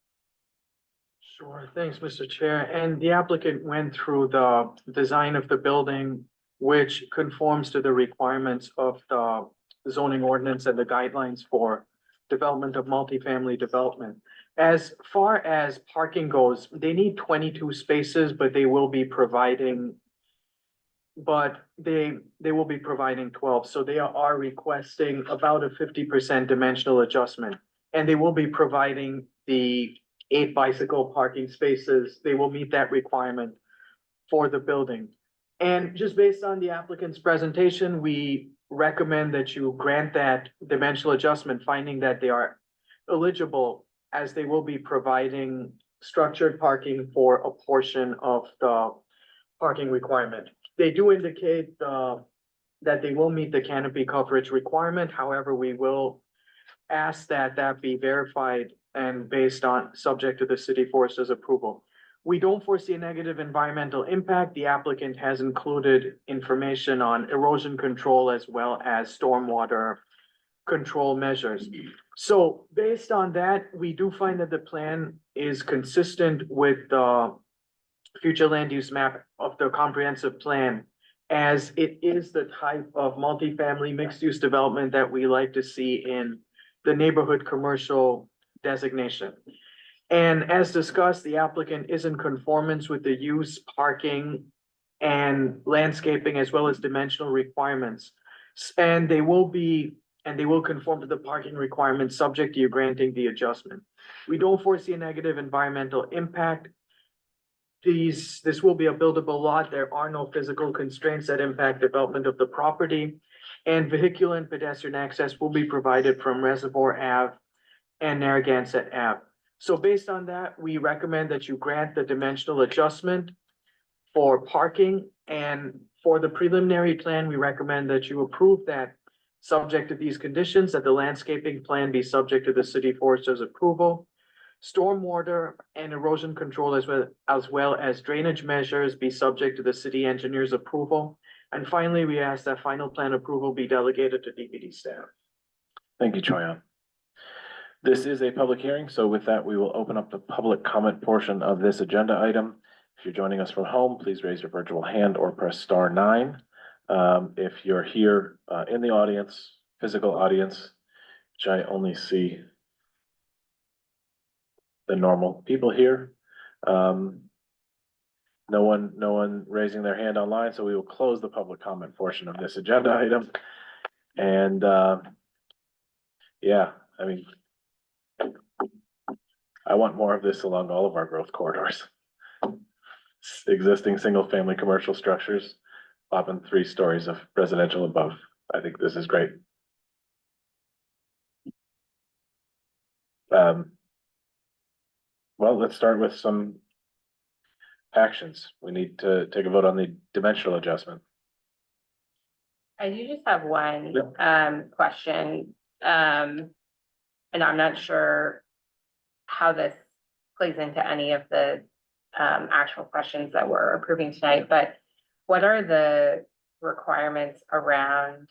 Sure, thanks, Mr. Chair. And the applicant went through the design of the building, which conforms to the requirements of the zoning ordinance and the guidelines for development of multifamily development. As far as parking goes, they need 22 spaces, but they will be providing 12. So they are requesting about a 50% dimensional adjustment. And they will be providing the 8 bicycle parking spaces. They will meet that requirement for the building. And just based on the applicant's presentation, we recommend that you grant that dimensional adjustment, finding that they are eligible, as they will be providing structured parking for a portion of the parking requirement. They do indicate that they will meet the canopy coverage requirement. However, we will ask that that be verified and based on, subject to the city forester's approval. We don't foresee a negative environmental impact. The applicant has included information on erosion control as well as stormwater control measures. So based on that, we do find that the plan is consistent with the future land use map of the comprehensive plan, as it is the type of multifamily mixed-use development that we like to see in the neighborhood commercial designation. And as discussed, the applicant is in conformance with the use, parking, and landscaping as well as dimensional requirements. And they will be and they will conform to the parking requirements subject to you granting the adjustment. We don't foresee a negative environmental impact. This will be a buildable lot. There are no physical constraints that impact development of the property. And vehicular and pedestrian access will be provided from Reservoir Ave and Narragansett Ave. So based on that, we recommend that you grant the dimensional adjustment for parking. And for the preliminary plan, we recommend that you approve that subject to these conditions, that the landscaping plan be subject to the city forester's approval. Stormwater and erosion control as well as drainage measures be subject to the city engineer's approval. And finally, we ask that final plan approval be delegated to DPD staff. Thank you, Troyan. This is a public hearing, so with that, we will open up the public comment portion of this agenda item. If you're joining us from home, please raise your virtual hand or press *9. If you're here in the audience, physical audience, which I only see the normal people here. No one raising their hand online, so we will close the public comment portion of this agenda item. And yeah, I mean, I want more of this along all of our growth corridors. Existing single-family commercial structures, up in 3 stories of residential above. I think this is great. Well, let's start with some actions. We need to take a vote on the dimensional adjustment. I do just have one question. And I'm not sure how this plays into any of the actual questions that we're approving tonight, but what are the requirements around,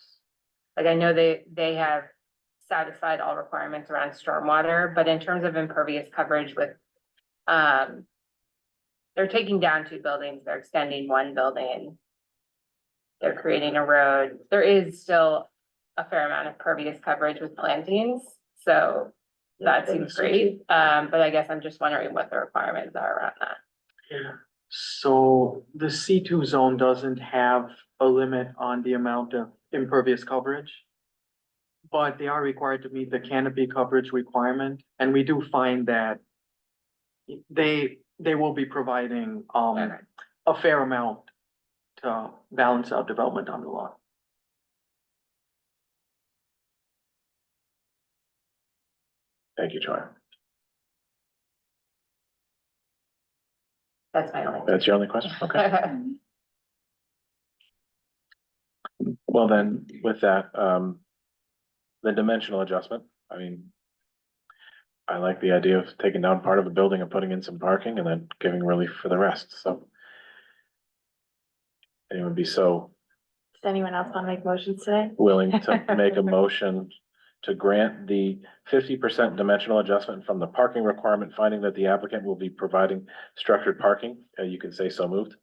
like, I know they have satisfied all requirements around stormwater, but in terms of impervious coverage with, they're taking down 2 buildings, they're extending 1 building, they're creating a road. There is still a fair amount of pervious coverage with plantings, so that seems great. But I guess I'm just wondering what the requirements are around that. So the C2 zone doesn't have a limit on the amount of impervious coverage, but they are required to meet the canopy coverage requirement. And we do find that they will be providing a fair amount to balance out development on the lot. Thank you, Troy. That's my only. That's your only question? Okay. Well, then, with that, the dimensional adjustment, I mean, I like the idea of taking down part of a building and putting in some parking and then giving relief for the rest, so. Anyone be so Does anyone else want to make motions today? willing to make a motion to grant the 50% dimensional adjustment from the parking requirement, finding that the applicant will be providing structured parking? You can say so moved.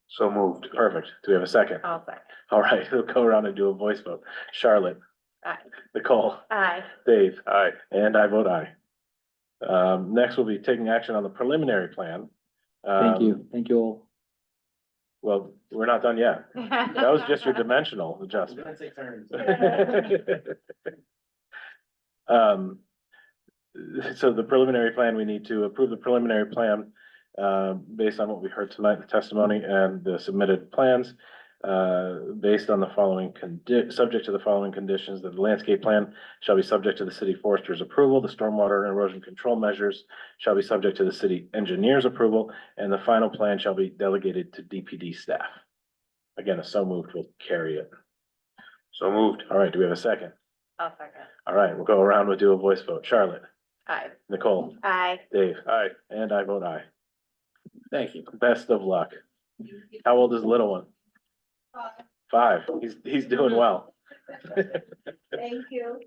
So moved. Perfect. Do we have a second? I'll second. All right, we'll go around and do a voice vote. Charlotte. Aye. Nicole. Aye. Dave. Aye. And I vote aye. Next, we'll be taking action on the preliminary plan. Thank you all. Well, we're not done yet. That was just your dimensional adjustment. So the preliminary plan, we need to approve the preliminary plan based on what we heard tonight, the testimony and the submitted plans. Based on the following subject to the following conditions, that the landscape plan shall be subject to the city forester's approval, the stormwater and erosion control measures shall be subject to the city engineer's approval, and the final plan shall be delegated to DPD staff. Again, a so moved will carry it. So moved. All right, do we have a second? I'll second. All right, we'll go around, we'll do a voice vote. Charlotte. Aye. Nicole. Aye. Dave. Aye. And I vote aye. Thank you. Best of luck. How old is the little one? 5. He's doing well. Thank you.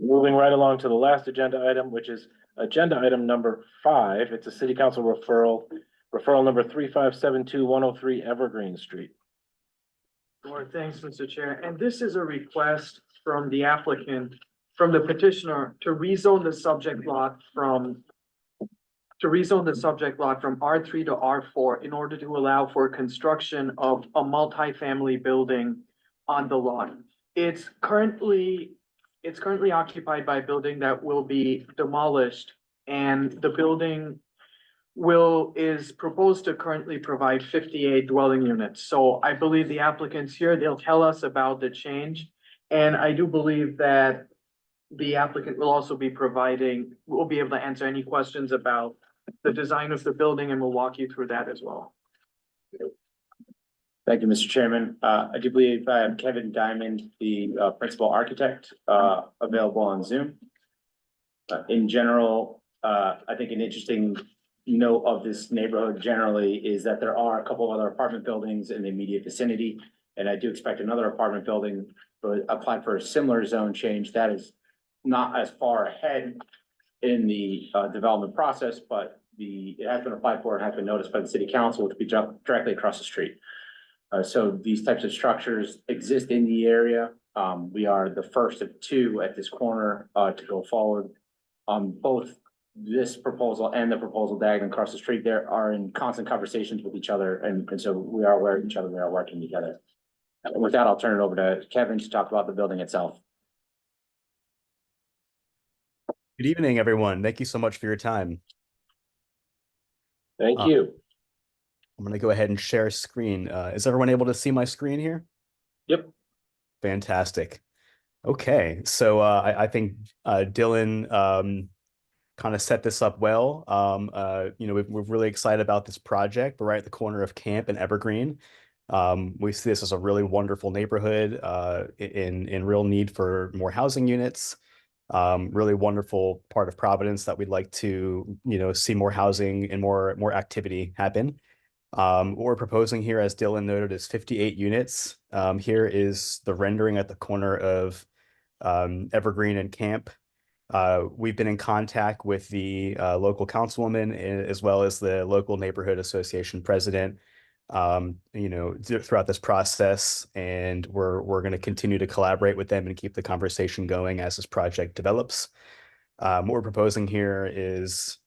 Moving right along to the last agenda item, which is agenda item number 5. It's a city council referral number 3572103 Evergreen Street. Sure, thanks, Mr. Chair. And this is a request from the applicant, from the petitioner to rezone the subject lot from R3 to R4 in order to allow for construction of a multifamily building on the lot. It's currently occupied by a building that will be demolished, and the building is proposed to currently provide 58 dwelling units. So I believe the applicants here, they'll tell us about the change. And I do believe that the applicant will also be will be able to answer any questions about the design of the building, and we'll walk you through that as well. Thank you, Mr. Chairman. I do believe I have Kevin Diamond, the principal architect, available on Zoom. In general, I think an interesting note of this neighborhood generally is that there are a couple of other apartment buildings in the immediate vicinity. And I do expect another apartment building to apply for a similar zone change that is not as far ahead in the development process, but it has been applied for and has been noticed by the city council, which will be directly across the street. So these types of structures exist in the area. We are the first of two at this corner to go forward. Both this proposal and the proposal diagonally across the street there are in constant conversations with each other, and so we are aware of each other, we are working together. With that, I'll turn it over to Kevin to talk about the building itself. Good evening, everyone. Thank you so much for your time. Thank you. I'm going to go ahead and share screen. Is everyone able to see my screen here? Yep. Fantastic. Okay, so I think Dylan kind of set this up well. We're really excited about this project. We're right at the corner of Camp and Evergreen. We see this as a really wonderful neighborhood in real need for more housing units. Really wonderful part of Providence that we'd like to, see more housing and more activity happen. What we're proposing here, as Dylan noted, is 58 units. Here is the rendering at the corner of Evergreen and Camp. We've been in contact with the local councilwoman as well as the local neighborhood association president, throughout this process, and we're going to continue to collaborate with them and keep the conversation going as this project develops. What we're proposing here is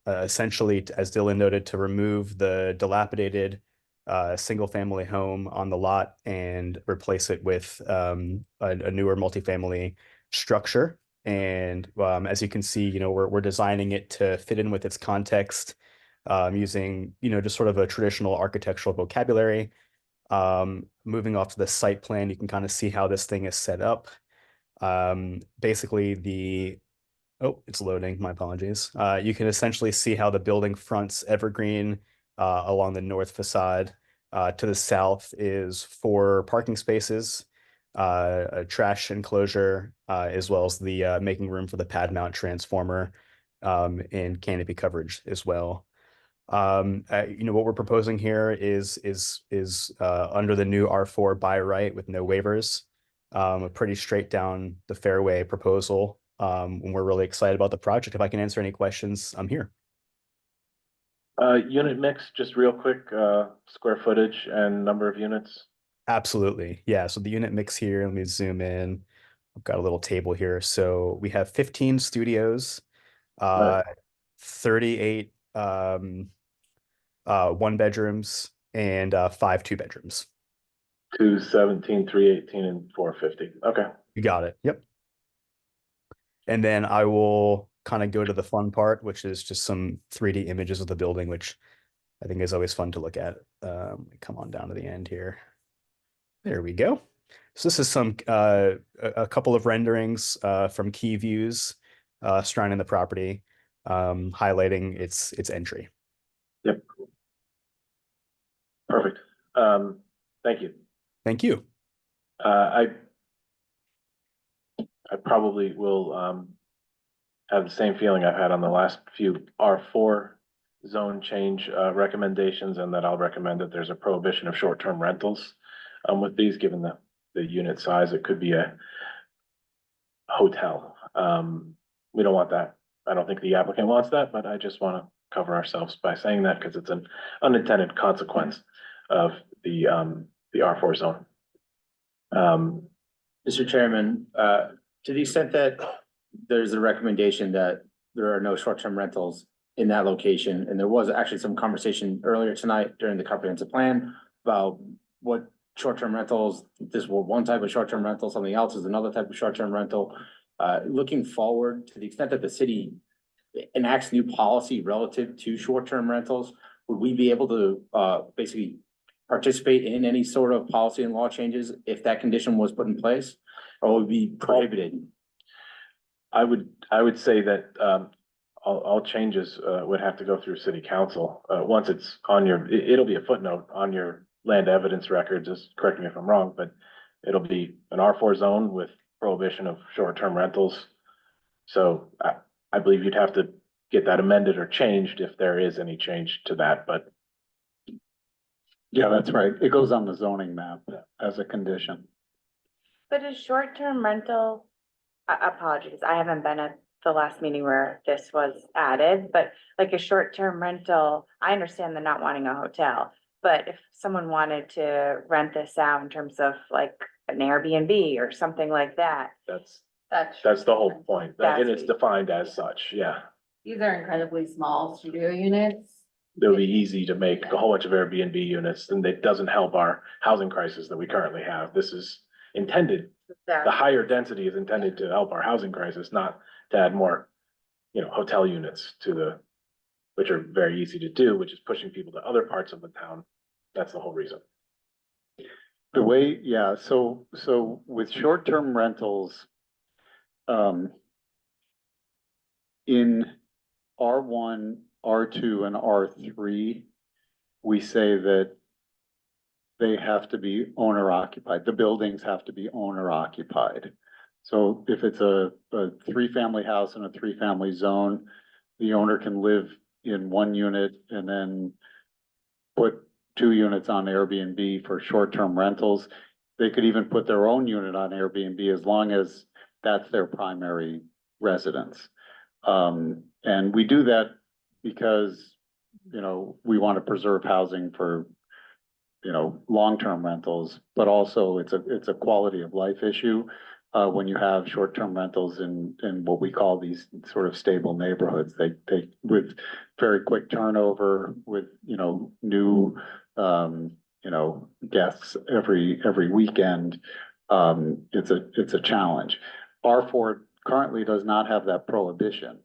essentially, as Dylan noted, to remove the dilapidated single-family home on the lot and replace it with a newer multifamily structure. And as you can see, we're designing it to fit in with its context, using, just sort of a traditional architectural vocabulary. Moving off to the site plan, you can kind of see how this thing is set up. Basically, it's loading, my apologies. You can essentially see how the building fronts Evergreen along the north facade. To the south is 4 parking spaces, a trash enclosure, as well as the making room for the pad mount transformer, and canopy coverage as well. What we're proposing here is under the new R4 by right with no waivers, a pretty straight down the fairway proposal. And we're really excited about the project. If I can answer any questions, I'm here. Unit mix, just real quick, square footage and number of units. Absolutely. Yeah. So the unit mix here, let me zoom in. I've got a little table here. So we have 15 studios, 38 1 bedrooms, and 5 2 bedrooms. 217, 318, and 450. Okay. You got it. Yep. And then I will kind of go to the fun part, which is just some 3D images of the building, which I think is always fun to look at. Come on down to the end here. There we go. So this is some a couple of renderings from key views surrounding the property, highlighting its entry. Yep. Perfect. Thank you. Thank you. I probably will have the same feeling I've had on the last few R4 zone change recommendations, and that I'll recommend that there's a prohibition of short-term rentals with these, given the unit size. It could be a hotel. We don't want that. I don't think the applicant wants that, but I just want to cover ourselves by saying that because it's an unintended consequence of the R4 zone. Mr. Chairman, to the extent that there's a recommendation that there are no short-term rentals in that location, and there was actually some conversation earlier tonight during the comprehensive plan about what short-term rentals, this was one type of short-term rental, something else is another type of short-term rental. Looking forward, to the extent that the city enacts new policy relative to short-term rentals, would we be able to basically participate in any sort of policy and law changes if that condition was put in place? Or would be prohibited? I would say that, all changes, would have to go through city council. Once it's on your, it'll be a footnote on your land evidence record, just correct me if I'm wrong, but it'll be an R4 zone with prohibition of short-term rentals. So I believe you'd have to get that amended or changed if there is any change to that, but. Yeah, that's right. It goes on the zoning map as a condition. But a short-term rental, apologies, I haven't been at the last meeting where this was added, but like a short-term rental, I understand they're not wanting a hotel. But if someone wanted to rent this out in terms of like an Airbnb or something like that. That's That's the whole point, and it's That's- defined as such, yeah. These are incredibly small studio units. It would be easy to make a whole bunch of Airbnb units, and it doesn't help our housing crisis that we currently have. This is intended, the higher density is intended to help our housing crisis, not to add more, hotel units to the, which are very easy to do, which is pushing people to other parts of the town. That's the whole reason. The way, yeah, so with short-term rentals, in R1, R2, and R3, we say that they have to be owner occupied. The buildings have to be owner occupied. So if it's a three-family house in a three-family zone, the owner can live in one unit and then put 2 units on Airbnb for short-term rentals. They could even put their own unit on Airbnb as long as that's their primary residence. And we do that because, we want to preserve housing for, long-term rentals, but also it's a quality of life issue. When you have short-term rentals in what we call these sort of stable neighborhoods, they with very quick turnover, with, new, guests every weekend. It's a challenge. R4 currently does not have that prohibition.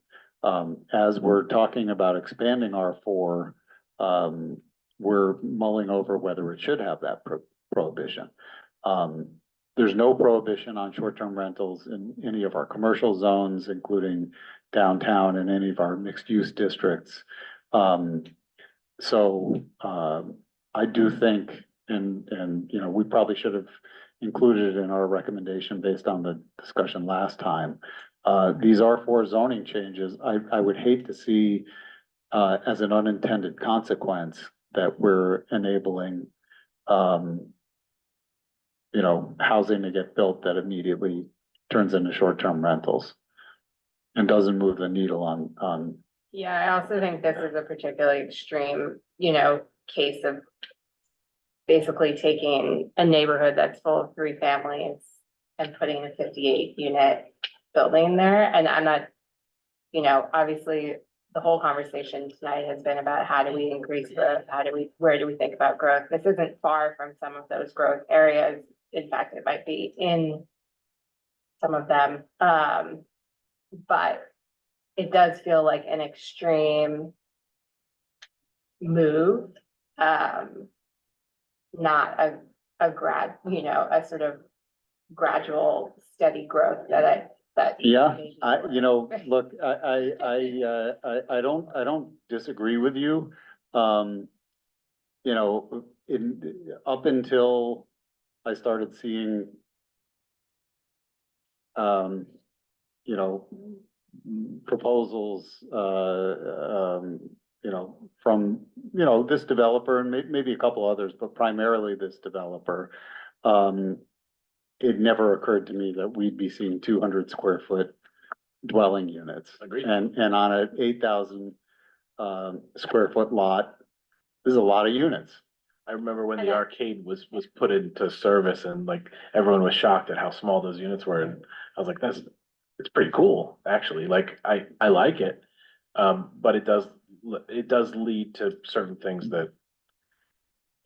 As we're talking about expanding R4, we're mulling over whether it should have that prohibition. There's no prohibition on short-term rentals in any of our commercial zones, including downtown and any of our mixed-use districts. So I do think, and we probably should have included it in our recommendation based on the discussion last time. These R4 zoning changes, I would hate to see as an unintended consequence that we're enabling housing to get built that immediately turns into short-term rentals and doesn't move the needle on. Yeah, I also think this is a particularly extreme, case of basically taking a neighborhood that's full of 3 families and putting a 58 unit building there. And I'm not, obviously the whole conversation tonight has been about how do we increase where do we think about growth? This isn't far from some of those growth areas. In fact, it might be in some of them. But it does feel like an extreme move, not a sort of gradual, steady growth that. Yeah, look, I don't disagree with you. Up until I started seeing, proposals, from, this developer and maybe a couple others, but primarily this developer. It never occurred to me that we'd be seeing 200 square foot dwelling units. Agreed. And on an 8,000 square foot lot, there's a lot of units. I remember when the arcade was put into service and like everyone was shocked at how small those units were. And I was like, it's pretty cool, actually. Like, I like it. But it does lead to certain things that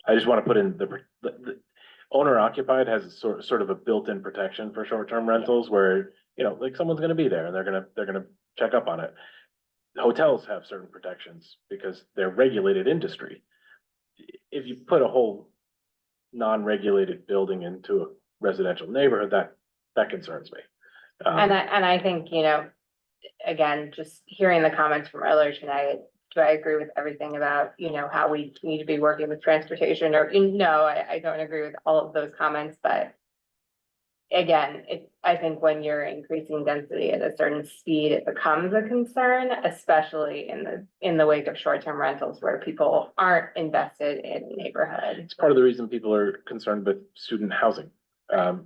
I just want to put in owner occupied has a sort of a built-in protection for short-term rentals where, you know, like someone's gonna be there and they're gonna check up on it. Hotels have certain protections because they're regulated industry. If you put a whole non-regulated building into a residential neighborhood, that concerns me. And I think, you know, again, just hearing the comments from earlier tonight, do I agree with everything about, you know, how we need to be working with transportation or, no, I don't agree with all of those comments, but again, I think when you're increasing density at a certain speed, it becomes a concern, especially in the wake of short-term rentals where people aren't invested in neighborhoods. It's part of the reason people are concerned with student housing,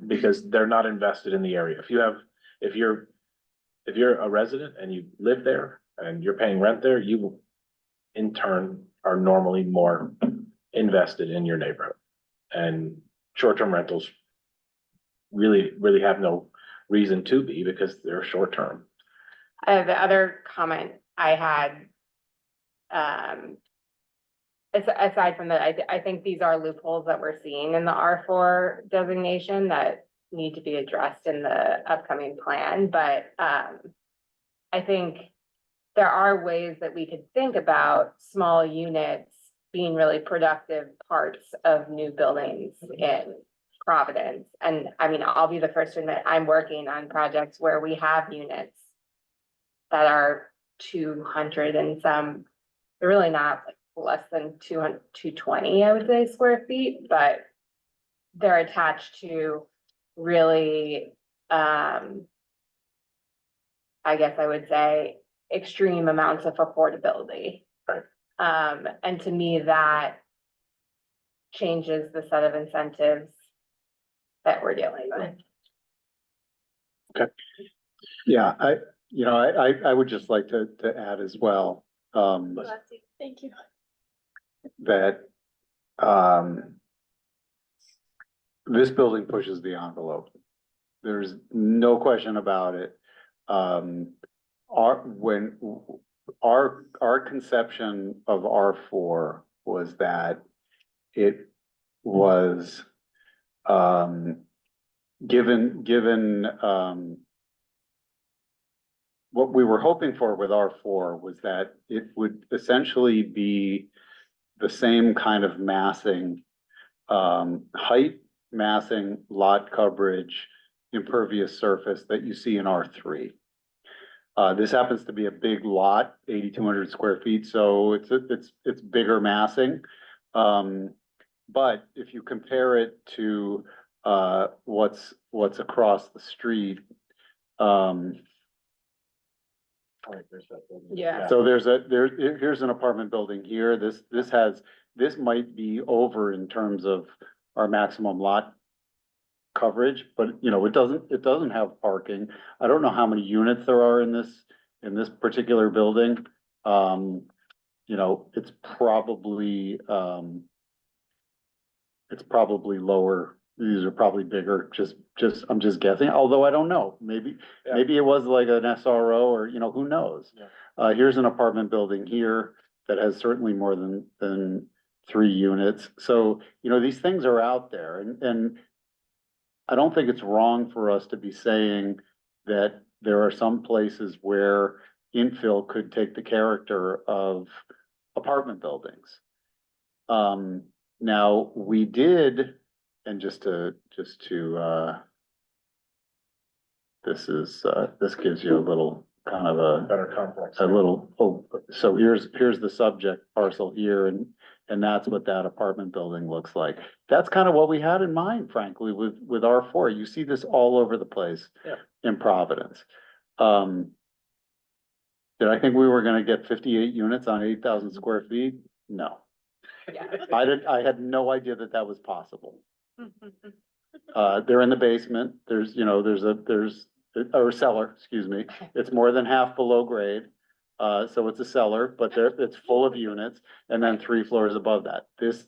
because they're not invested in the area. If you're a resident and you live there and you're paying rent there, you in turn are normally more invested in your neighborhood. And short-term rentals really have no reason to be because they're short-term. The other comment I had, aside from that, I think these are loopholes that we're seeing in the R4 designation that need to be addressed in the upcoming plan, but I think there are ways that we could think about small units being really productive parts of new buildings in Providence. And I mean, I'll be the first to admit, I'm working on projects where we have units that are 200 and some, they're really not like less than 200, 220, I would say, square feet, but they're attached to really, I guess I would say, extreme amounts of affordability. Right. And to me, that changes the set of incentives that we're dealing with. Okay. Yeah, I would just like to add as well, Thank you. that, this building pushes the envelope. There's no question about it. Our conception of R4 was that it was, given what we were hoping for with R4 was that it would essentially be the same kind of massing, height, massing, lot coverage, impervious surface that you see in R3. This happens to be a big lot, 8,200 square feet, so it's bigger massing. But if you compare it to what's across the street, Yeah. so here's an apartment building here. This might be over in terms of our maximum lot coverage, but you know, it doesn't have parking. I don't know how many units there are in this particular building. You know, it's probably lower. These are probably bigger, I'm just guessing, although I don't know. Maybe it was like an SRO or, you know, who knows? Yeah. Here's an apartment building here that has certainly more than 3 units. So, you know, these things are out there and I don't think it's wrong for us to be saying that there are some places where infill could take the character of apartment buildings. Now we did, and this gives you a little kind of a Better complex. so here's the subject parcel here and that's what that apartment building looks like. That's kind of what we had in mind, frankly, with R4. You see this all over the place. Yeah. In Providence. Did I think we were gonna get 58 units on 8,000 square feet? No. Yeah. I had no idea that was possible. They're in the basement. There's or cellar, excuse me. It's more than half below grade. So it's a cellar, but it's full of units and then 3 floors above that. This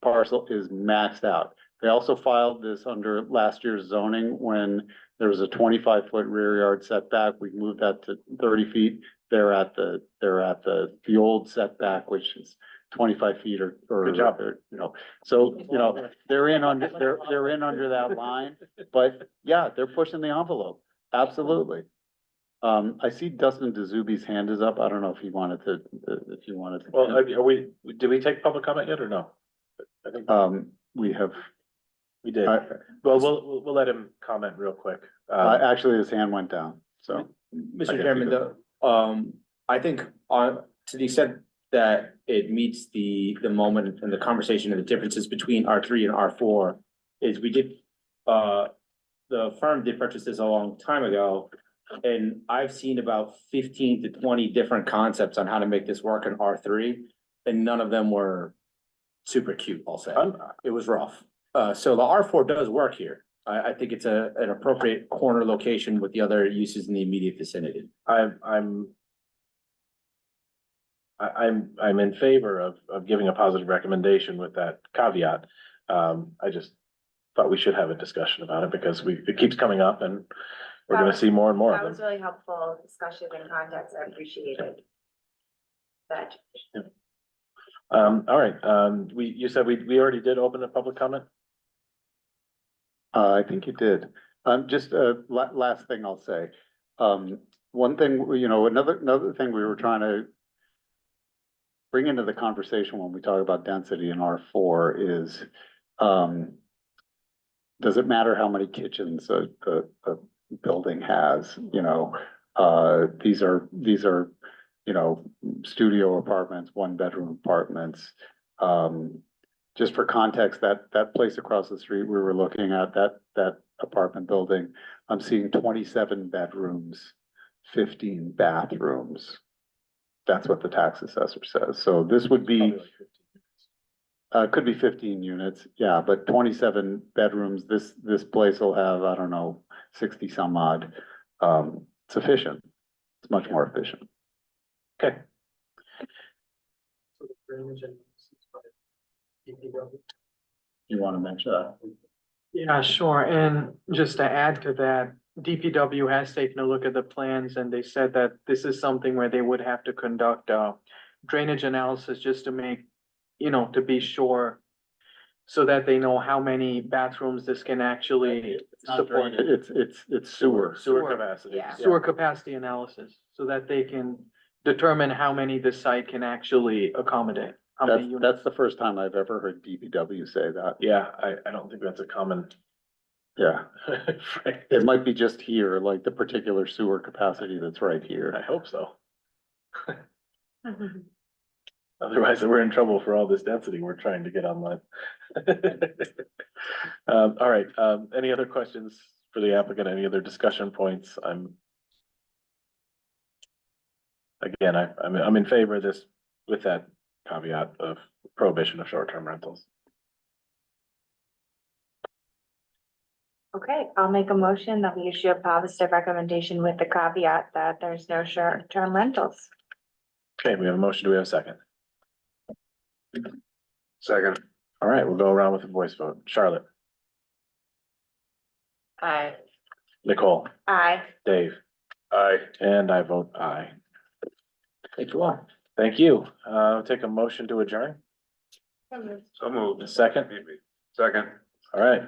parcel is maxed out. They also filed this under last year's zoning when there was a 25-foot rear yard setback. We moved that to 30 feet. They're at the old setback, which is 25 feet or. Good job. You know, so, you know, they're in under that line, but yeah, they're pushing the envelope. Absolutely. I see Dustin DeZubi's hand is up. I don't know if he wanted to, if you wanted to. Well, did we take public comment yet or no? I think We have, we did. Well, we'll let him comment real quick. actually, his hand went down, so. I guess Mr. he Chairman, could- I think to the extent that it meets the moment and the conversation and the differences between R3 and R4 is we did, the firm did purchase this a long time ago. And I've seen about 15 to 20 different concepts on how to make this work in R3, and none of them were super cute, I'll say. It was rough. So the R4 does work here. I think it's an appropriate corner location with the other uses in the immediate vicinity. I'm in favor of giving a positive recommendation with that caveat. I just thought we should have a discussion about it because it keeps coming up and we're gonna see more and more of That was them. really helpful discussion and context. I appreciated that. All right, you said we already did open a public comment? I think you did. Just last thing I'll say. One thing, you know, another thing we were trying to bring into the conversation when we talk about density in R4 is, does it matter how many kitchens a building has? You know, these are, you know, studio apartments, 1-bedroom apartments. Just for context, that place across the street, we were looking at that apartment building. I'm seeing 27 bedrooms, 15 bathrooms. That's what the tax assessor says. So this would be, could be 15 units, yeah, but 27 bedrooms. This place will have, I don't know, 60 some odd. It's efficient. It's much more efficient. Okay. You want to mention that? Yeah, sure. And just to add to that, DPW has taken a look at the plans and they said that this is something where they would have to conduct a drainage analysis just to make, you know, to be sure so that they know how many bathrooms this can actually support. It's sewer. Sewer capacity. Yeah. Sewer capacity analysis, so that they can determine how many the site can actually accommodate. How many units. That's the first time I've ever heard DPW say that. Yeah, I don't think that's a common. Yeah, Right. it might be just here, like the particular sewer capacity that's right I here. hope so. Otherwise, we're in trouble for all this density we're trying to get online. All right, any other questions for the applicant? Any other discussion points? Again, I'm in favor of this with that caveat of prohibition of short-term rentals. Okay, I'll make a motion that we issue a positive recommendation with the caveat that there's no short-term rentals. Okay, we have a motion. Do we have a second? Second. All right, we'll go around with a voice vote. Charlotte, Aye. Nicole, Aye. Dave, Aye. and I vote aye. Thank you all. Thank you. Take a motion to adjourn. So moved. A second? Second. All right.